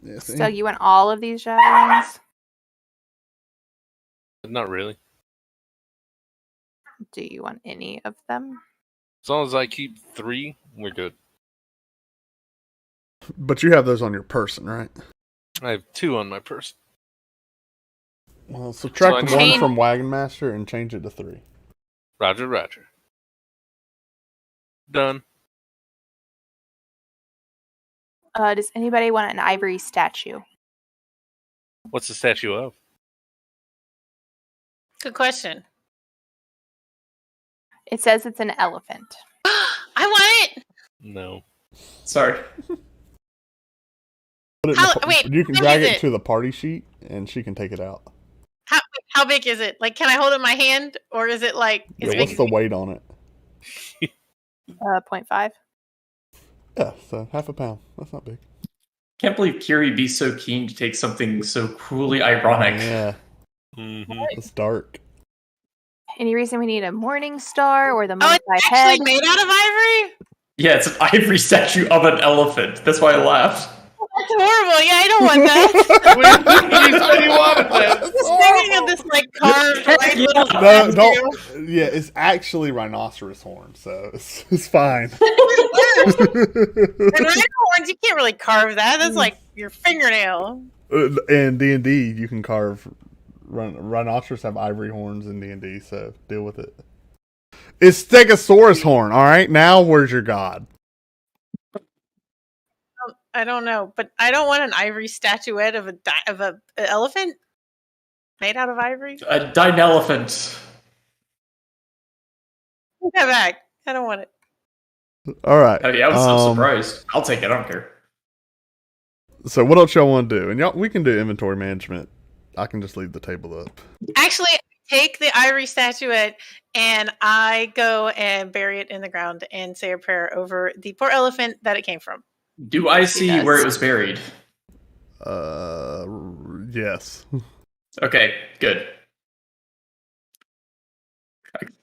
Yeah, So you want all of these javelins? Not really. Do you want any of them? As long as I keep 3, we're good. But you have those on your person, right? I have 2 on my person. Well, subtract So I 1 change- from Wagon Master and change it to 3. Roger, roger. Done. Does anybody want an ivory statue? What's the statue of? Good question. It says it's an elephant. I want it. No. Sorry. Put it in How- the, wait, you can how drag big it is it? to the party sheet, and she can take it out. How big is it? Like, can I hold it in my hand, or is it like? Is Yeah, it what's big? the weight on it? 0.5. Yeah, so half a pound. That's not big. Can't believe Kiri be so keen to take something so cruelly ironic. Yeah, Mm-hmm. it's dark. Any reason we need a morning star or the Oh, mummified it's head? actually made out of ivory. Yeah, it's an ivory statue of an elephant. That's why I laughed. That's horrible. Yeah, I don't want that. You said you wanted that. Just thinking of this like carved white little No, statue. don't. Yeah, it's actually rhinoceros horn, so it's fine. And rhino horns, you can't really carve that. That's like your fingernail. In D&D, you can carve rhinoceros have ivory horns in D&D, so deal with it. It's Stegosaurus horn. All right, now where's your god? I don't know, but I don't want an ivory statuette of an elephant made out of ivory. A dine elephant. Take that back. I don't want it. All right. Oh yeah, I was so surprised. I'll take it. I don't care. So what else y'all want to do? And y'all, we can do inventory management. I can just leave the table up. Actually, take the ivory statuette and I go and bury it in the ground and say a prayer over the poor elephant that it came from. Do I see does. where it was buried? Yes. Okay, good.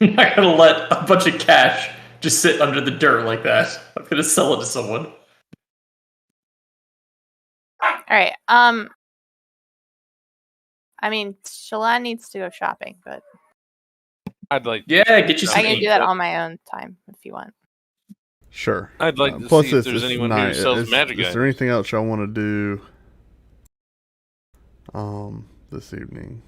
I'm not gonna let a bunch of cash just sit under the dirt like that. I'm gonna sell it to someone. All right. I mean, Shalon needs to go shopping, but I'd like. Yeah, get you some I can ink. do that on my own time if you want. Sure. I'd like to Plus, see if it's there's anyone night. who sells magic Is items. there anything else y'all want to do? This evening.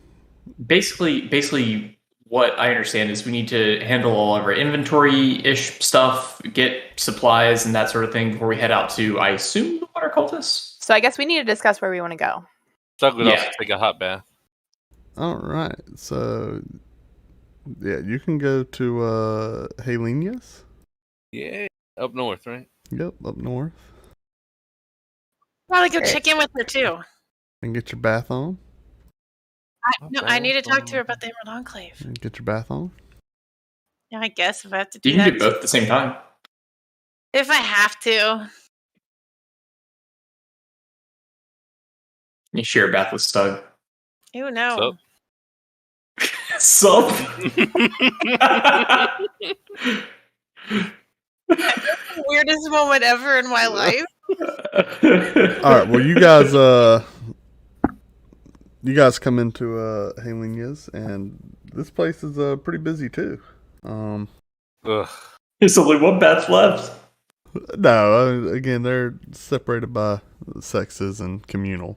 Basically, what I understand is we need to handle all of our inventory-ish stuff, get supplies and that sort of thing before we head out to, I assume, the water cultists. So I guess we need to discuss where we want to go. Doug would Yeah. also take a hot bath. All right. So, yeah, you can go to Helenius. Yeah, up north, right? Yep, up north, Probably go check in with her too. and get your bath on. I need to talk to her about the Emerald Enclave. And get your bath on. Yeah, I guess if I have to do You can that. do both at the same time. If I have to. You share a bath with Stug. Ew, no. Sup? Weirdest moment ever in my life. All right. Well, you guys come into Halenia's, and this place is pretty busy too. Ugh. There's only one bath left. No, again, they're separated by sexes and communal,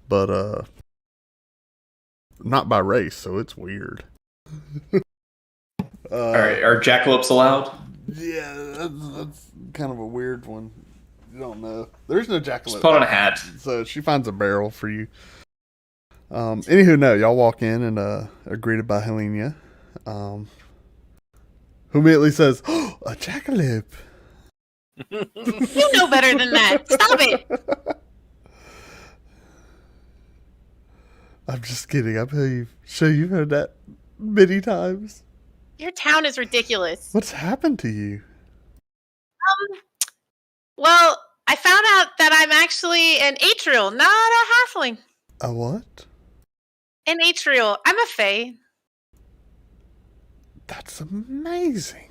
but not by race, so it's weird. All right, are jackalopes allowed? Yeah, that's kind of a weird one. You don't know. There's no jackalope. Just put on a hat. So she finds a barrel for you. Anywho, no, y'all walk in and are greeted by Helenia, who immediately says, "Oh, a jackalope." You know better than that. Stop it. I'm just kidding. I'm sure you've heard that many times. Your town is ridiculous. What's happened to you? Well, I found out that I'm actually an atrial, not a halfling. A what? An atrial. I'm a fae. That's amazing.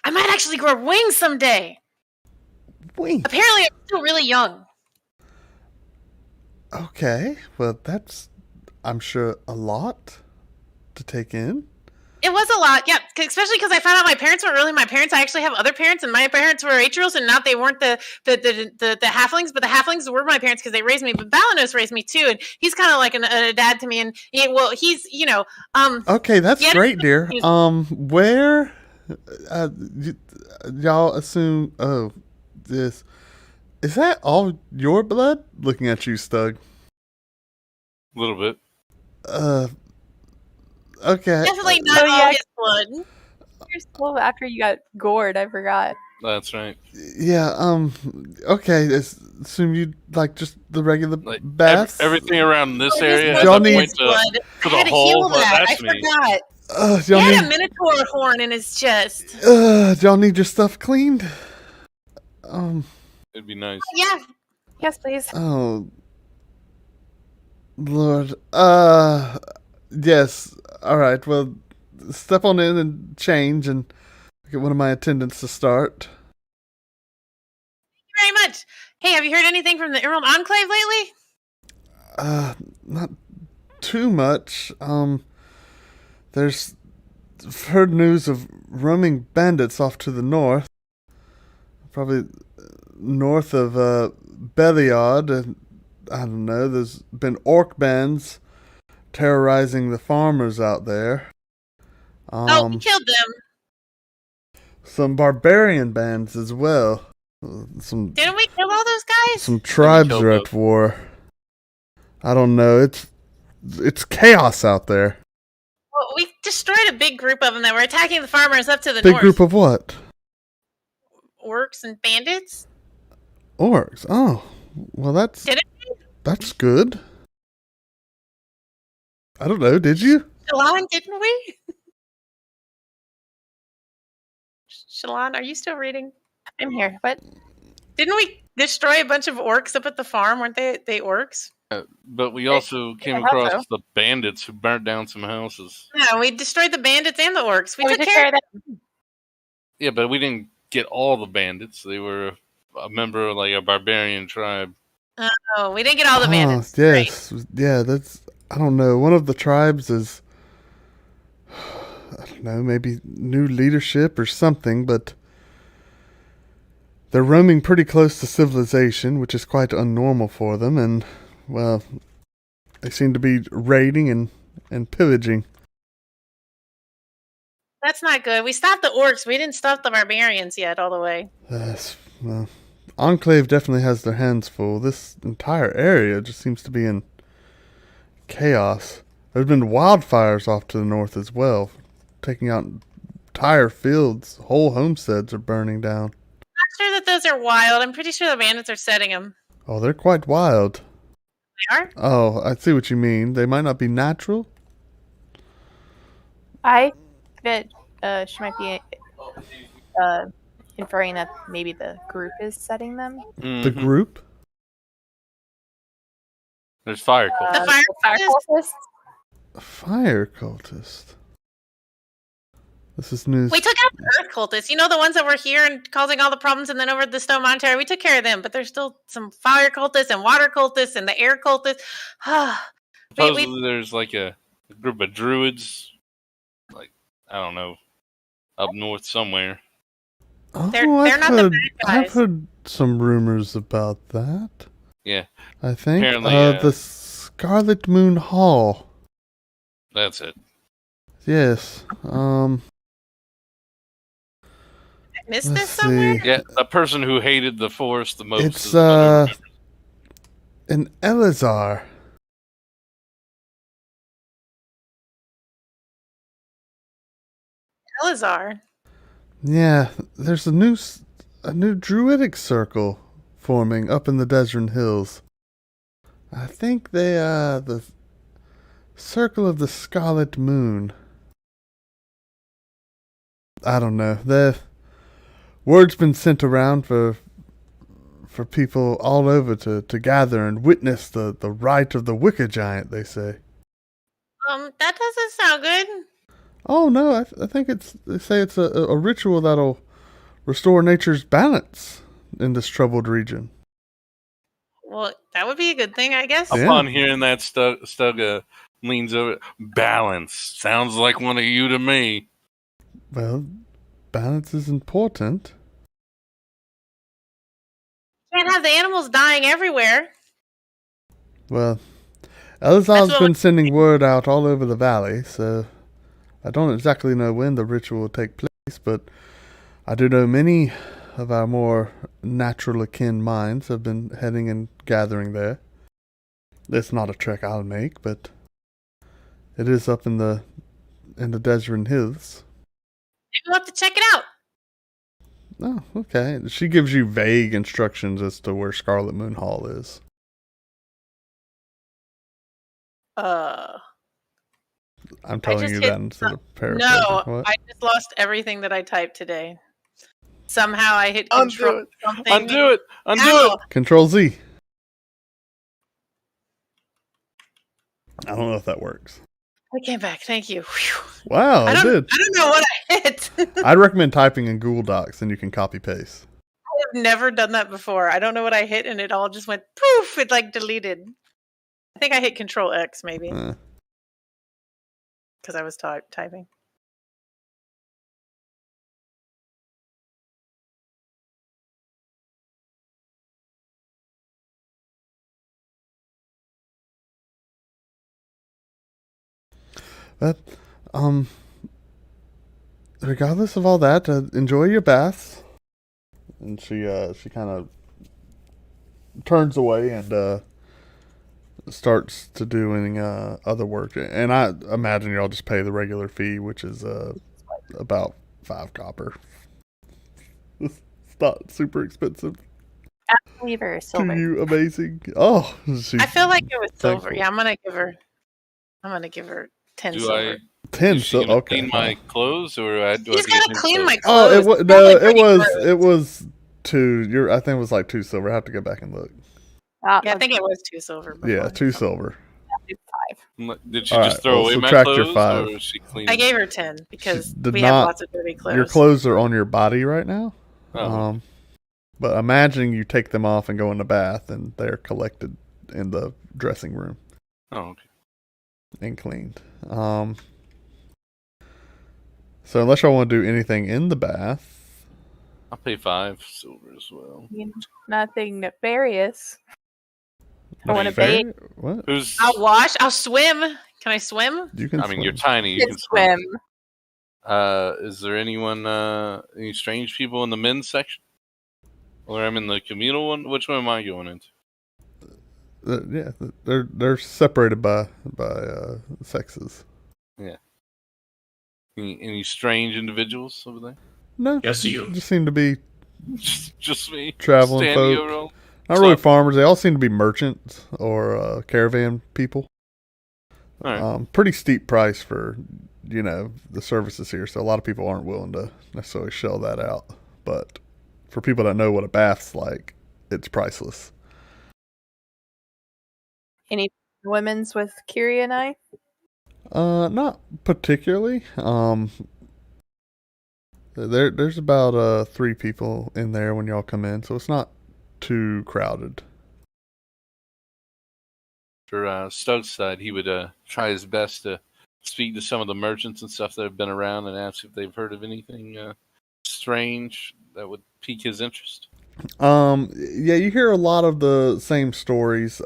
I might actually grow wings someday. Wink. Apparently, I'm still really young. Okay, well, that's, I'm sure, a lot to take in. It was a lot, yeah. Especially because I found out my parents weren't really my parents. I actually have other parents, and my parents were atrials, and not they weren't the halflings, but the halflings were my parents because they raised me. But Balanos raised me too, and he's kind of like a dad to me. And he's Okay, that's yeah, great, dear. Where y'all assume? Oh, this is that all your blood? Looking at you, Stug. A little bit. Okay. definitely not all his blood. You're still after you got gored. I forgot. That's right. Yeah. Okay. Assume you like just the regular Like baths. everything around this His area blood has Y'all a need- point blood. to I the had to hole. heal But that. I that's me. forgot. Y'all He need. had a minotaur horn in his chest. Y'all need your stuff cleaned. It'd be nice. Yeah. Yes, please. Oh, Lord. Yes. All right. Well, step on in and change, and get one of my attendants to start. Thank you very much. Hey, have you heard anything from the Emerald Enclave lately? Not too much. There's heard news of roaming bandits off to the north. Probably north of Beliard, and I don't know. There's been orc bands terrorizing the farmers out there. We killed them. Some barbarian bands as well. Some Didn't we kill all those guys? some tribes killed are at war. I don't know. It's chaos out there. Well, we destroyed a big group of them that were attacking the farmers up to the Big north. group of what? Orcs and bandits. Orcs. Oh, well, that's Did it? that's good. I don't know. Did you? Shalon, didn't we? Shalon, are you still reading? I'm here. What? Didn't we destroy a bunch of orcs up at the farm? Weren't they orcs? But we also came I hope across so. the bandits who burnt down some houses. No, we destroyed the bandits and the orcs. We We took took care of that. Yeah, but we didn't get all the bandits. They were a member of like a barbarian tribe. Oh, we didn't get all the bandits. Yes. Yeah, that's. I don't know. One of the tribes is. I don't know. Maybe new leadership or something, but. They're roaming pretty close to civilization, which is quite unnormal for them, and, well, they seem to be raiding and pillaging. That's not good. We stopped the orcs. We didn't stop the barbarians yet all the way. Well, Enclave definitely has their hands full. This entire area just seems to be in chaos. There's been wildfires off to the north as well, taking out entire fields. Whole homesteads are burning down. I'm not sure that those are wild. I'm pretty sure the bandits are setting them. Oh, they're quite wild. They are? Oh, I see what you mean. They might not be natural. I bet she might be inferring that maybe the group is setting them. The group? There's fire cultists. The fire cultists? Fire cultists? Fire cultist. This is news. We took out the earth cultists. You know, the ones that were here and causing all the problems, and then over at the Stone Monastery, we took care of them. But there's still some fire cultists and water cultists and the air cultists. Supposedly there's like a group of druids, like, I don't know, up north somewhere. Oh, They're not the bad guys. I've heard some rumors about that. Yeah. I think Apparently, the Scarlet Moon Hall. That's it. Yes. Missed Let's this somewhere? see. Yeah, the person who hated the forest the most. It's is the one who remembers. an Elazar. Elazar. Yeah, there's a new druidic circle forming up in the Desert Hills. I think they the Circle of the Scarlet Moon. I don't know. The word's been sent around for people all over to gather and witness the rite of the Wicker Giant, they say. That doesn't sound good. Oh no, I think they say it's a ritual that'll restore nature's balance in this troubled region. Well, that would be a good thing, I guess. Yeah. Upon hearing that, Stug leans over. Balance. Sounds like one of you to me. Well, balance is important. Can't have the animals dying everywhere. Well, That's Elazar's what been sending word out all over the valley, so I don't exactly know when the ritual will take place, but I do know many of our more natural akin minds have been heading and gathering there. It's not a trek I'll make, but it is up in the Desert Hills. Maybe we'll have to check it out. Oh, okay. She gives you vague instructions as to where Scarlet Moon Hall is. I'm telling just you hit- that instead of paraphrasing. No, What? I just lost everything that I typed today. Somehow I hit Undo control it. something. Undo it. Undo Ow! it. Control Z. I don't know if that works. I came back. Thank you. Whew. Wow, I it don't did. know what I hit. I'd recommend typing in Google Docs and you can copy paste. I've never done that before. I don't know what I hit, and it all just went poof. It like deleted. I think I hit Control X maybe because I was typing. But, regardless of all that, enjoy your baths. And she kind of turns away and starts to doing other work. And I imagine y'all just pay the regular fee, which is about 5 copper. It's not super expensive. Lever, To silver. you, amazing. Oh, I feel like it was silver. thankful. Yeah, I'm gonna give her 10 Do silver. 10. Is she So gonna okay. clean my clothes, or do I He's have to gotta get new clean my Oh, clothes? clothes. it was 2. I think it was like 2 silver. I have to go back and look. Ah, Yeah, I think it was 2 silver. Yeah, before. 2 silver. Did she All just right, throw well, away my subtract your clothes, 5. or is she clean? I gave her 10 because She did we have not- lots of dirty clothes. Your clothes are on your body right now. Oh. But imagine you take them off and go in the bath, and they're collected in the dressing room Oh, okay. and cleaned. So unless y'all want to do anything in the bath, I'll pay 5 silver as well. nothing nefarious. I want to fair- bathe. What? Who's? I'll wash. I'll swim. Can I swim? You can. I mean, you're swim. tiny. You Can can swim. swim. Is there anyone? Any strange people in the men's section? Or I'm in the communal one. Which one am I going into? Yeah, they're separated by sexes. Any strange individuals over there? No, Yes, you. just seem to be Just me. Traveling Standing folk. around. not really So- farmers. They all seem to be merchants or caravan people. All right. Pretty steep price for the services here. So a lot of people aren't willing to necessarily shell that out. But for people that know what a bath's like, it's priceless. Any women's with Kiri and I? Not particularly. There's about 3 people in there when y'all come in, so it's not too crowded. For Stug's side, he would try his best to speak to some of the merchants and stuff that have been around and ask if they've heard of anything strange that would pique his interest. Yeah, you hear a lot of the same stories.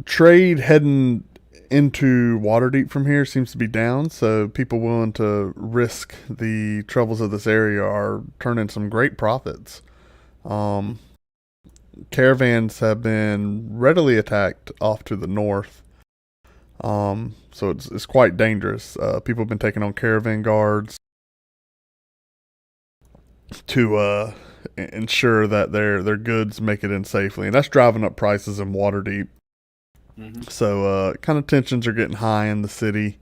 Trade heading into Waterdeep from here seems to be down, so people willing to risk the troubles of this area are turning some great profits. Caravans have been readily attacked off to the north, so it's quite dangerous. People have been taking on caravan guards to ensure that their goods make it in safely, and that's driving up prices in Waterdeep. Mm-hmm. So kind of tensions are getting high in the city,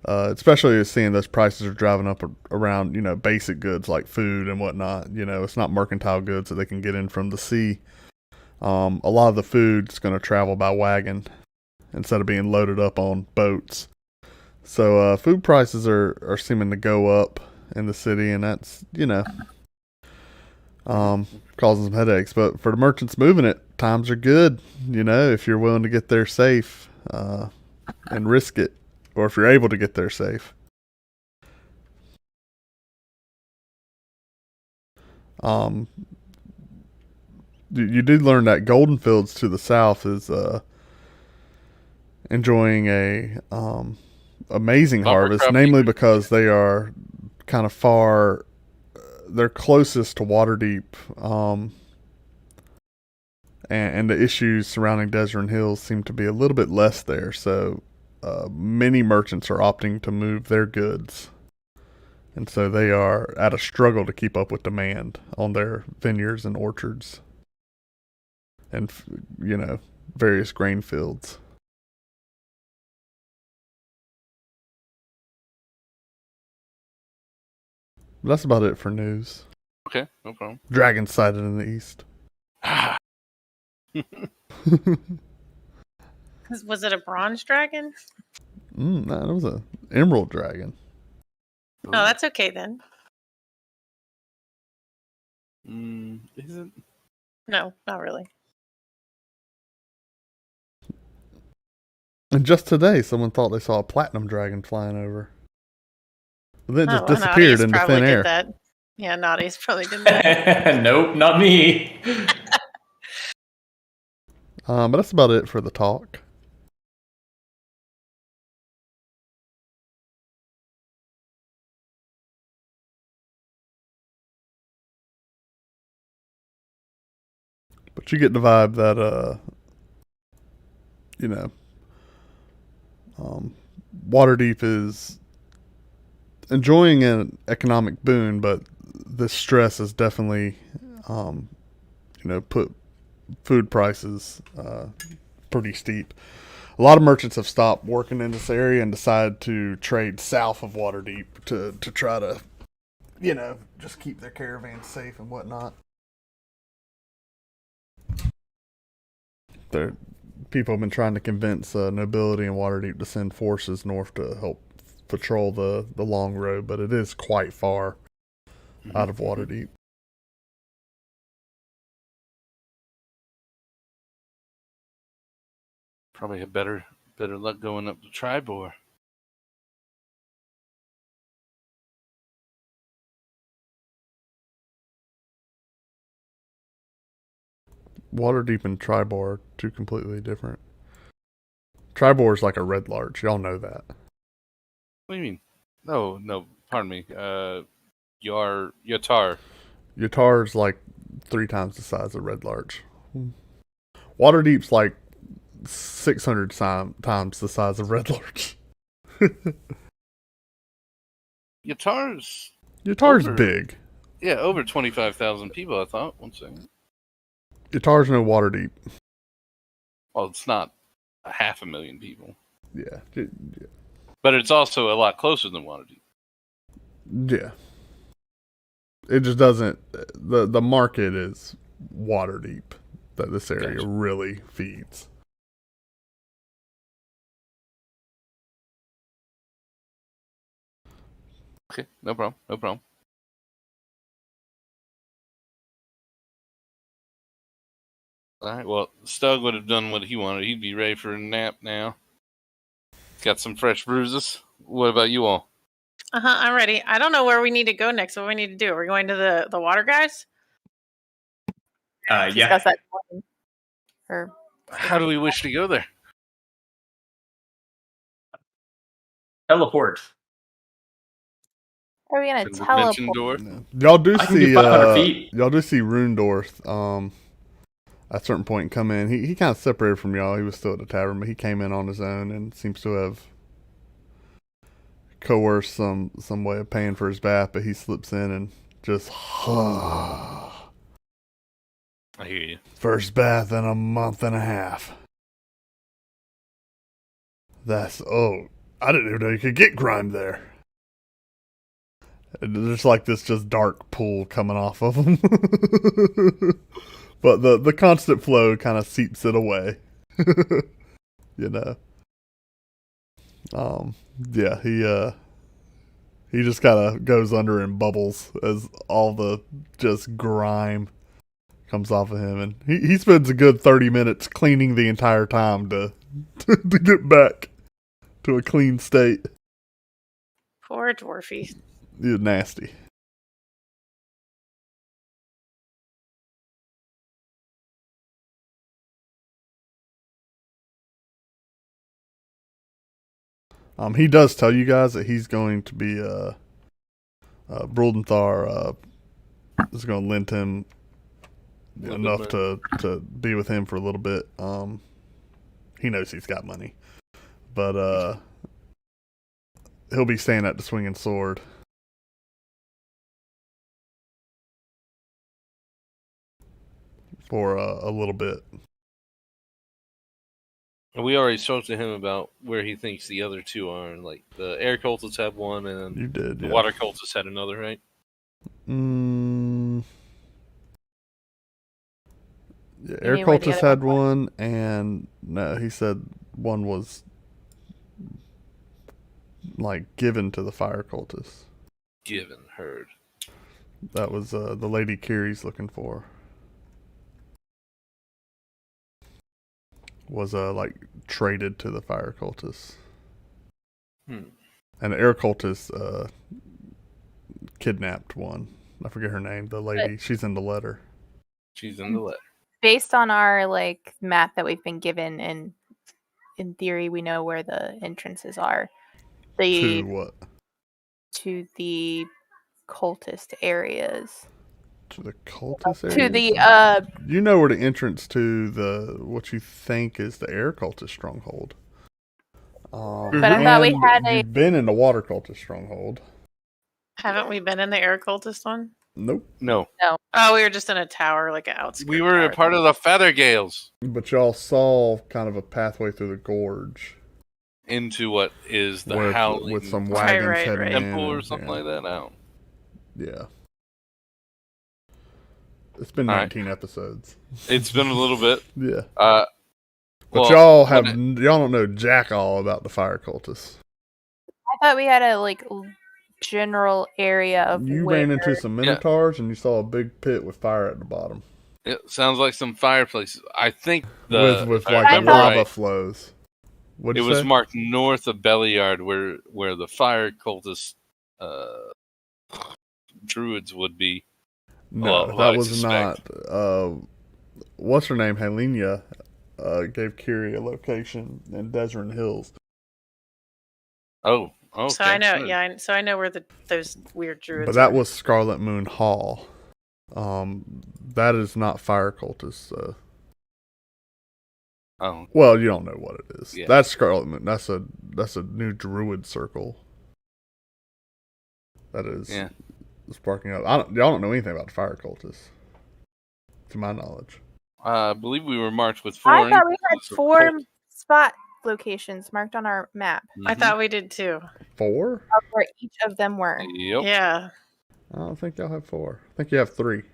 especially seeing those prices are driving up around, basic goods like food and whatnot. It's not mercantile goods that they can get in from the sea. A lot of the food's going to travel by wagon instead of being loaded up on boats. So food prices are seeming to go up in the city, and that's, causing some headaches. But for the merchants moving it, times are good, if you're willing to get there safe and risk it, or if you're able to get there safe. You did learn that Goldenfields to the south is enjoying a amazing harvest, namely because they are kind of far. They're closest to Waterdeep, and the issues surrounding Desert Hills seem to be a little bit less there. So many merchants are opting to move their goods, and so they are at a struggle to keep up with demand on their vineyards and orchards, and various grain fields. That's about it for news. Okay, no problem. Dragon sighted in the east. Was it a bronze dragon? No, it was an emerald dragon. Oh, that's okay then. Is it? No, not really. And just today, someone thought they saw a platinum dragon flying over. But then it just well, disappeared Naughty's into probably thin did air. that. Yeah, Naughty's probably did that. Nope, not me. But that's about it for the talk. But you get the vibe that, Waterdeep is enjoying an economic boon, but the stress has definitely, put food prices pretty steep. A lot of merchants have stopped working in this area and decided to trade south of Waterdeep to try to, just keep their caravans safe and whatnot. People have been trying to convince nobility in Waterdeep to send forces north to help patrol the long road, but it is quite far out of Waterdeep. Probably had better luck going up to Tribor. Waterdeep and Tribor are two completely different. Tribor is like a red large. Y'all know that. What do you mean? No, pardon me. Yatar. Yatar is like 3 times the size of red large. Waterdeep's like 600 times the size of red large. Yatar's big. Yeah, over 25,000 people, I thought. One second. Yatar's no Waterdeep. Well, it's not 500,000 people. Yeah. But it's also a lot closer than Waterdeep. Yeah. It just doesn't... The market is Waterdeep. that this area Gotcha. really feeds. Okay, no problem. No problem. All right. Well, Stug would have done what he wanted. He'd be ready for a nap now. Got some fresh bruises. What about you all? I'm ready. I don't know where we need to go next. What we need to do? Are we going to the water guys? Yeah. Discuss that morning. Or How do we wish to go there? Teleport. are we gonna To the dimension teleport? door? Yeah. Y'all do I can see do 500 feet. y'all do see Rundorth at a certain point come in. He kind of separated from y'all. He was still at the tavern, but he came in on his own and seems to have coerced some way of paying for his bath, but he slips in and just I hear you. first bath in a month and a half. I didn't even know you could get grime there. There's like this just dark pool coming off of him. But the constant flow kind of seeps it away. You know. Yeah, he just kind of goes under and bubbles as all the just grime comes off of him, and he spends a good 30 minutes cleaning the entire time to get back to a clean state. Poor Dwarfy. He's nasty. He does tell you guys that he's going to be Bruldenthar is going to lend him enough to be with him for a little bit. He knows he's got money, but he'll be staying at the Swinging Sword. For a little bit. We already spoke to him about where he thinks the other two are. Like the air cultists had one, and You did, the yeah. water cultists had another, right? Yeah, air mean where the cultists other had one one, and no, he said one was like given to the fire cultists. Given, heard. That was the lady Kiri's looking for. Was like traded to the fire cultists. And the air cultists kidnapped one. I forget her name. The lady. She's in the letter. She's in the letter. Based on our like map that we've been given, and in theory, we know where the entrances are. To what? To the cultist areas. To the cultist area? To the You know where the entrance to the what you think is the air cultist stronghold. But I thought we had You've been in the water cultist stronghold. Haven't we been in the air cultist one? Nope. No. Oh, we were just in a tower, like an outskirts. We were a tower. part of the Feather Gales. But y'all saw kind of a pathway through the gorge. Into what is the with, Howling with some Right, wagons right, heading right. in. Temple or something like that? I don't. Yeah. It's been All 19 episodes. It's been a little bit. Yeah. But But y'all don't know jack all about the fire cultists. I thought we had a like general area of You where ran into some minotaurs and you saw a big pit with fire at the bottom. It sounds like some fireplaces. I think with with I like remember lava right, flows. it What'd you was say? marked north of Belliard, where the fire cultists druids would be. No, well, that I was suspect. not. What's her name? Helenia gave Kiri a location in Desert Hills. Oh, okay. So I know, good. yeah. So I know where those weird druids. But that are. was Scarlet Moon Hall. That is not fire cultists. Oh, Well, you don't know what it is. Yeah. That's Scarlet Moon. That's a new druid circle. That is sparking up. Y'all don't know anything about the fire cultists, to my knowledge. I believe we were marked with 4. I thought we had instances of 4 cult- spot locations marked on our map I Mhm. thought we did too. 4? of where each of them were. Yep. Yeah. I don't think y'all have 4. I think you have 3.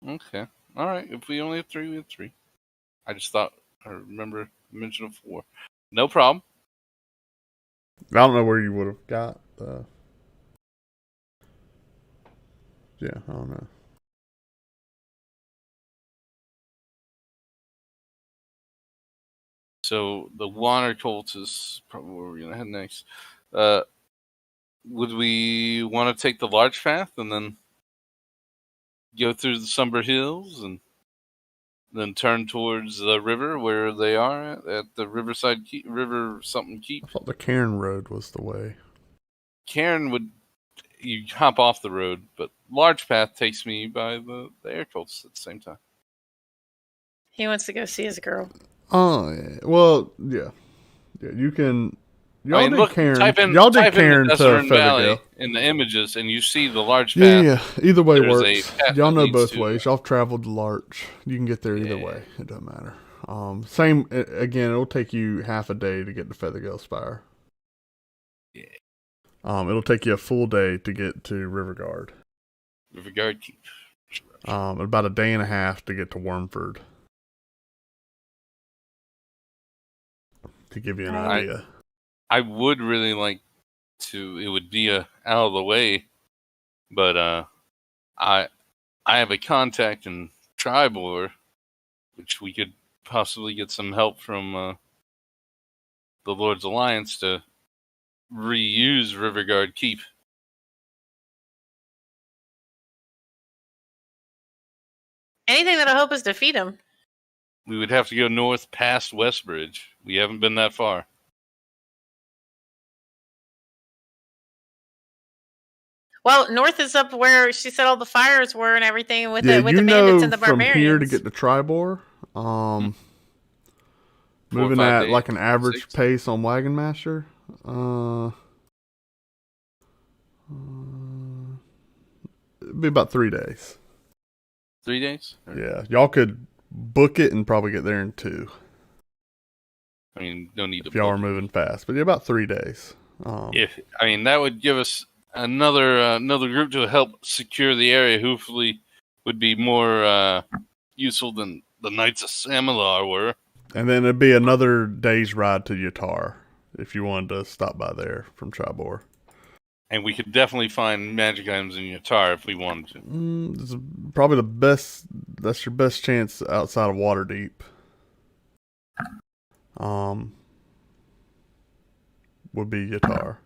Okay. All right. If we only have 3, we have 3. I just thought I remember mentioning 4. No problem. I don't know where you would have got. Yeah, I don't know. So the water cult is probably where we're gonna head next. Would we want to take the large path and then go through the Somber Hills and then turn towards the river where they are at the Riverside Keep, River something Keep? I thought the Cairn Road was the way. Cairn would you hop off the road, but large path takes me by the air cults at the same time. He wants to go see his girl. Oh, yeah. Well, yeah. You can. Y'all did Cairn. Type in Cairn to Desert Valley Feathergill. in the images, and you see the large path. Yeah. Either way There's works. a path Y'all that know leads both to- ways. Y'all traveled to Larch. You can get there either way. It doesn't matter. Same. Again, it'll take you half a day to get to Feathergill Spire. Yeah. It'll take you a full day to get to Riverguard. Riverguard Keep. About a day and a half to get to Wormford. To give you an idea. I would really like to. It would be out of the way, but I have a contact in Tribor, which we could possibly get some help from the Lord's Alliance to reuse Riverguard Keep. Anything that'll help us defeat him. We would have to go north past Westbridge. We haven't been that far. Well, north is up where she said all the fires were and everything with Yeah, the you bandits know and the from barbarians. here to get to Tribor, 4 or moving 5 at days, like an average 6. pace on Wagon Master, it'd be about 3 days. 3 days? Yeah, y'all could book it and probably get there in 2 I mean, no need to. if y'all are book. moving fast. But yeah, about 3 days. That would give us another group to help secure the area. Hopefully, would be more useful than the Knights of Samilar were. And then it'd be another day's ride to Yatar if you wanted to stop by there from Tribor. And we could definitely find magic items in Yatar if we wanted to. This is probably the best. That's your best chance outside of Waterdeep. Would be Yatar.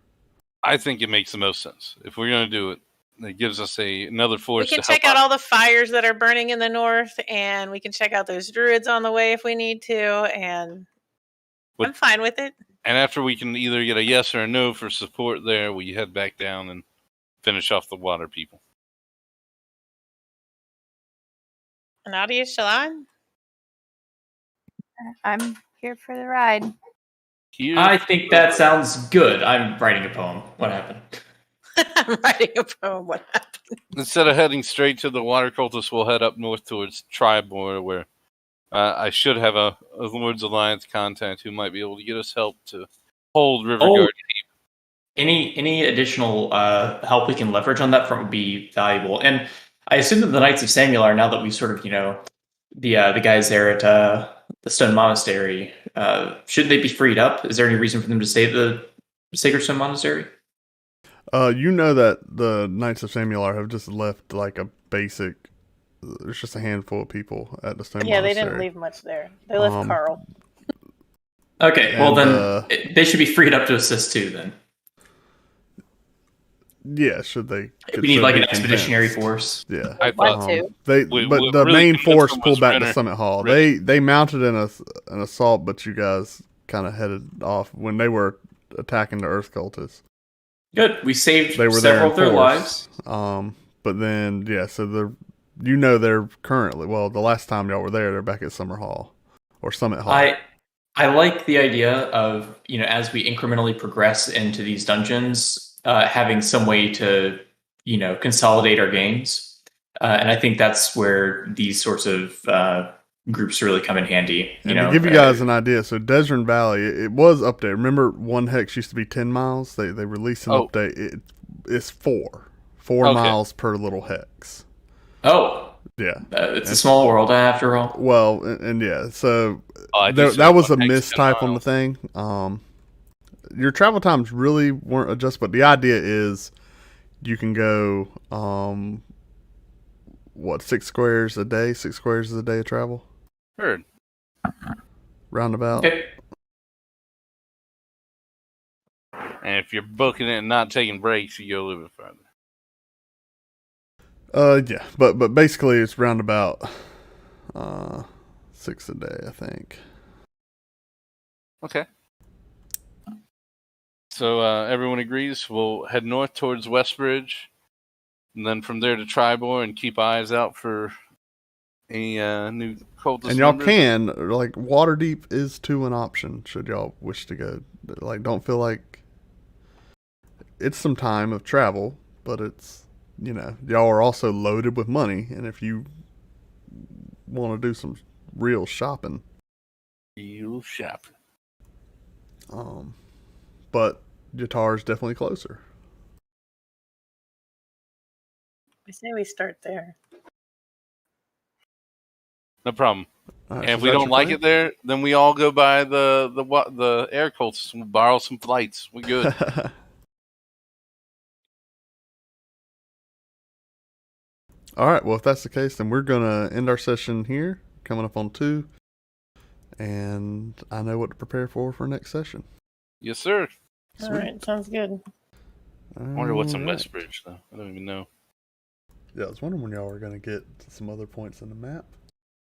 I think it makes the most sense. If we're going to do it, it gives us another We force can to check help out all the fires that are burning in the north, and we can check out those druids on the way if we need to, and I'm fine with it. And after we can either get a yes or a no for support there, we head back down and finish off the water people. Nadia, shall I? I'm here for the ride. Here, I think that sounds good. I'm writing a poem. What happened? I'm writing a poem. What happened? instead of heading straight to the water cultists, we'll head up north towards Tribor, where I should have a Lord's Alliance contact who might be able to get us help to hold Riverguard. Any additional help we can leverage on that front would be valuable. And I assume that the Knights of Samular, now that we sort of, the guys there at the Stone Monastery, should they be freed up? Is there any reason for them to stay at the Sacred Stone Monastery? You know that the Knights of Samular have just left like a basic. There's just a handful of people at the Stone Yeah, they Monastery. didn't leave much there. They left Carl. Okay, well And, then they should be freed up to assist too. Then Yeah, should they? we need like be an expeditionary convinced. force. Yeah, I thought Want to. but the really main convinced force them pulled was back to Renner. Summit Hall. Renner. They mounted an assault, but you guys kind of headed off when they were attacking the Earth cultists. Good, we saved They were there several in of their force. lives. But then so they're currently the last time y'all were there, they're back at Summer Hall or Summit Hall. I like the idea of, as we incrementally progress into these dungeons, having some way to, consolidate our gains. And I think that's where these sorts of groups really come in handy. And to give you guys an idea, so Desert Valley, it was up there. Remember, one hex used to be 10 miles? They released an update. It's 4 Okay. miles per little hex. Oh, Yeah. It's a small world after all. Well, and yeah, so I just that was a said, like, mistype on the 10 thing. Your travel times really weren't adjusted, but the idea is you can go, 6 squares a day? 6 squares is a day of travel? Heard. Roundabout. Okay. And if you're booking it and not taking breaks, you go a little bit further. Yeah, but basically it's roundabout 6 a day, I think. Okay. So everyone agrees we'll head north towards Westbridge, and then from there to Tribor, and keep eyes out for any new cultist And y'all members. can, like, Waterdeep is too an option should y'all wish to go. Like, don't feel like it's some time of travel, but it's, y'all are also loaded with money, and if you want to do some real shopping, Real shopping. but Yatar is definitely closer. I say we start there. No problem. All right, And so if we is that don't your like plan? it there, then we all go by the air cultists. We'll borrow some flights. We good. All right, well, if that's the case, then we're going to end our session here, coming up on 2. And I know what to prepare for next session. Yes, sir. All right, sounds good. I wonder what's in All right. Westbridge, though. I don't even know. Yeah, I was wondering when y'all were going to get to some other points in the map.